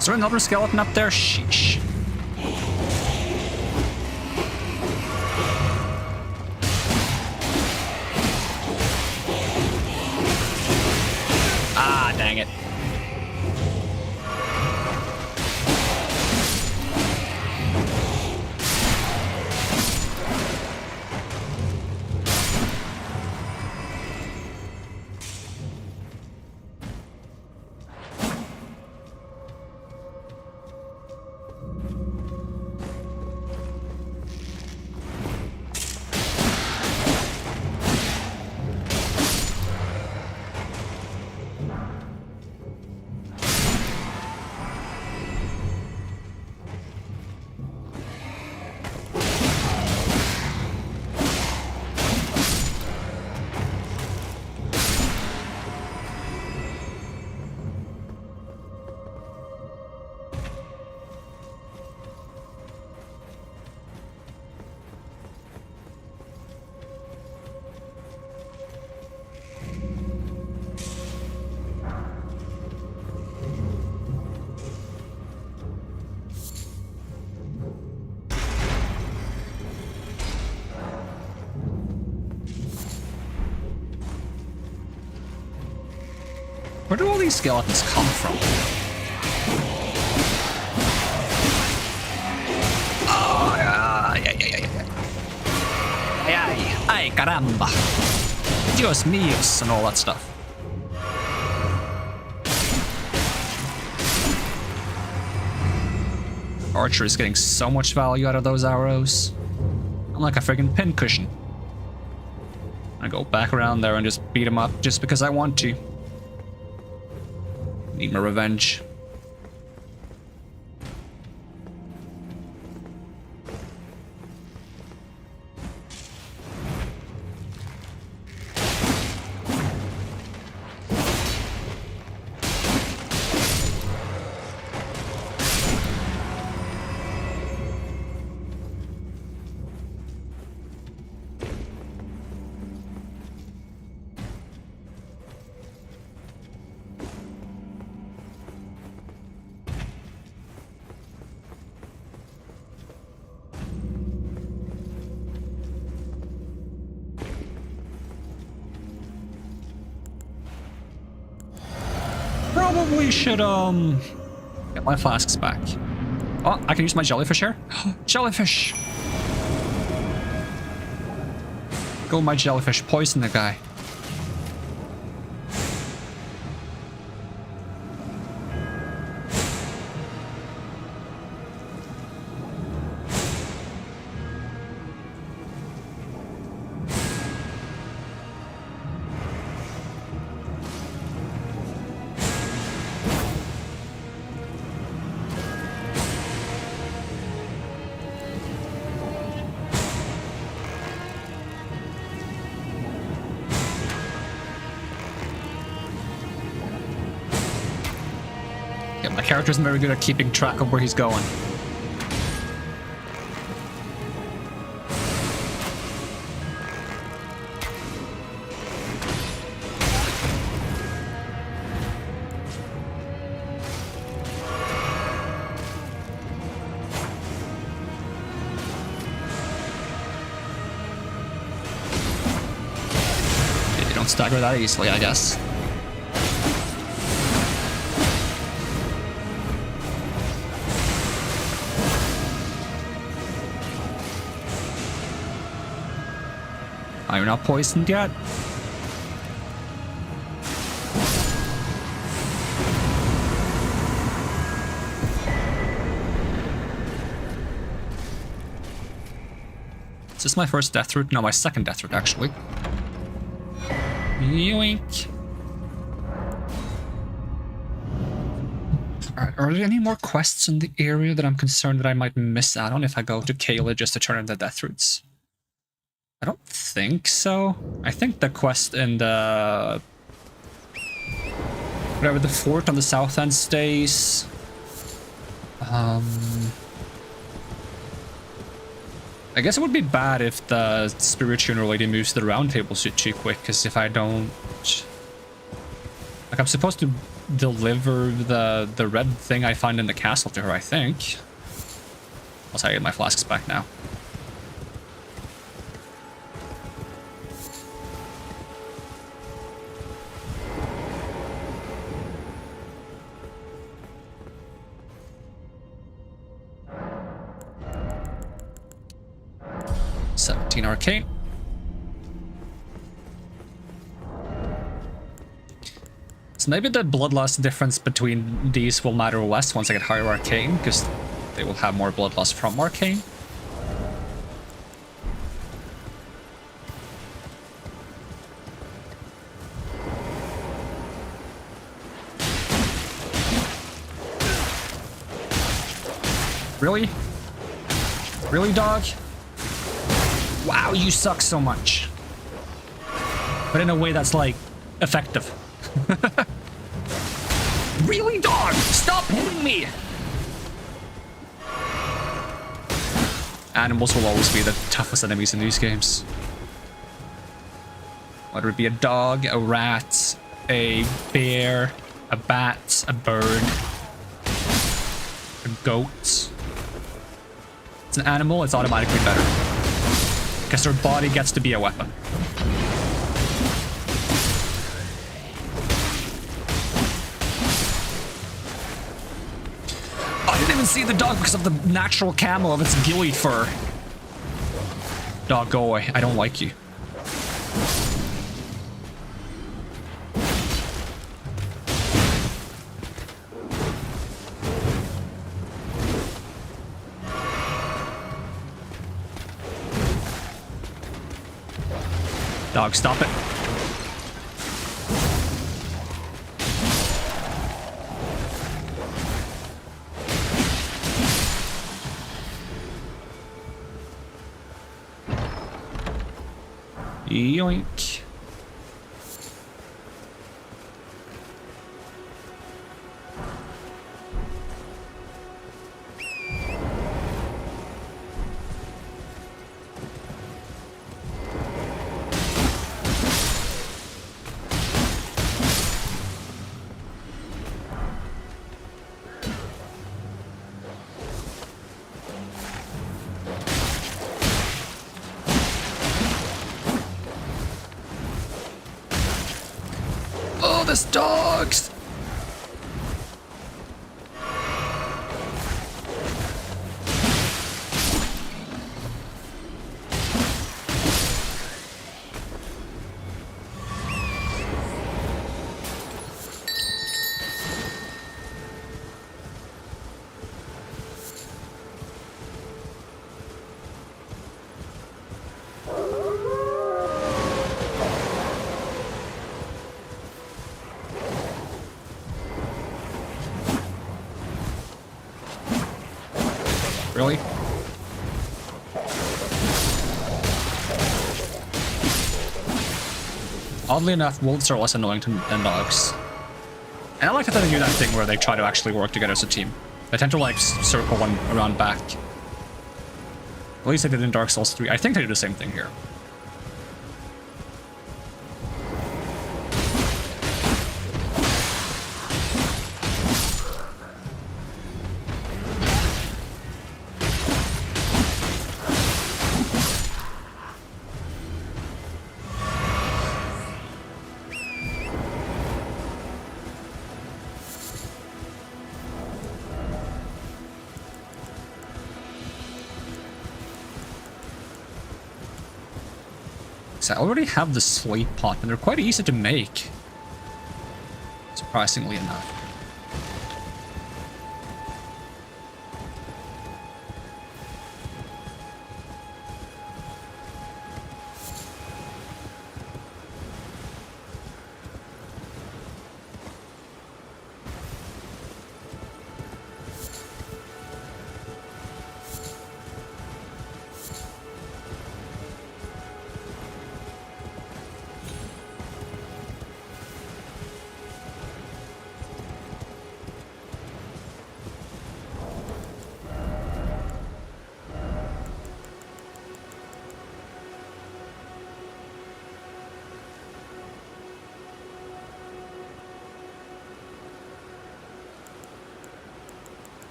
Is there another skeleton up there? Sheesh. Ah, dang it. Where do all these skeletons come from? Oh, yeah. Ay, caramba. Dios míos, and all that stuff. Archer is getting so much value out of those arrows. I'm like a friggin' pincushion. I go back around there and just beat him up just because I want to. Need my revenge. probably should get my flasks back. Oh, I can use my jellyfish here. Jellyfish! Go my jellyfish, poison the guy. My character isn't very good at keeping track of where he's going. You don't stagger that easily, I guess. You're not poisoned yet? Is this my first death route? No, my second death route, actually. Yoink. Alright, are there any more quests in the area that I'm concerned that I might miss out on if I go to Kayla just to turn in the death routes? I don't think so. I think the quest in the... whatever, the fort on the south end stays. I guess it would be bad if the spirit tuner lady moves to the round table too quick, because if I don't... like, I'm supposed to deliver the red thing I find in the castle to her, I think. I'll get my flasks back now. Arcane. So maybe the bloodlust difference between these will matter less once I get higher Arcane, because they will have more bloodlust from Arcane. Really? Really, dog? Wow, you suck so much. But in a way that's, like, effective. Really, dog? Stop hitting me! Animals will always be the toughest enemies in these games. Whether it be a dog, a rat, a bear, a bat, a bird, a goat. It's an animal, it's automatically better. Because their body gets to be a weapon. I didn't even see the dog because of the natural camo of its ghillie fur. Dog, go away. I don't like you. Dog, stop it. Yoink. This dogs. Really? Oddly enough, wolves are less annoying than dogs. And I like that they do that thing where they try to actually work together as a team. They tend to like circle one around back. At least they did in Dark Souls 3. I think they do the same thing here. I already have the slate pot, and they're quite easy to make. Surprisingly enough.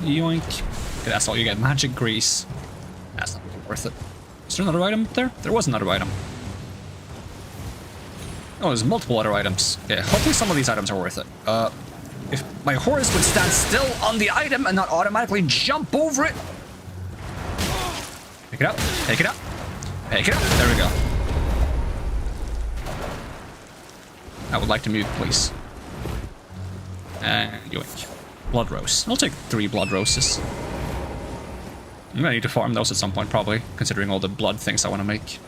Yoink. Okay, that's all you get. Magic grease. That's not really worth it. Is there another item there? There was another item. Oh, there's multiple other items. Okay, hopefully some of these items are worth it. If my horse would stand still on the item and not automatically jump over it. Pick it up. Pick it up. Pick it up. There we go. I would like to move, please. And yoink. Blood rose. I'll take 3 blood roses. I'm gonna need to farm those at some point, probably, considering all the blood things I want to make.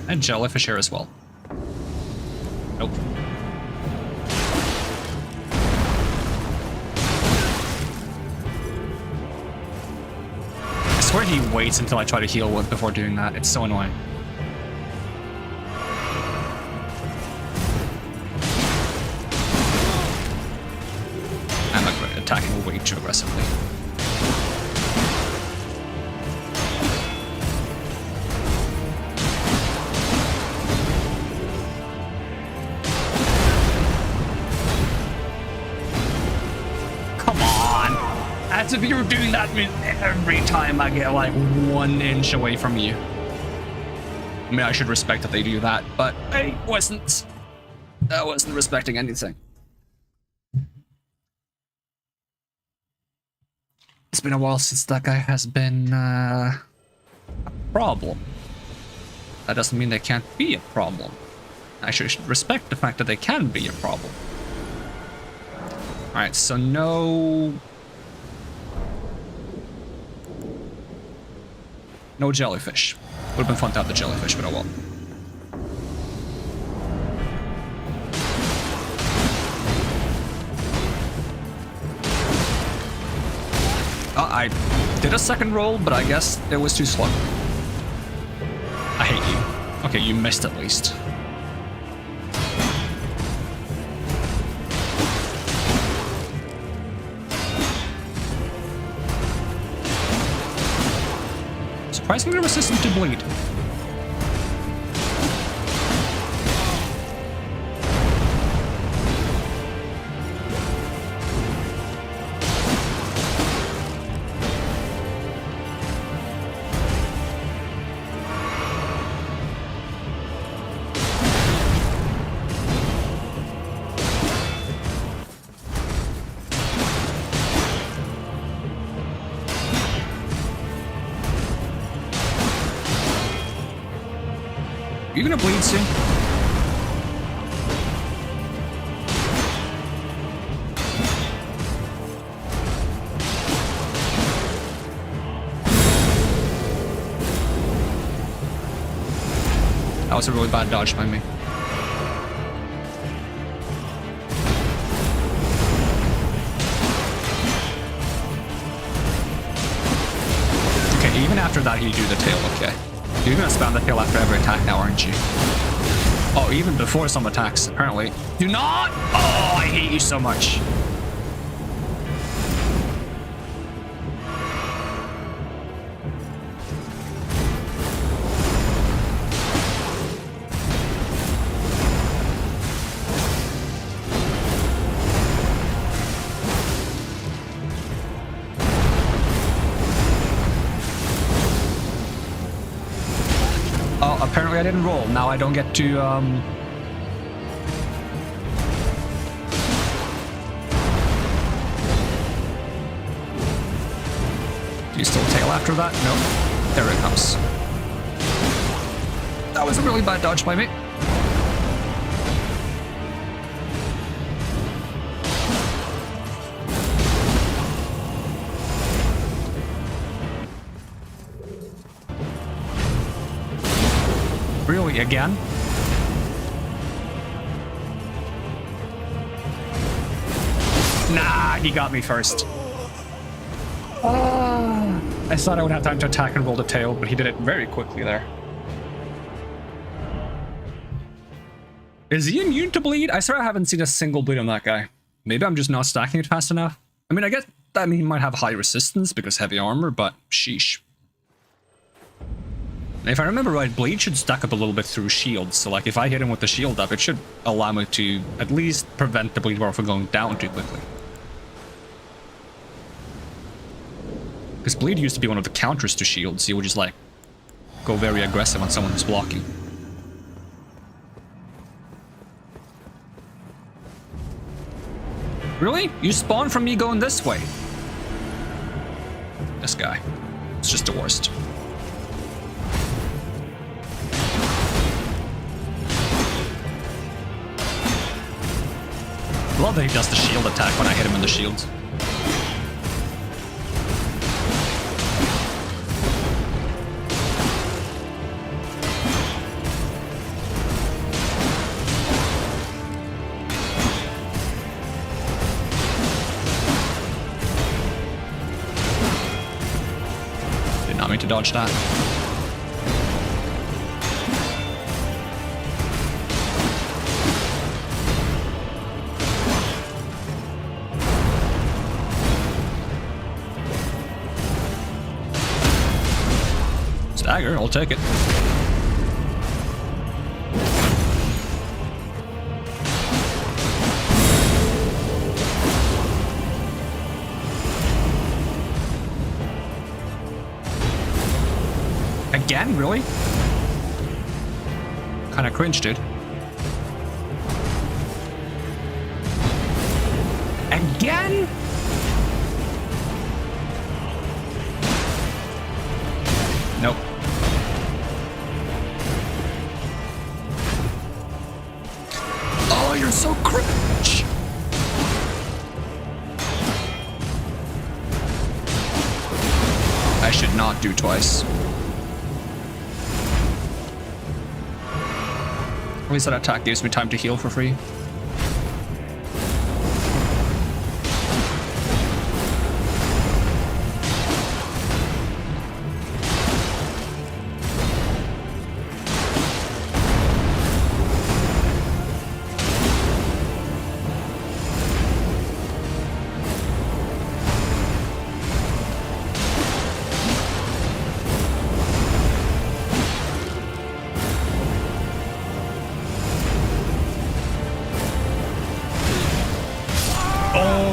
And jellyfish here as well. Nope. I swear he waits until I try to heal wood before doing that. It's so annoying. I'm attacking way too aggressively. As if you were doing that every time I get like 1 inch away from you. I mean, I should respect that they do that, but I wasn't respecting anything. It's been a while since that guy has been a problem. That doesn't mean they can't be a problem. I should respect the fact that they can be a problem. Alright, so no jellyfish. Would have been fun to have the jellyfish, but oh well. I did a second roll, but I guess it was too slow. I hate you. Okay, you missed at least. Surprisingly resistant to bleed. You gonna bleed soon? That was a really bad dodge by me. Okay, even after that you do the tail, okay. You're gonna spam the tail after every attack now, aren't you? Oh, even before some attacks, apparently. Do not! Oh, I hate you so much. Apparently I didn't roll. Now I don't get to, Do you still tail after that? No. There it comes. That was a really bad dodge by me. Really, again? Nah, he got me first. I thought I would have time to attack and roll the tail, but he did it very quickly there. Is he immune to bleed? I swear I haven't seen a single bleed on that guy. Maybe I'm just not stacking it fast enough. I mean, I guess that he might have high resistance because heavy armor, but sheesh. If I remember right, bleed should stack up a little bit through shields, so like if I hit him with the shield up, it should allow me to at least prevent the bleed bar from going down too quickly. Because bleed used to be one of the counters to shields, you would just like go very aggressive on someone who's blocking. Really? You spawn from me going this way? This guy. It's just the worst. I love that he does the shield attack when I hit him in the shield. Did not mean to dodge that. Dagger, I'll take it. Again, really? Kinda cringe, dude. Again? Nope. Oh, you're so cringe. I should not do twice. At least that attack gives me time to heal for free.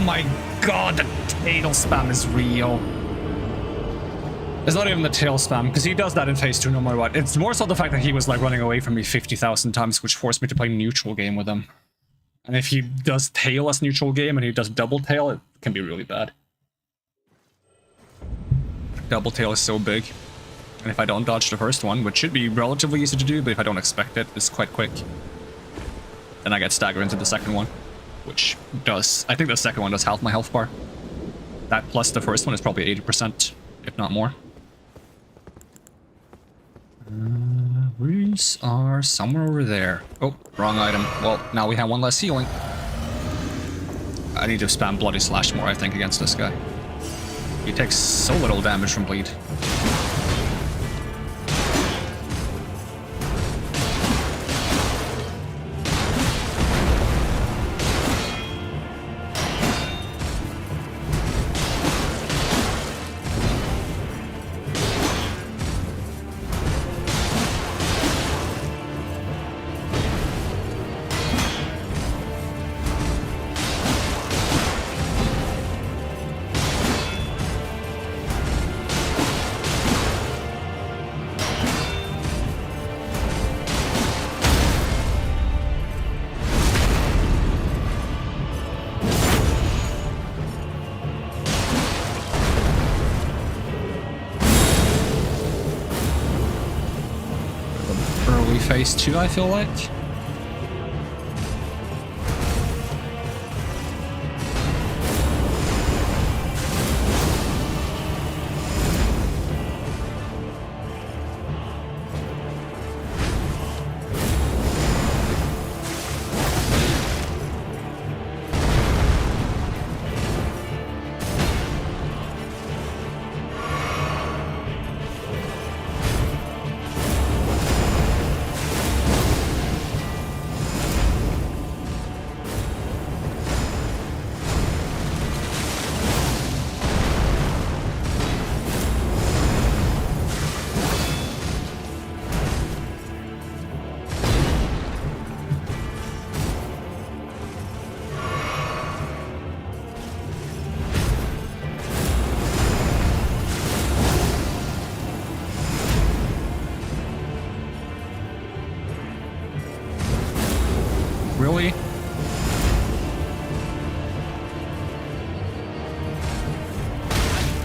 my god, the tail spam is real. It's not even the tail spam, because he does that in phase 2 no matter what. It's more so the fact that he was like running away from me 50,000 times, which forced me to play neutral game with him. And if he does tail as neutral game and he does double tail, it can be really bad. Double tail is so big. And if I don't dodge the first one, which should be relatively easy to do, but if I don't expect it, it's quite quick. Then I get staggered into the second one, which does... I think the second one does half my health bar. That plus the first one is probably 80%, if not more. Runes are somewhere over there. Oh, wrong item. Well, now we have one less healing. I need to spam Bloody Slash more, I think, against this guy. He takes so little damage from bleed. Phase 2, I feel like. Really?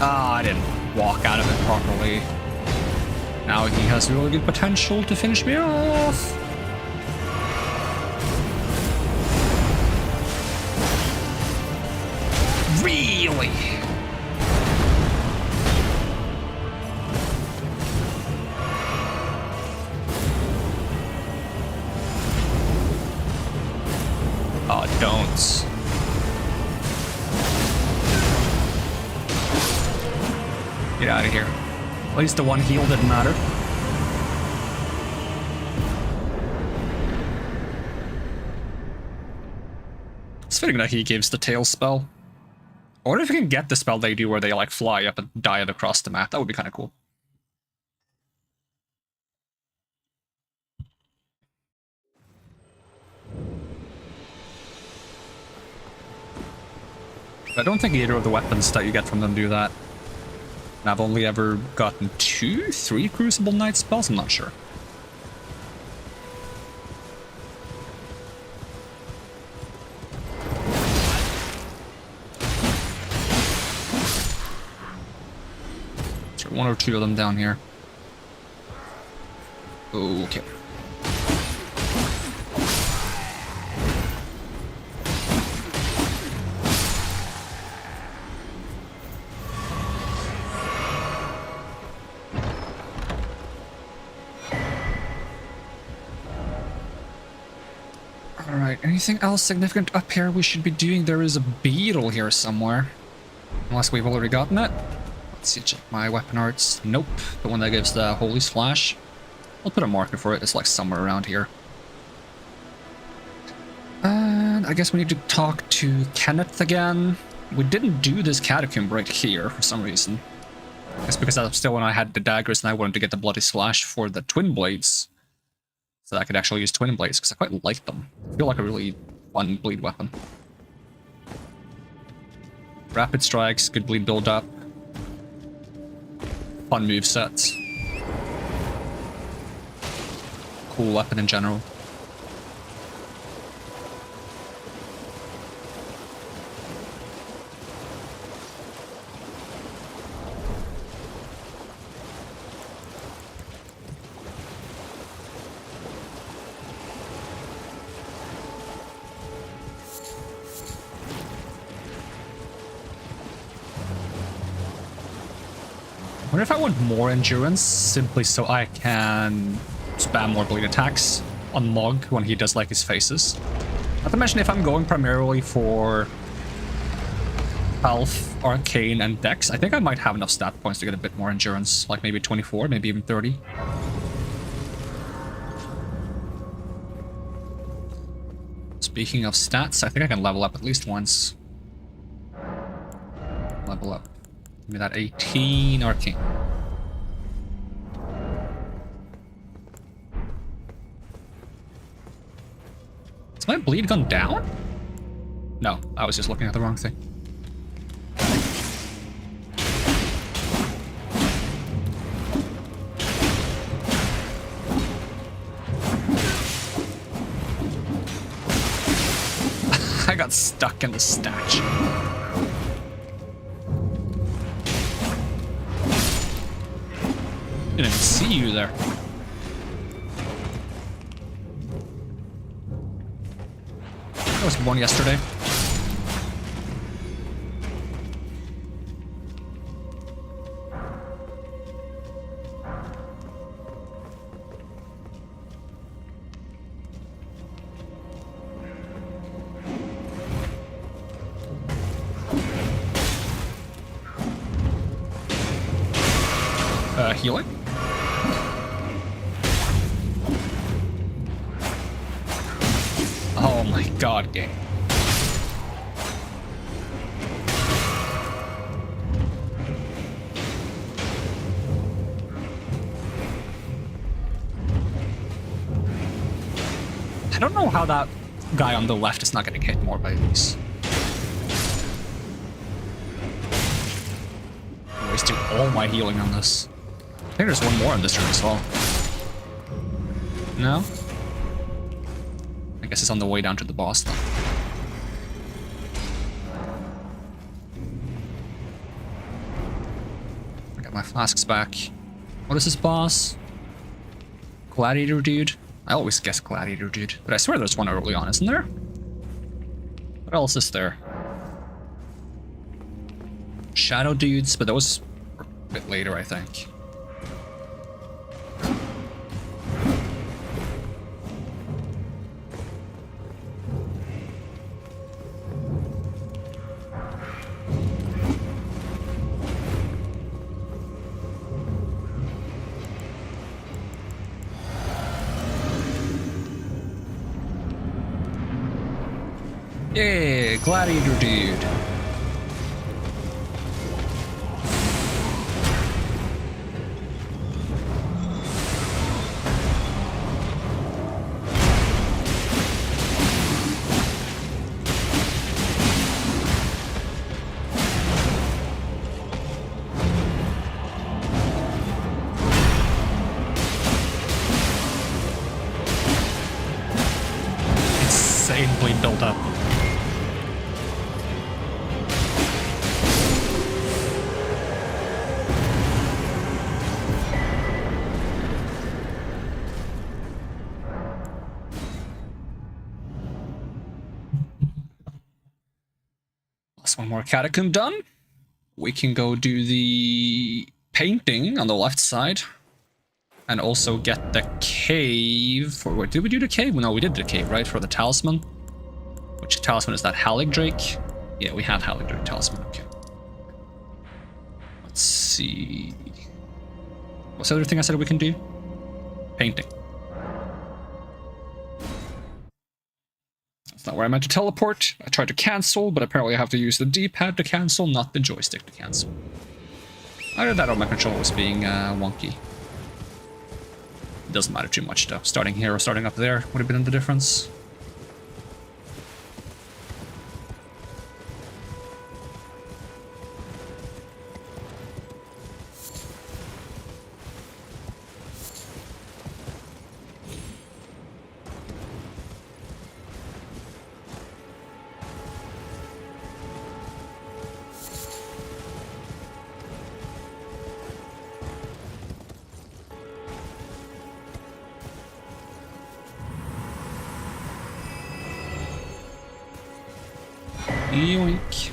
Ah, I didn't walk out of it properly. Now he has really good potential to finish me off. Really? Oh, don't. Get out of here. At least the one heal didn't matter. It's fitting that he gives the tail spell. I wonder if we can get the spell they do where they like fly up and dive across the map. That would be kind of cool. I don't think either of the weapons that you get from them do that. And I've only ever gotten 3 Crucible Knight spells, I'm not sure. There's 1 or 2 of them down here. Okay. Alright, anything else significant up here we should be doing? There is a beetle here somewhere. Unless we've already gotten it. Let's see, check my weapon arts. Nope, the one that gives the Holy Splash. I'll put a marker for it, it's like somewhere around here. And I guess we need to talk to Kenneth again. We didn't do this catacomb right here for some reason. I guess because that's still when I had the daggers and I wanted to get the Bloody Slash for the Twin Blades. So that I could actually use Twin Blades, because I quite like them. I feel like a really fun bleed weapon. Rapid strikes, good bleed build up. Fun movesets. Cool weapon in general. I wonder if I want more endurance, simply so I can spam more bleed attacks on Mog when he does like his phases. Not to mention if I'm going primarily for health, Arcane, and Dex, I think I might have enough stat points to get a bit more endurance, like maybe 24, maybe even 30. Speaking of stats, I think I can level up at least once. Level up. Give me that 18 Arcane. Has my bleed gone down? No, I was just looking at the wrong thing. I got stuck in the statue. Didn't even see you there. There was one yesterday. Healing? Oh my god, game. I don't know how that guy on the left is not getting hit more by these. I'm wasting all my healing on this. I think there's one more in this room as well. No? I guess it's on the way down to the boss though. I got my flasks back. What is this boss? Gladiator dude? I always guess Gladiator dude, but I swear there's one early on, isn't there? What else is there? Shadow dudes, but those were a bit later, I think. Yeah, Gladiator dude. Insanely built up. One more catacomb done. We can go do the painting on the left side. And also get the cave. Wait, did we do the cave? No, we did the cave, right? For the talisman. Which talisman is that? Haligdrake? Yeah, we have Haligdrake talisman. Okay. Let's see. What's the other thing I said we can do? Painting. That's not where I meant to teleport. I tried to cancel, but apparently I have to use the D-pad to cancel, not the joystick to cancel. Either that or my controller was being wonky. It doesn't matter too much though. Starting here or starting up there would have been the difference. Yoink.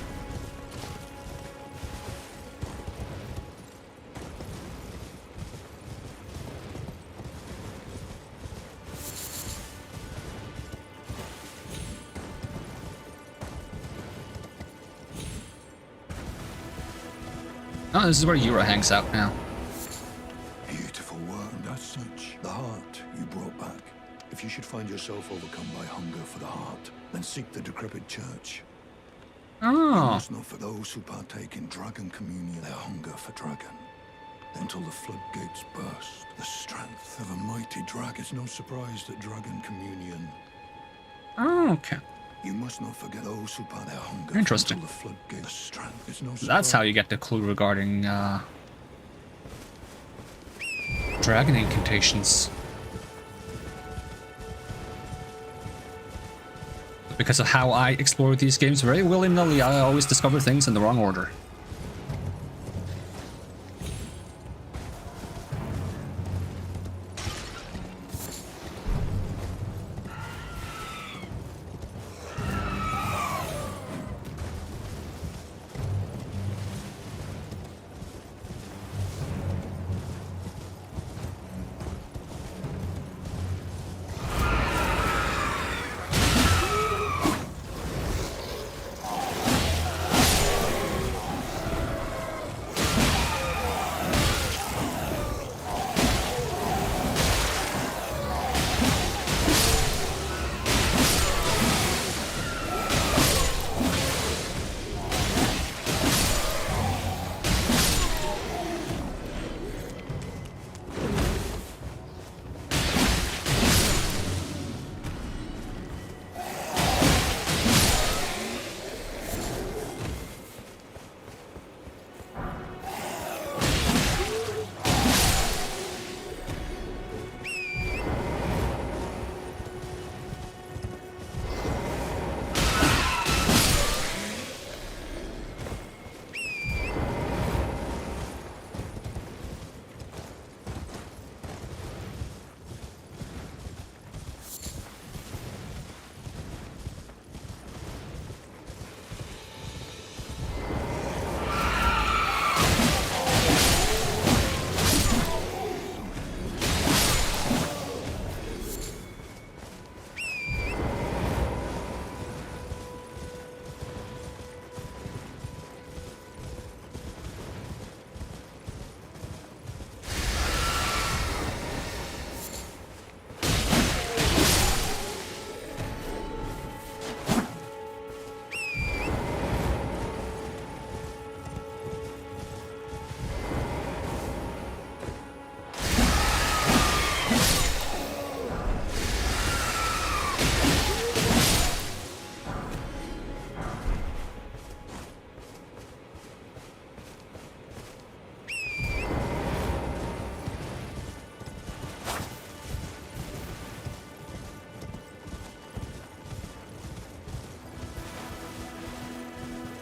Oh, this is where Yura hangs out now. Beautiful work, and as such, the heart you brought back. If you should find yourself overcome by hunger for the heart, then seek the decrepit church. You Oh, must know for those who partake in dragon communion, their hunger for dragon. Until the floodgates burst, the strength of a mighty dragon. It's no surprise that dragon communion. oh, okay. You must not forget those who part their hunger. Interesting. Until the floodgates, the strength. It's no surprise. That's how you get the clue regarding dragon incantations. Because of how I explore these games very willy-nilly, I always discover things in the wrong order.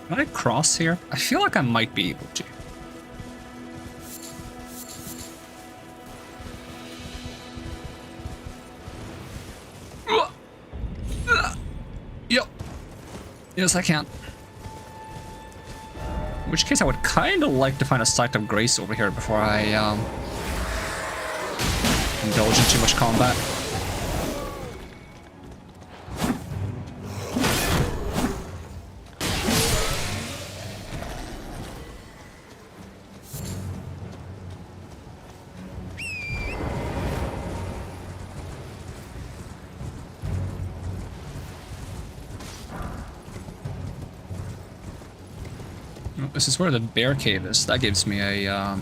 Can I cross here? I feel like I might be able to. Yep. Yes, I can. In which case, I would kind of like to find a site of grace over here before I indulge in too much combat. This is where the bear cave is. That gives me a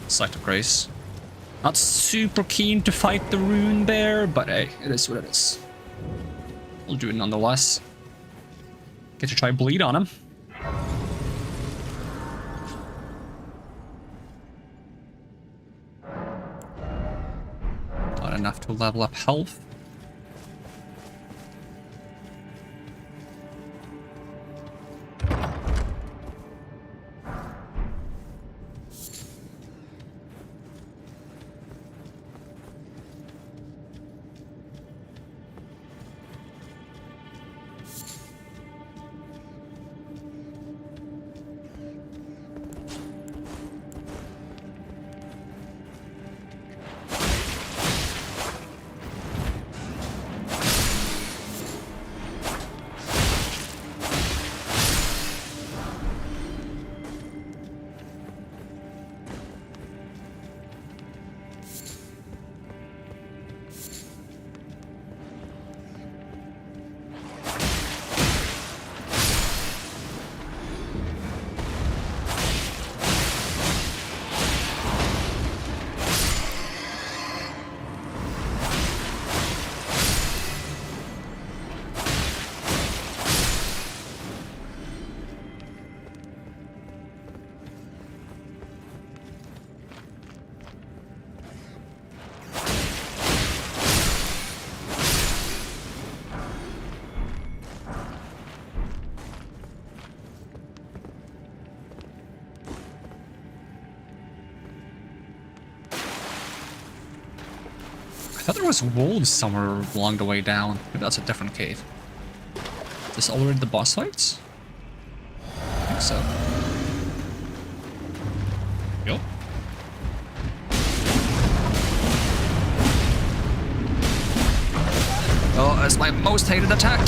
site of grace. Not super keen to fight the rune bear, but hey, it is what it is. We'll do it nonetheless. Get to try bleed on him. Not enough to level up health. thought there was wolves somewhere along the way down. Maybe that's a different cave. Is this already the boss fights? I think so. Yup. Oh, that's my most hated attack.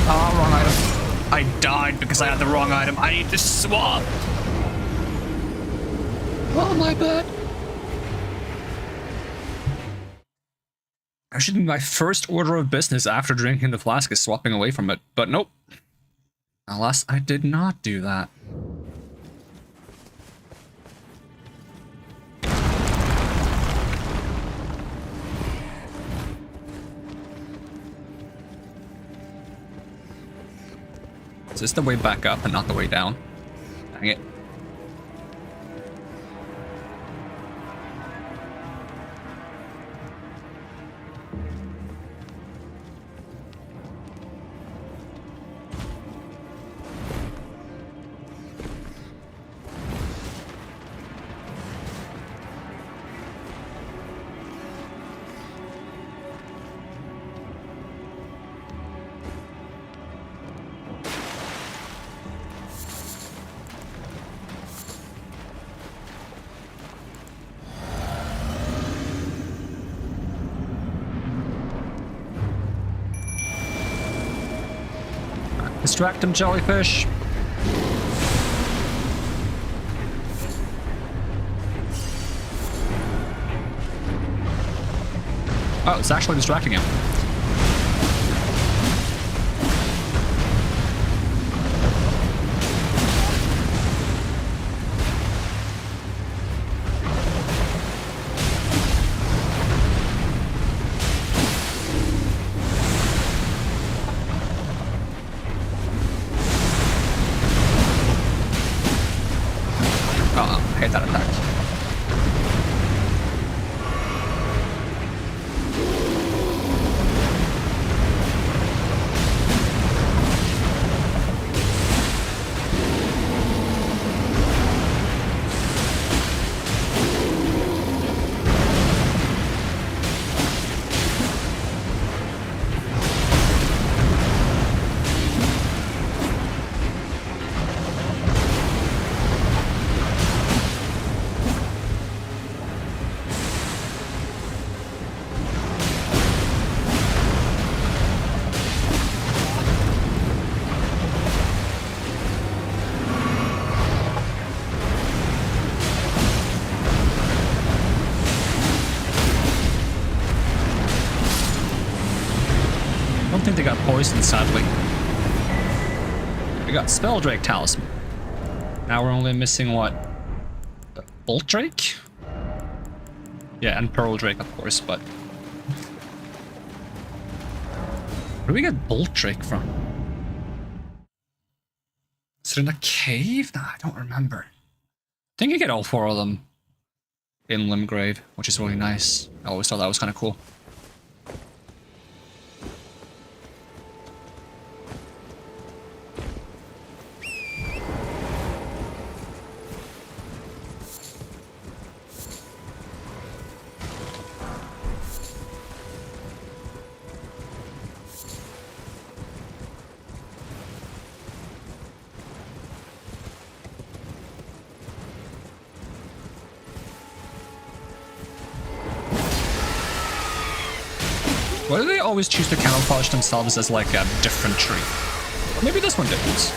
Oh, wrong item. I died because I had the wrong item. I need to swap. Oh, my bad. That should be my first order of business after drinking the flask is swapping away from it, but nope. Alas, I did not do that. Is this the way back up and not the way down? Dang it. Distract him, jellyfish. Oh, it's actually distracting him. I hate that attack. I think they got poisoned, sadly. We got Spell Drake Talisman. Now we're only missing what? The Bolt Drake? Yeah, and Pearl Drake, of course, but... Where do we get Bolt Drake from? Is it in a cave? Nah, I don't remember. I think you get all 4 of them in Limgrave, which is really nice. I always thought that was kind of cool. Why do they always choose to camouflage themselves as like a different tree? Or maybe this one didn't.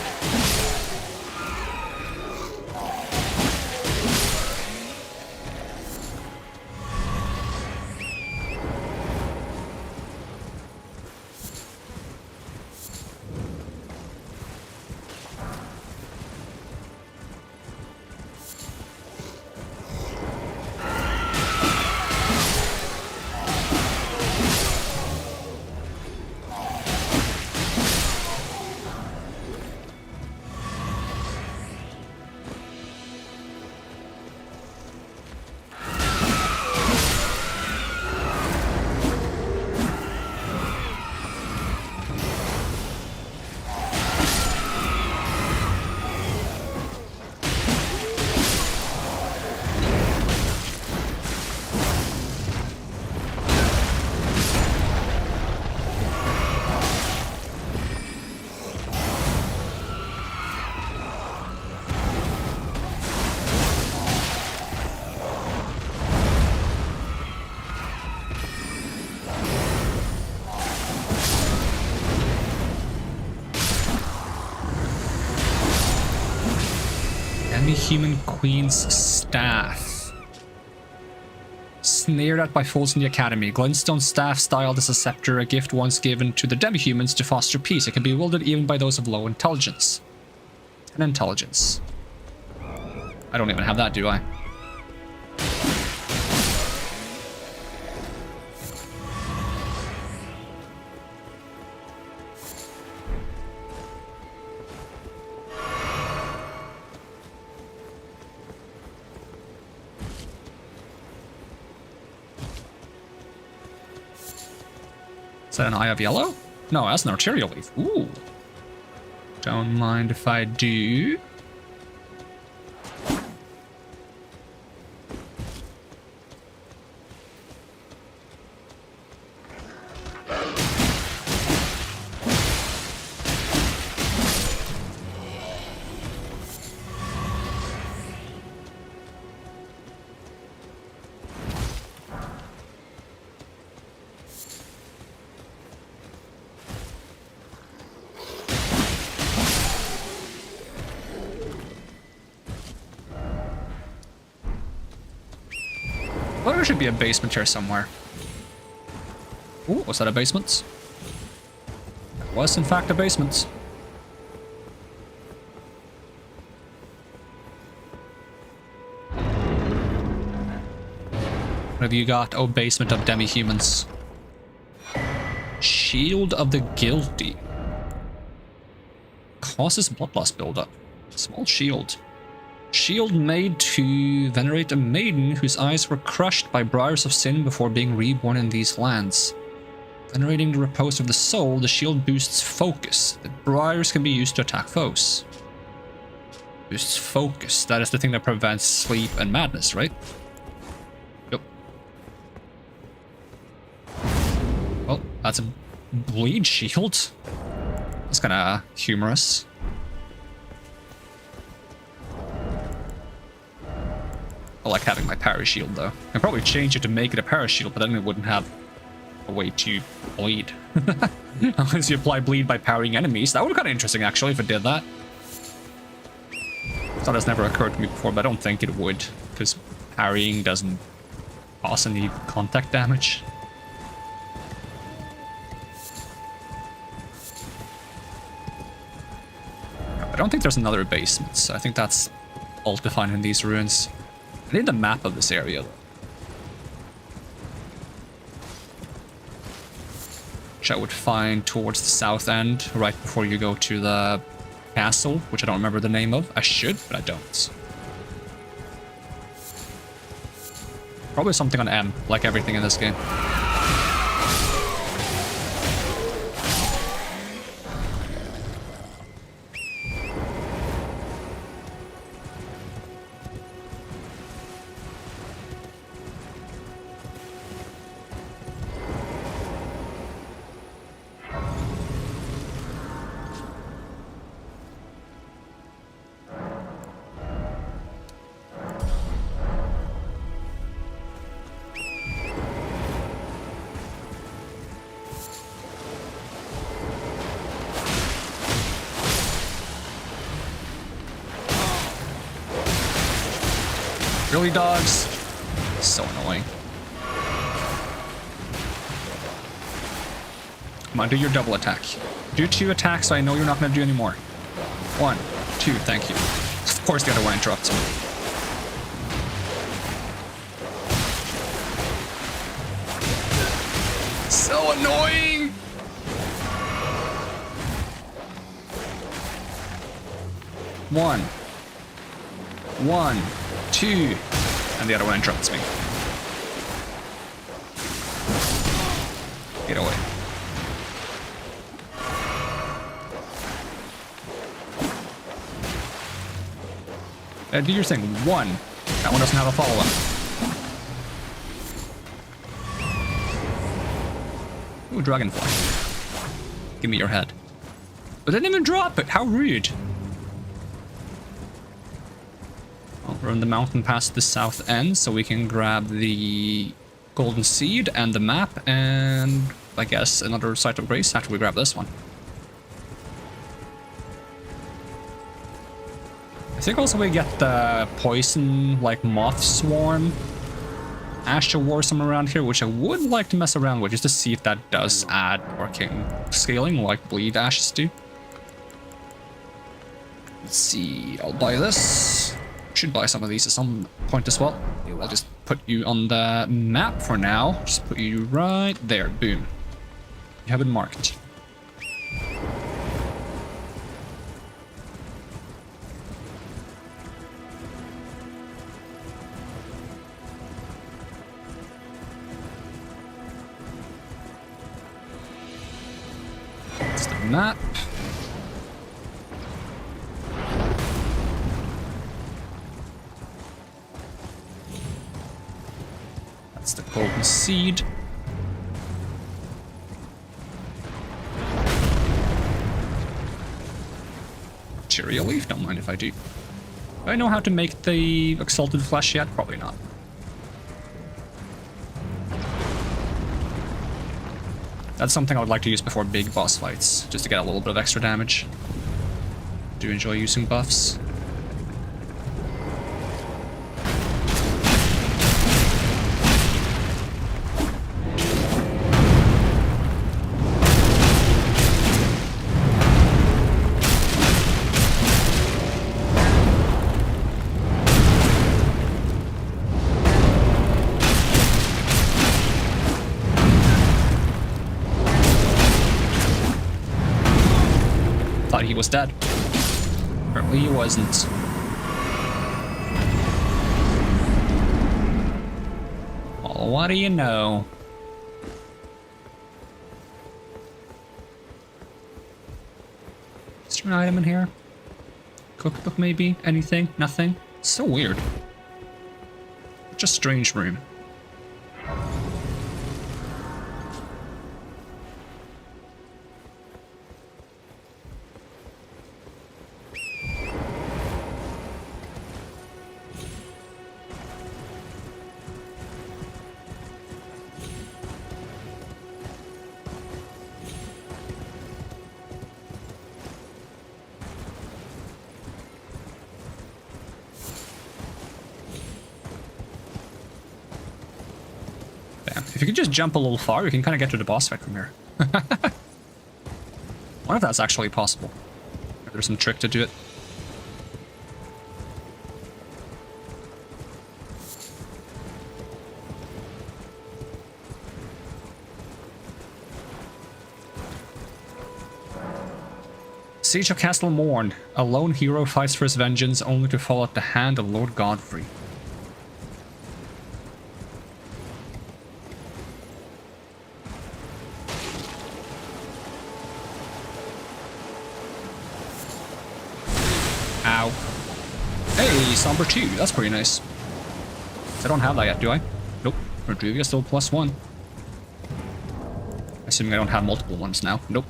Demi-human queen's staff. Snared at by foes in the academy. Glintstone staff styled as a scepter, a gift once given to the demi-humans to foster peace. It can be wielded even by those of low intelligence. And intelligence. I don't even have that, do I? Is that an Eye of Yellow? No, that's an arterial leaf. Ooh. Don't mind if I do. Well, there should be a basement here somewhere. Ooh, was that a basement? It was, in fact, a basement. What have you got? Oh, basement of demi-humans. Shield of the guilty. Causes blood loss buildup. Small shield. Shield made to venerate a maiden whose eyes were crushed by briars of sin before being reborn in these lands. Venerating the repose of the soul, the shield boosts focus. The briars can be used to attack foes. Boosts focus. That is the thing that prevents sleep and madness, right? Yep. Well, that's a bleed shield. That's kinda humorous. I like having my parry shield though. I'd probably change it to make it a parry shield, but then it wouldn't have a way to bleed. Unless you apply bleed by parrying enemies. That would be kind of interesting actually if it did that. Thought that's never occurred to me before, but I don't think it would, because parrying doesn't cause any contact damage. I don't think there's another basement, so I think that's all defined in these ruins. I need the map of this area, though. Which I would find towards the south end, right before you go to the castle, which I don't remember the name of. I should, but I don't. Probably something on M, like everything in this game. Really, dogs? So annoying. Come on, do your double attack. Do 2 attacks so I know you're not going to do any more. 1, 2, thank you. Of course the other one interrupts me. So annoying! One, 2, and the other one interrupts me. Get away. Do your thing. 1. That one doesn't have a follow-up. Ooh, dragonfly. Give me your head. But they didn't even drop it. How rude. We're on the mountain past the south end, so we can grab the golden seed and the map, and I guess another site of grace after we grab this one. I think also we get the poison, like moth swarm Ash War somewhere around here, which I would like to mess around with just to see if that does add arcane scaling like bleed ashes do. Let's see, I'll buy this. Should buy some of these at some point as well. I'll just put you on the map for now. Just put you right there. Boom. You have it marked. That's the map. That's the golden seed. Cherry leaf, don't mind if I do. Do I know how to make the exalted flesh yet? Probably not. That's something I would like to use before big boss fights, just to get a little bit of extra damage. Do enjoy using buffs. Thought he was dead. Apparently he wasn't. Well, what do you know? Is there an item in here? Cookbook maybe? Anything? Nothing? So weird. Such a strange room. If you could just jump a little far, you can kind of get to the boss fight from here. Wonder if that's actually possible. If there's some trick to do it. Siege of Castle Morn. A lone hero fights for his vengeance only to fall at the hand of Lord Godfrey. Ow. Hey, Somber 2. That's pretty nice. I don't have that yet, do I? Nope. Rodriguez still +1. Assuming I don't have multiple ones now. Nope.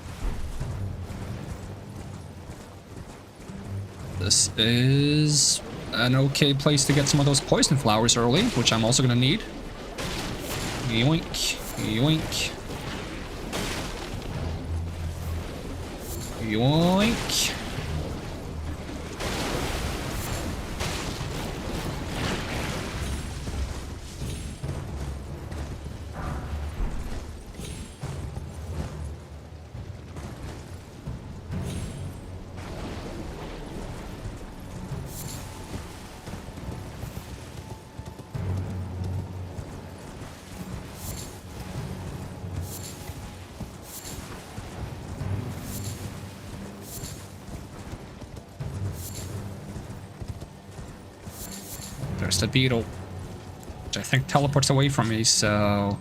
This is an okay place to get some of those poison flowers early, which I'm also gonna need. Yoink. Yoink. Yoink. There's the beetle, which I think teleports away from me, so...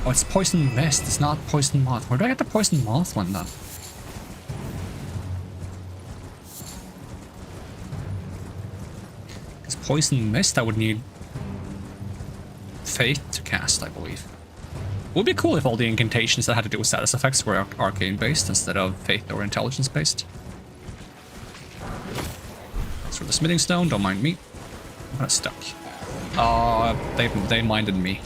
Oh, it's poison mist, it's not poison moth. Where do I get the poison moth one then? Because poison mist I would need faith to cast, I believe. It would be cool if all the incantations that had to do with status effects were arcane based instead of faith or intelligence based. For the smithing stone, don't mind me. I'm kind of stuck. They minded me.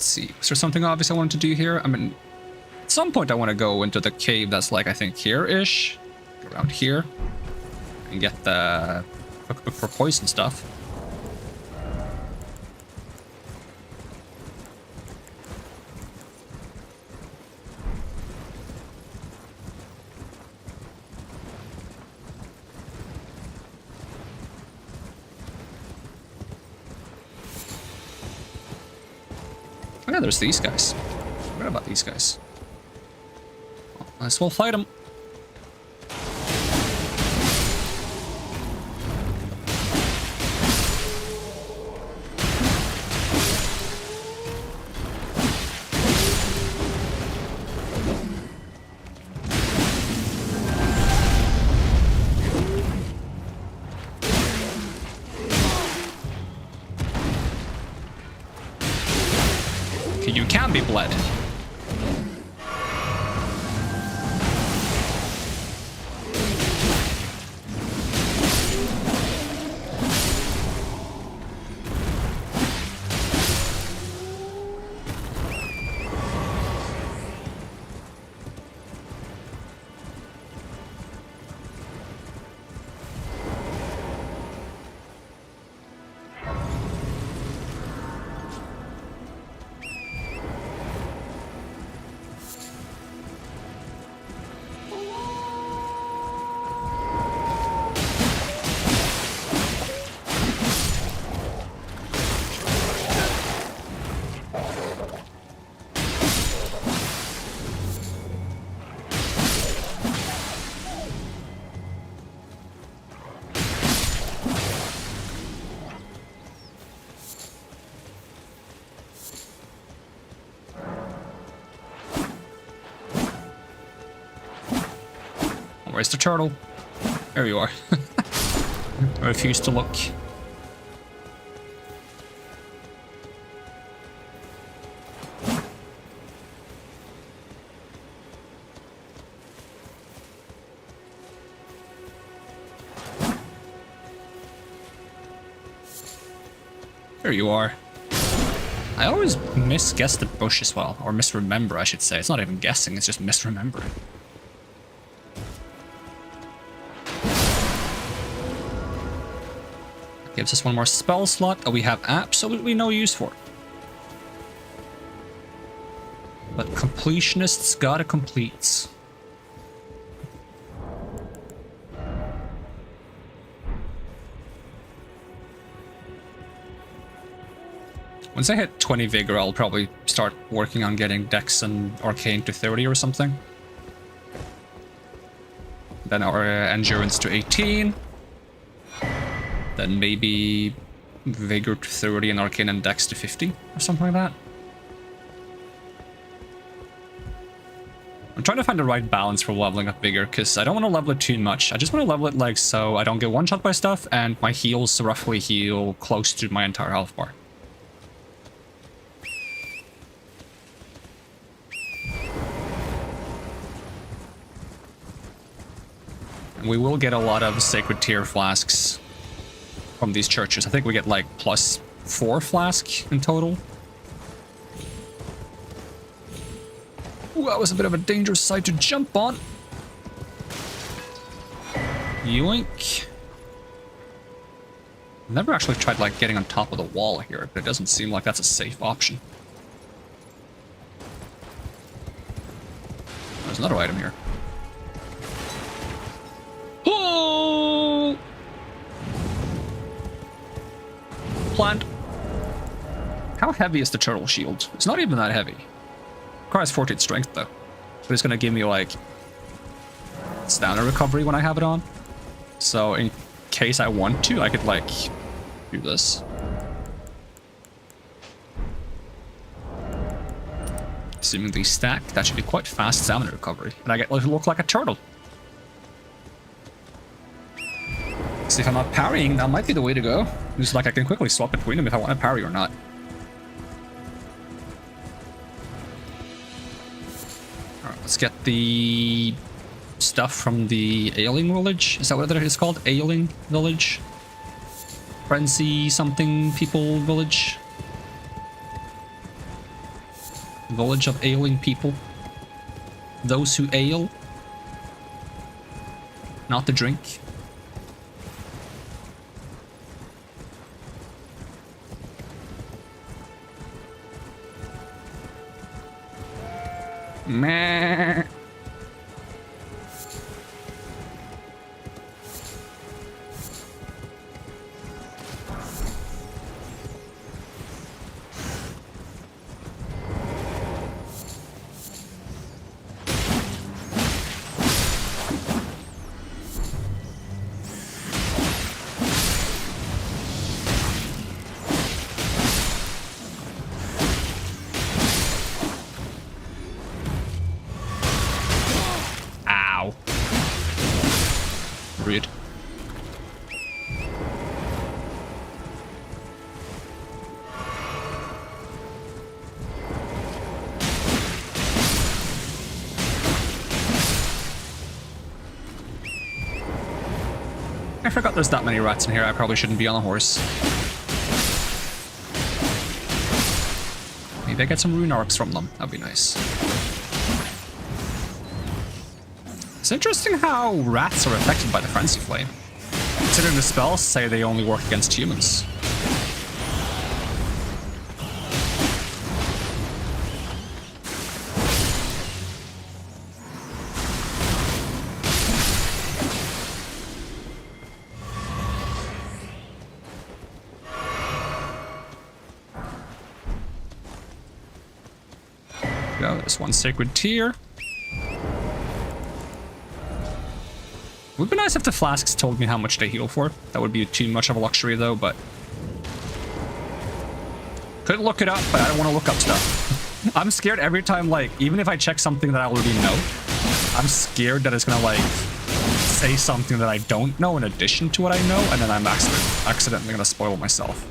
Let's see. Is there something obvious I wanted to do here? I mean, at some point I want to go into the cave that's like, I think, here-ish. Around here. And get the... for poison stuff. Oh yeah, there's these guys. What about these guys? Well, might as well fight them. You can be bled. Where's the turtle? There you are. I refuse to look. There you are. I always misguess the bush as well, or misremember, I should say. It's not even guessing, it's just misremembering. Gives us one more spell slot that we have absolutely no use for. But completionists gotta complete. Once I hit 20 vigor, I'll probably start working on getting Dex and Arcane to 30 or something. Then our endurance to 18. Then maybe Vigor to 30 and Arcane and Dex to 50 or something like that. I'm trying to find the right balance for leveling up Vigor, because I don't want to level it too much. I just want to level it like so I don't get one shot by stuff and my heals roughly heal close to my entire health bar. And we will get a lot of Sacred Tear flasks from these churches. I think we get like +4 flask in total. Ooh, that was a bit of a dangerous site to jump on. Yoink. Never actually tried like getting on top of the wall here, but it doesn't seem like that's a safe option. There's another item here. Oh! Plant. How heavy is the turtle shield? It's not even that heavy. Requires 14 strength though. But it's gonna give me like stamina recovery when I have it on. So in case I want to, I could like do this. Assuming these stack, that should be quite fast stamina recovery. And I get to look like a turtle. See, if I'm not parrying, that might be the way to go. Just like I can quickly swap between them if I want to parry or not. Alright, let's get the stuff from the Ailing village. Is that what it is called? Ailing village? Frenzy something people village? Village of ailing people. Those who ail. Not the drink. Meh. Rude. I forgot there's that many rats in here. I probably shouldn't be on a horse. Maybe I get some rune arcs from them. That'd be nice. It's interesting how rats are affected by the Frenzy Flame. Considering the spells say they only work against humans. Go, there's one sacred tear. Would be nice if the flasks told me how much they heal for. That would be too much of a luxury though, but... Could look it up, but I don't want to look up stuff. I'm scared every time, like, even if I check something that I already know, I'm scared that it's gonna, like, say something that I don't know in addition to what I know, and then I'm accidentally gonna spoil myself.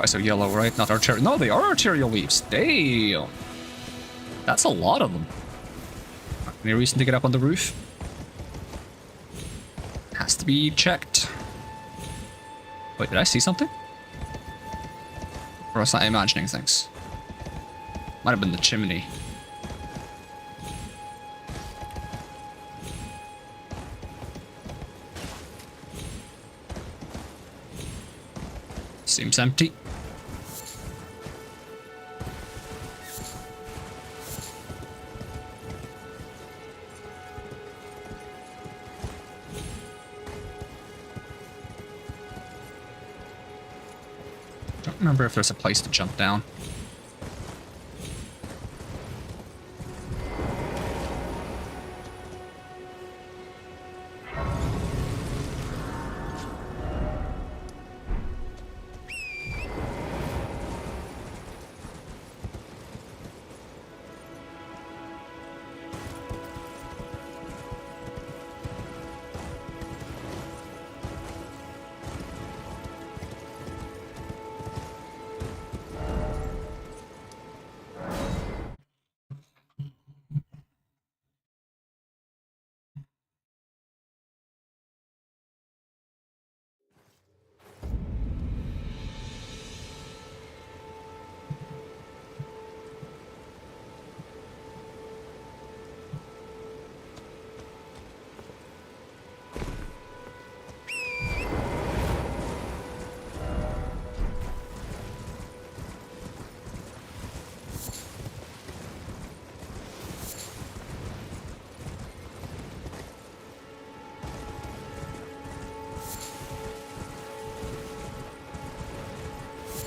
So yellow, right? Not arterial. No, they are arterial leaves. Damn. That's a lot of them. Any reason to get up on the roof? Has to be checked. Wait, did I see something? Or was I imagining things? Might have been the chimney. Seems empty. Don't remember if there's a place to jump down.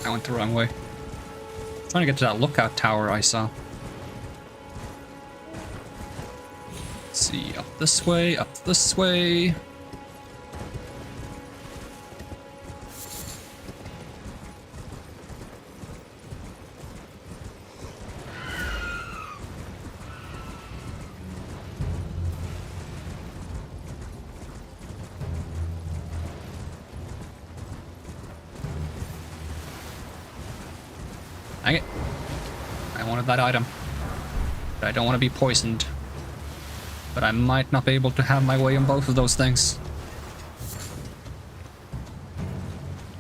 I went the wrong way. Trying to get to that lookout tower I saw. see, up this way, up this way. Dang it. I wanted that item. But I don't want to be poisoned. But I might not be able to have my way on both of those things.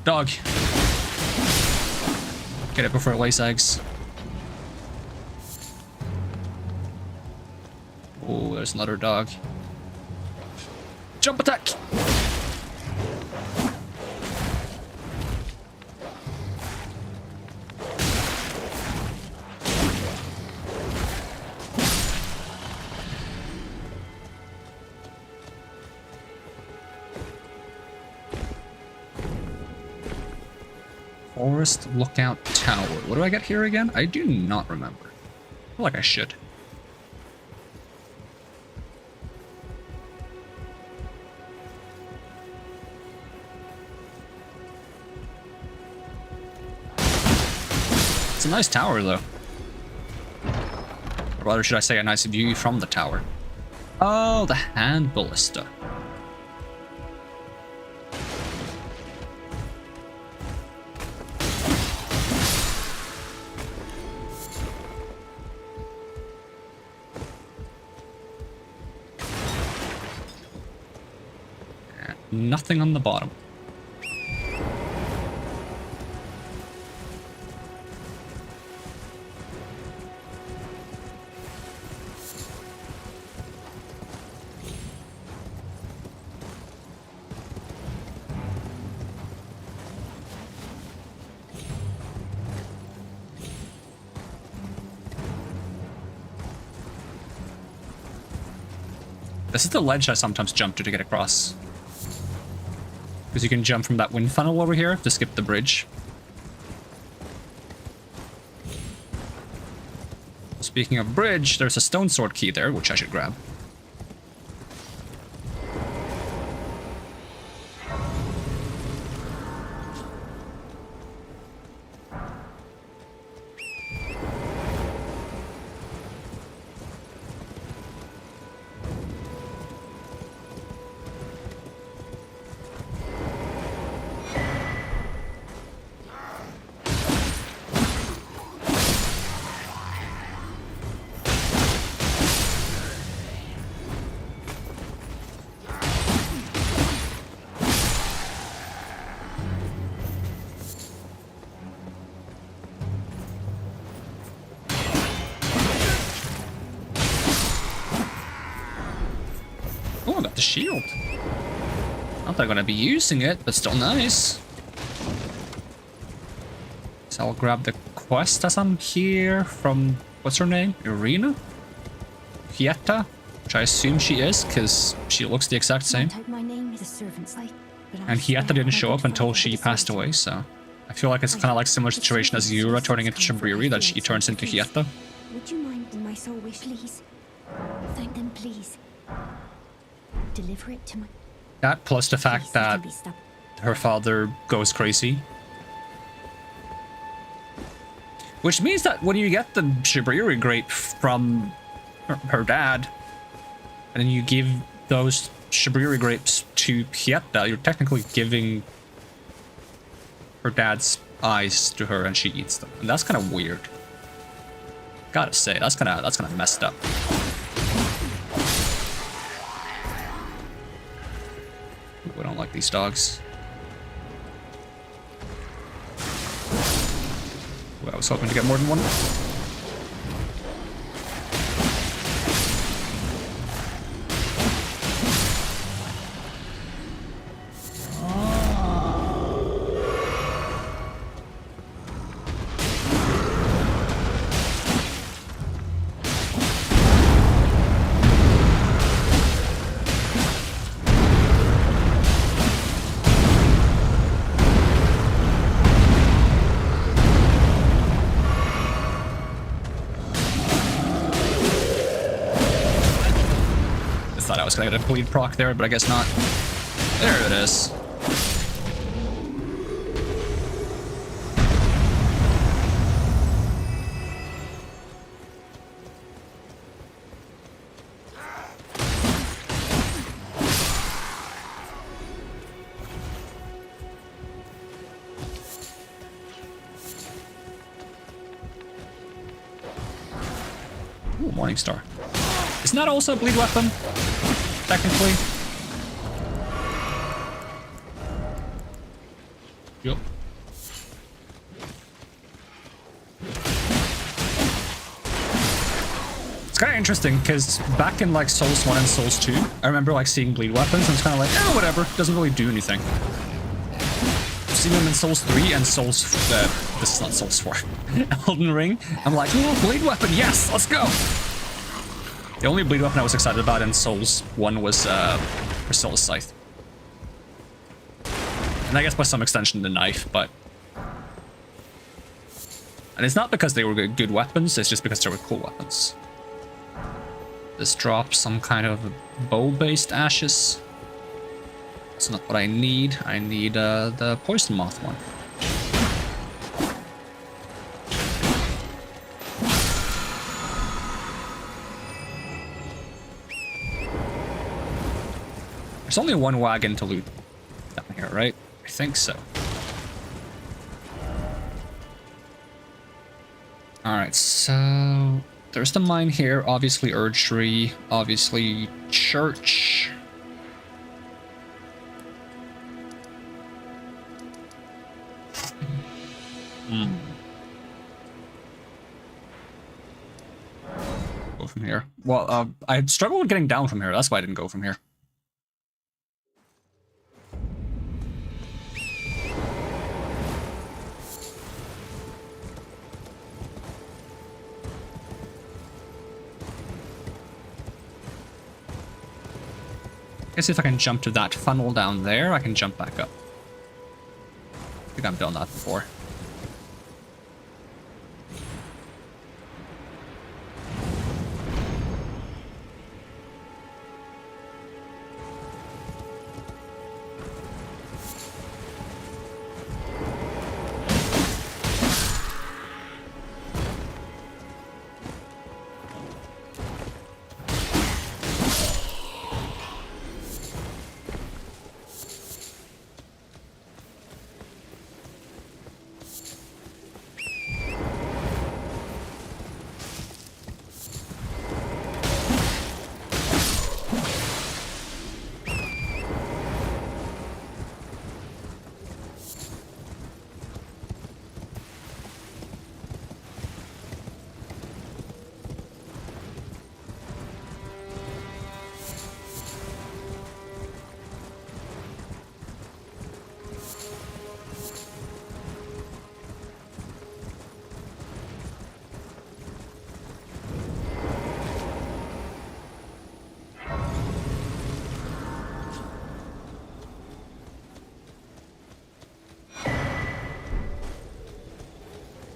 Dog. Get it before it lays eggs. Oh, there's another dog. Jump attack! Forest Lookout Tower. What do I get here again? I do not remember. I feel like I should. It's a nice tower, though. Or rather, should I say a nice view from the tower? Oh, the hand ballista. Nothing on the bottom. This is the ledge I sometimes jump to get across. Because you can jump from that wind funnel over here to skip the bridge. Speaking of bridge, there's a stone sword key there, which I should grab. Oh, I got the shield. Not that I'm gonna be using it, but still nice. So I'll grab the quest as I'm here from, what's her name? Irina? Hieta? Which I assume she is, because she looks the exact same. My name is a servant's light, And Hieta didn't show up until she passed away, so... I feel like it's kind of like a similar situation as Yura turning into Shibriri, that she turns into Hieta. Would you mind when my soul wish, please? Thank them, please. Deliver it to my... That plus the fact that her father goes crazy. Which means that when you get the Shibriri grape from her dad, and then you give those Shibriri grapes to Hieta, you're technically giving her dad's eyes to her and she eats them. And that's kind of weird. Gotta say, that's kind of messed up. Ooh, I don't like these dogs. Ooh, I was hoping to get more than one. thought I was gonna get a bleed proc there, but I guess not. There it is. Ooh, Morningstar. Isn't that also a bleed weapon? Technically. Yep. It's kind of interesting because back in like Souls 1 and Souls 2, I remember like seeing bleed weapons and it's kind of like, oh, whatever, doesn't really do anything. I've seen them in Souls 3 and Souls... this is not Souls 4. Elden Ring. I'm like, oh, bleed weapon, yes, let's go! The only bleed weapon I was excited about in Souls 1 was Priscilla's Scythe. And I guess by some extension the knife, but... And it's not because they were good weapons, it's just because they were cool weapons. This drops some kind of bow-based ashes. That's not what I need. I need the poison moth one. There's only one wagon to loot down here, right? I think so. Alright, so... There's the mine here, obviously Erdtree, obviously Church. Go from here. Well, I struggled with getting down from here, that's why I didn't go from here. I guess if I can jump to that funnel down there, I can jump back up. I think I've done that before.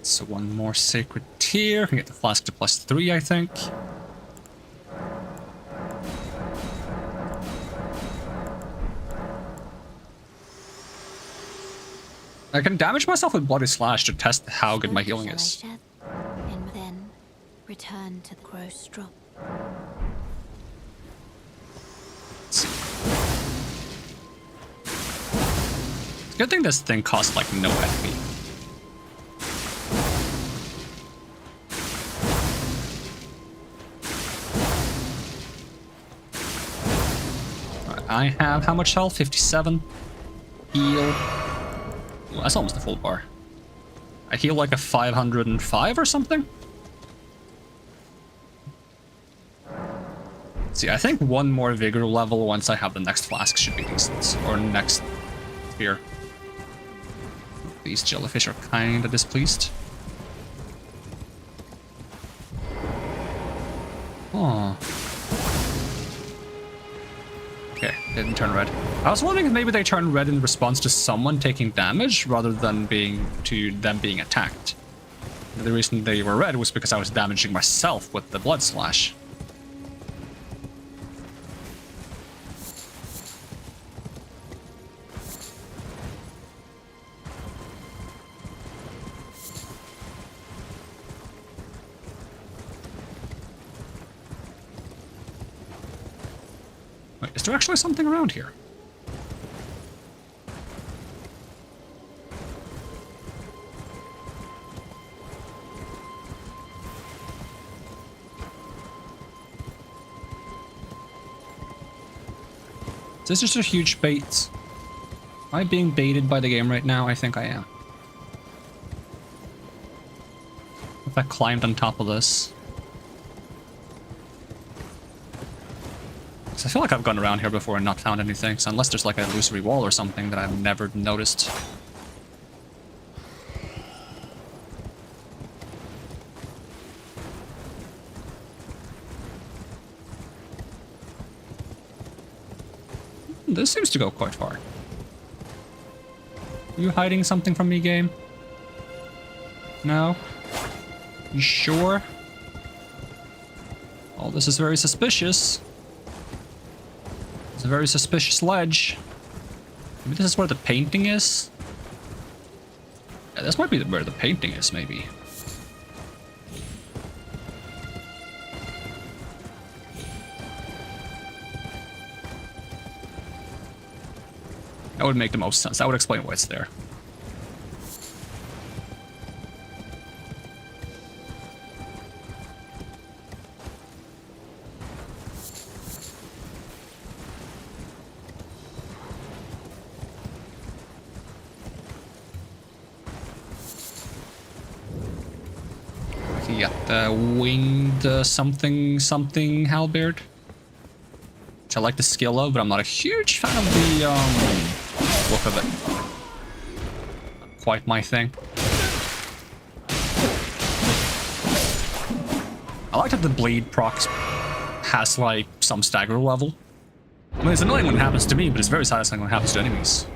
So one more sacred tier. Can get the flask to +3, I think. I can damage myself with Bloody Slash to test how good my healing is. And then return to the gross drop. Let's see. Good thing this thing costs like no FP. I have how much health? 57. Heal. Well, that's almost a full bar. I heal like a 505 or something? See, I think one more vigor level once I have the next flask should be decent. Or next spear. These jellyfish are kinda displeased. Oh. Okay, didn't turn red. I was wondering if maybe they turn red in response to someone taking damage rather than them being attacked. The reason they were red was because I was damaging myself with the blood slash. Wait, is there actually something around here? Is this just a huge bait? Am I being baited by the game right now? I think I am. If I climbed on top of this. So I feel like I've gone around here before and not found anything, so unless there's like an illusory wall or something that I've never noticed. This seems to go quite far. Are you hiding something from me, game? No? You sure? Oh, this is very suspicious. It's a very suspicious ledge. Maybe this is where the painting is? Yeah, this might be where the painting is, maybe. That would make the most sense. That would explain why it's there. You got the winged something halberd. Which I like the skill of, but I'm not a huge fan of the look of it. Not quite my thing. I like that the bleed proc has like some stagger level. I mean, it's annoying when it happens to me, but it's very satisfying when it happens to enemies.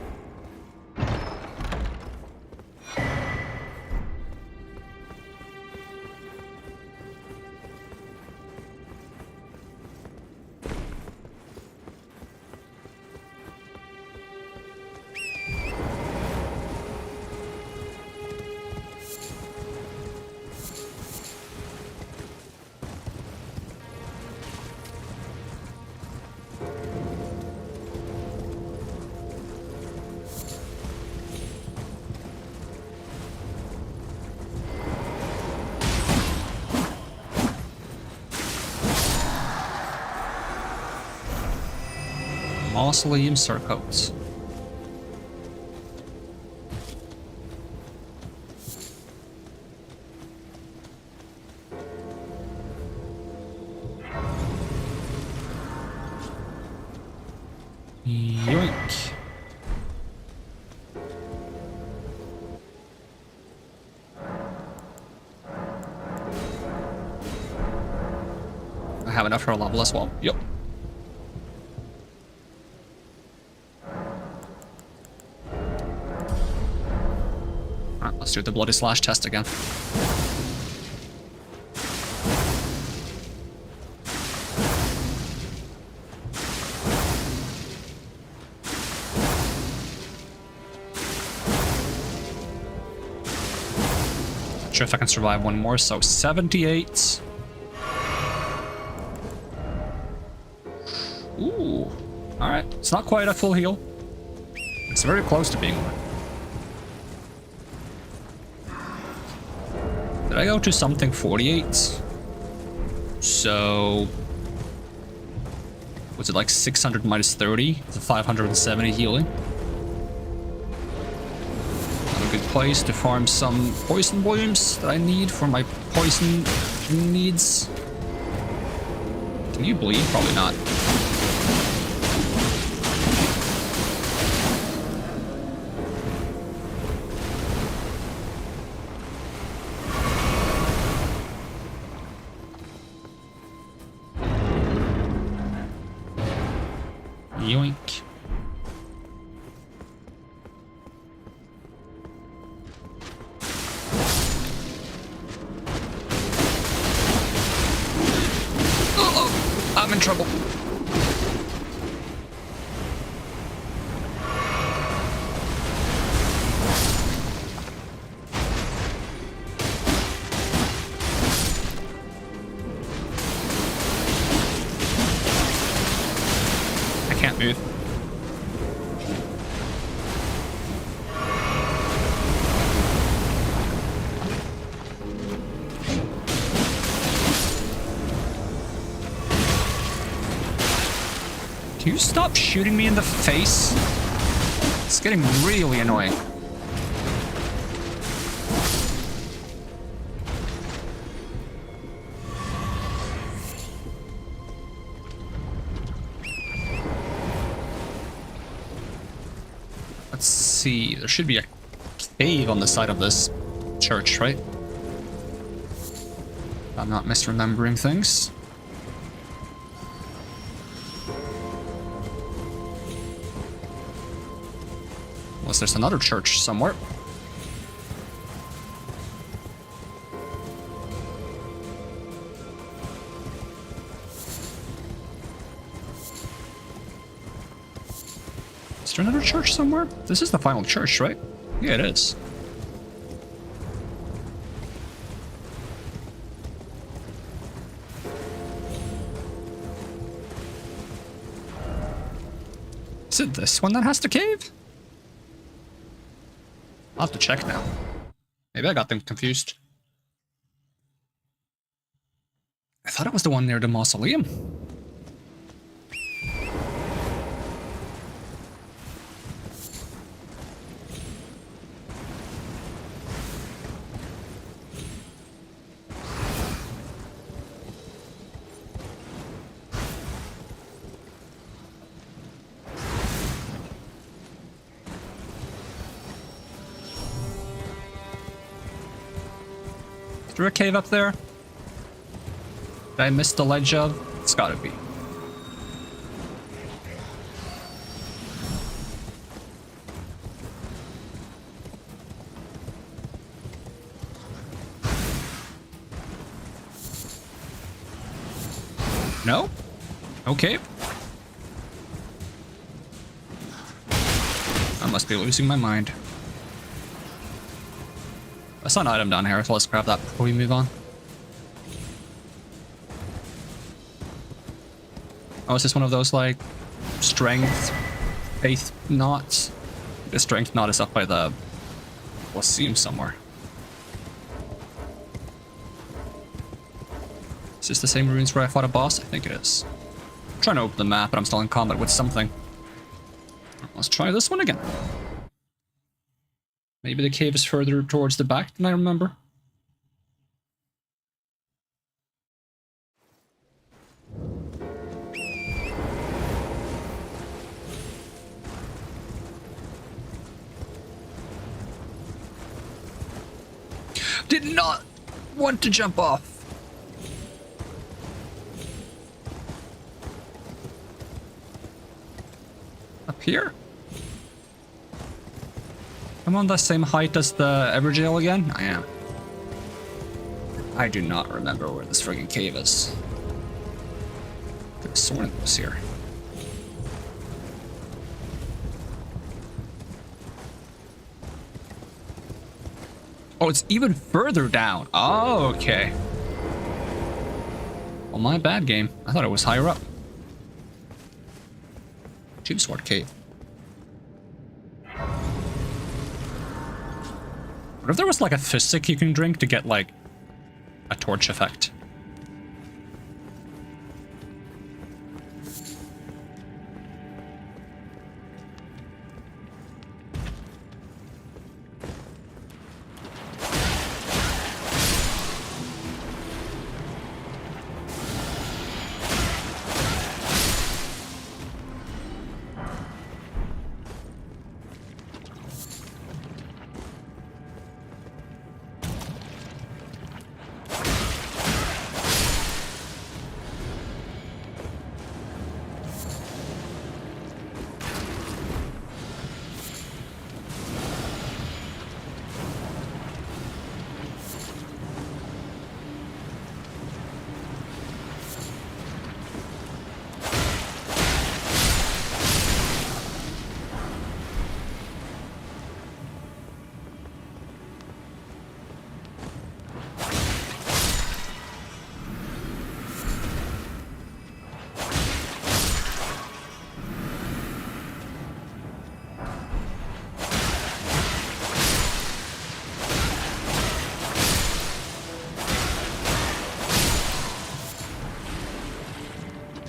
Mausoleum surcoats. Yoink. I have enough for a level as well. Yep. Let's do the bloody slash test again. Not sure if I can survive one more, so 78. Ooh. Alright, it's not quite a full heal. It's very close to being one. Did I go to something 48? So... was it like 600 minus 30? It's a 570 healing. Not a good place to farm some poison blooms that I need for my poison needs. Can you bleed? Probably not. Yoink. Uh-oh, I'm in trouble. can't move. Can you stop shooting me in the face? It's getting really annoying. Let's see, there should be a cave on the side of this church, right? I'm not misremembering things. Unless there's another church somewhere. Is there another church somewhere? This is the final church, right? Yeah, it is. Is it this one that has the cave? I'll have to check now. Maybe I got them confused. I thought it was the one near the mausoleum. Is there a cave up there? Did I miss the ledge of? It's gotta be. No? Okay. I must be losing my mind. I saw an item down here, so let's grab that before we move on. Oh, is this one of those, like, strength, faith knots? The strength knot is up by the Colosseum somewhere. Is this the same ruins where I fought a boss? I think it is. I'm trying to open the map, but I'm still in combat with something. Let's try this one again. Maybe the cave is further towards the back than I remember. Did not want to jump off. Up here? I'm on the same height as the Everjail again? I am. I do not remember where this friggin' cave is. Could have sworn it was here. Oh, it's even further down. Oh, okay. Well, my bad, game. I thought it was higher up. Tube Sword Cave. What if there was like a physic you can drink to get like a torch effect?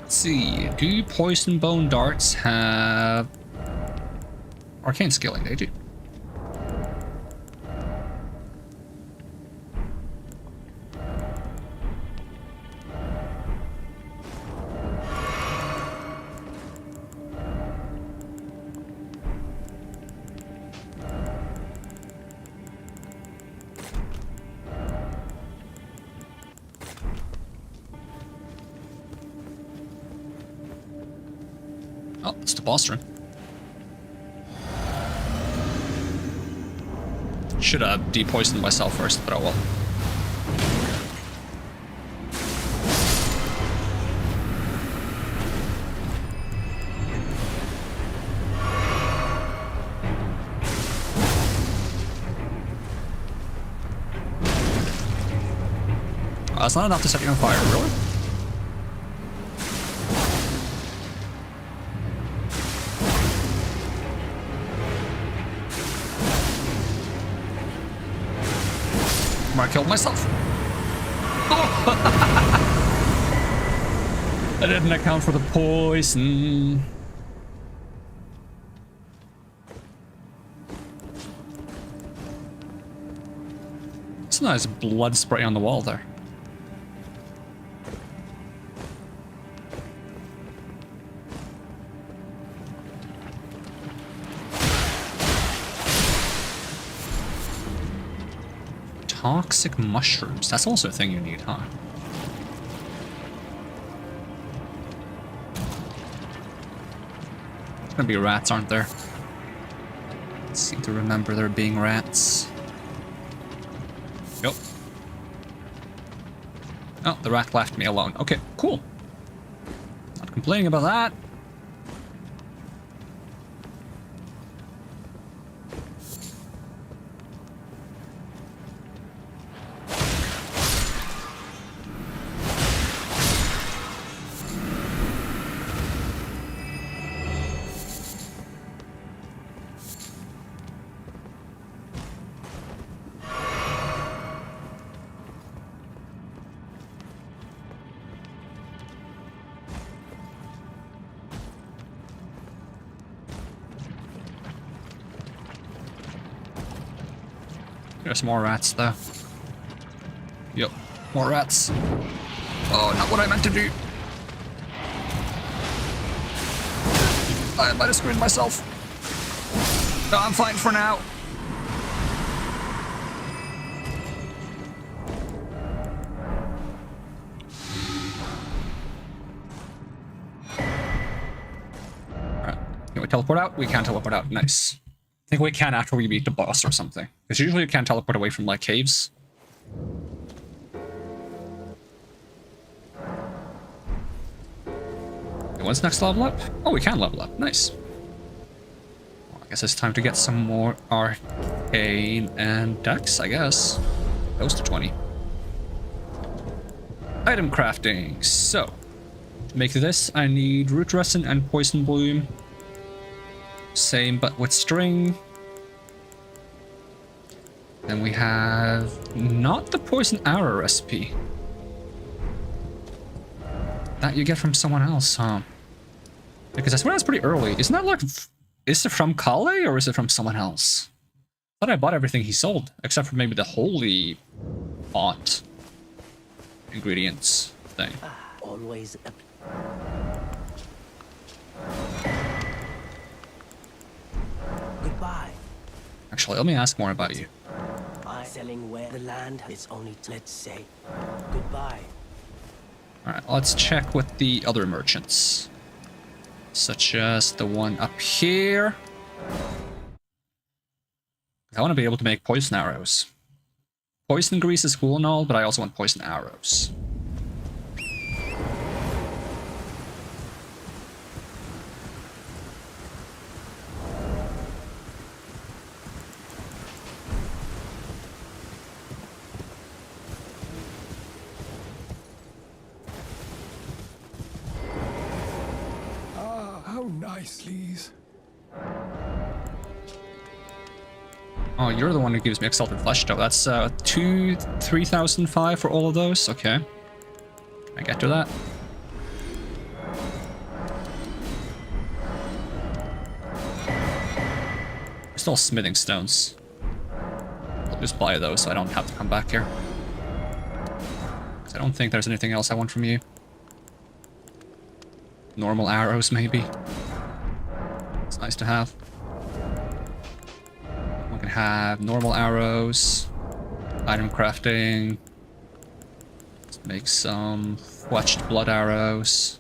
Let's see. Do poison bone darts have arcane scaling? They do. Oh, it's the boss room. Should have de-poisoned myself first, but oh well. Oh, that's not enough to set you on fire, really? I killed myself. Oh. I didn't account for the poison. It's a nice blood spray on the wall there. Toxic mushrooms. That's also a thing you need, huh? There's gonna be rats, aren't there? I seem to remember there being rats. Yep. Oh, the rat left me alone. Okay, cool. Not complaining about that. There's more rats though. Yep, more rats. Oh, not what I meant to do. I might have screwed myself. No, I'm fine for now. Alright, can we teleport out? We can teleport out, nice. I think we can after we beat the boss or something. Because usually you can't teleport away from, like, caves. Okay, what's next level up? Oh, we can level up. Nice. Well, I guess it's time to get some more Arcane and Dex, I guess. Goes to 20. Item crafting. So, to make this, I need root resin and poison bloom. Same, but with string. Then we have not the poison arrow recipe. That you get from someone else, huh? Because I swear that's pretty early. Isn't that like... Is it from Kale or is it from someone else? I thought I bought everything he sold, except for maybe the holy pot ingredients thing. Always a... Goodbye. Actually, let me ask more about you. I'm selling where the land is only, let's say, goodbye. Alright, let's check with the other merchants. Such as the one up here. I want to be able to make poison arrows. Poison grease is cool and all, but I also want poison arrows. Nice, please. Oh, you're the one who gives me exalted flesh though. That's 3,005 for all of those. Okay. Can I get to that? Still smithing stones. I'll just buy those so I don't have to come back here. 'Cause I don't think there's anything else I want from you. Normal arrows, maybe. It's nice to have. We can have normal arrows. Item crafting. Let's make some fletched blood arrows.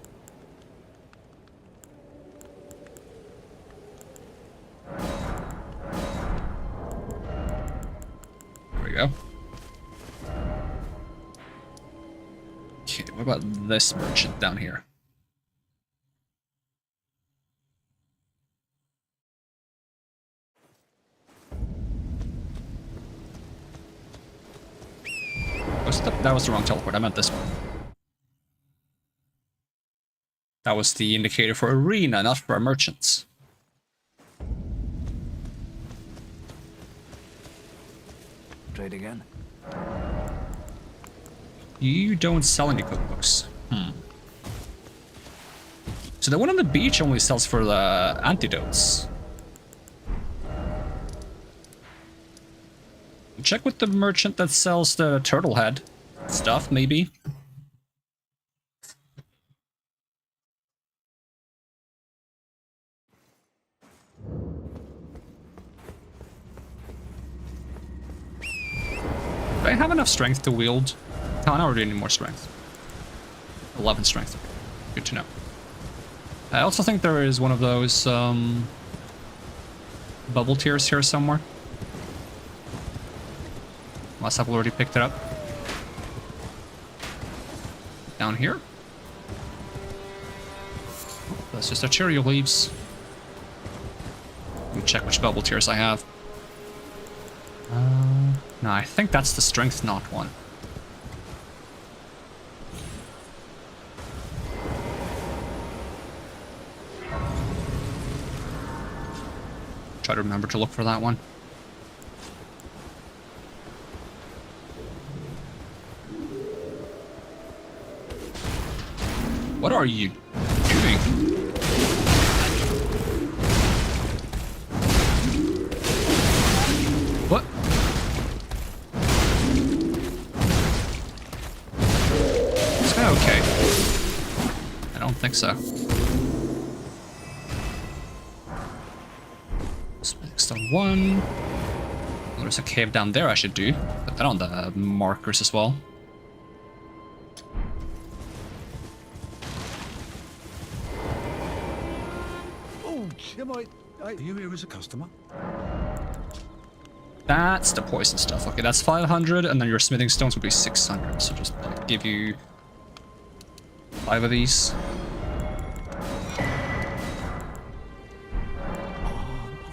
There we go. Okay, what about this merchant down here? That was the wrong teleport. I meant this one. That was the indicator for arena, not for our merchants. Trade again. You don't sell any cookbooks. So the one on the beach only sells for the antidotes. Check with the merchant that sells the turtle head stuff, maybe. Do I have enough strength to wield? Oh, I already need more strength. 11 strength. Good to know. I also think there is one of those bubble tears here somewhere. Unless I've already picked it up. Down here. That's just a Cheerio leaves. Let me check which bubble tears I have. No, I think that's the strength knot one. Try to remember to look for that one. What are you doing? What? Is that okay? I don't think so. Stone 1. Oh, there's a cave down there I should do. Put that on the markers as well. Are you here as a customer? That's the poison stuff. Okay, that's 500, and then your smithing stones would be 600. So just like, give you 5 of these.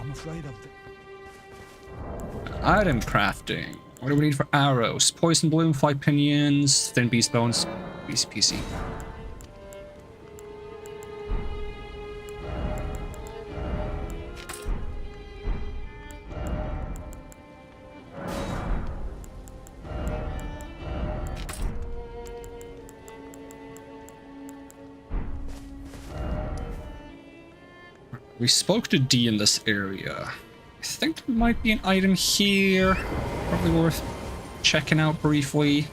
I'm afraid of it. Item crafting. What do we need for arrows? Poison bloom, 5 pinions, thin beast bones, easy peasy. We spoke to D in this area. I think there might be an item here. Probably worth checking out briefly.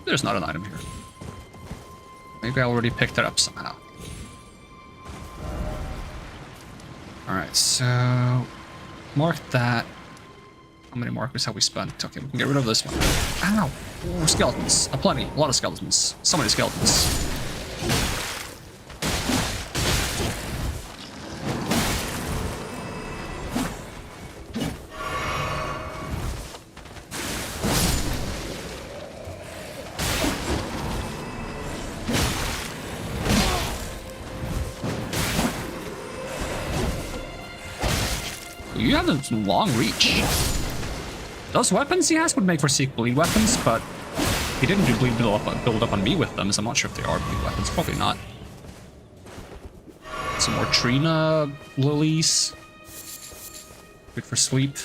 There's not an item here. Maybe I already picked it up somehow. Alright, so... mark that. How many markers have we spent? Okay, we can get rid of this one. Ow! Oh, skeletons. Plenty. A lot of skeletons. So many skeletons. You have a long reach. Those weapons he has would make for seek bleed weapons, but he didn't do bleed build up on me with them, so I'm not sure if they are bleed weapons. Probably not. Some more Trina lilies. Good for sleep.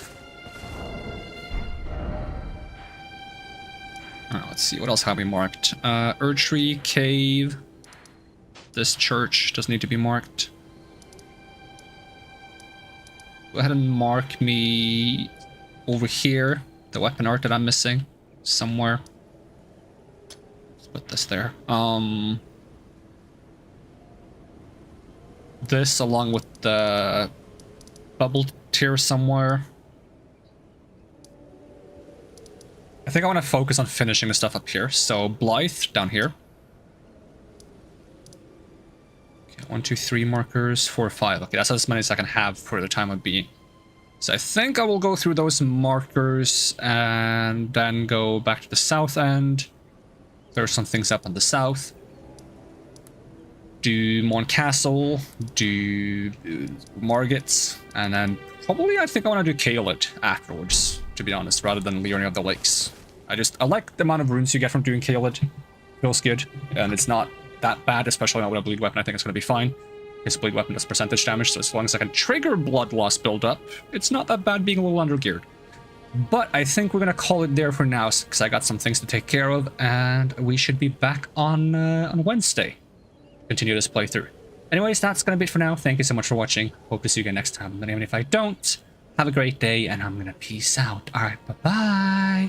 Alright, let's see. What else have we marked? Erdtree, cave. This church doesn't need to be marked. Go ahead and mark me over here. The weapon art that I'm missing. Somewhere. Let's put this there. This along with the bubble tier somewhere. I think I want to focus on finishing the stuff up here. So Blythe down here. Okay, 1, 2, 3 markers, 4, 5. Okay, that's as many as I can have for the time of being. So I think I will go through those markers and then go back to the south end. There's some things up on the south. Do Mon Castle, do Margits, and then probably I think I want to do Caelid afterwards, to be honest, rather than Leering of the Lakes. I like the amount of runes you get from doing Caelid. Feels good, and it's not that bad, especially not with a bleed weapon. I think it's going to be fine. His bleed weapon does percentage damage, so as long as I can trigger blood loss buildup, it's not that bad being a little undergeared. But I think we're going to call it there for now, because I got some things to take care of, and we should be back on Wednesday. Continue this playthrough. Anyways, that's going to be it for now. Thank you so much for watching. Hope to see you again next time. And even if I don't, have a great day, and I'm going to peace out. Alright, bye-bye.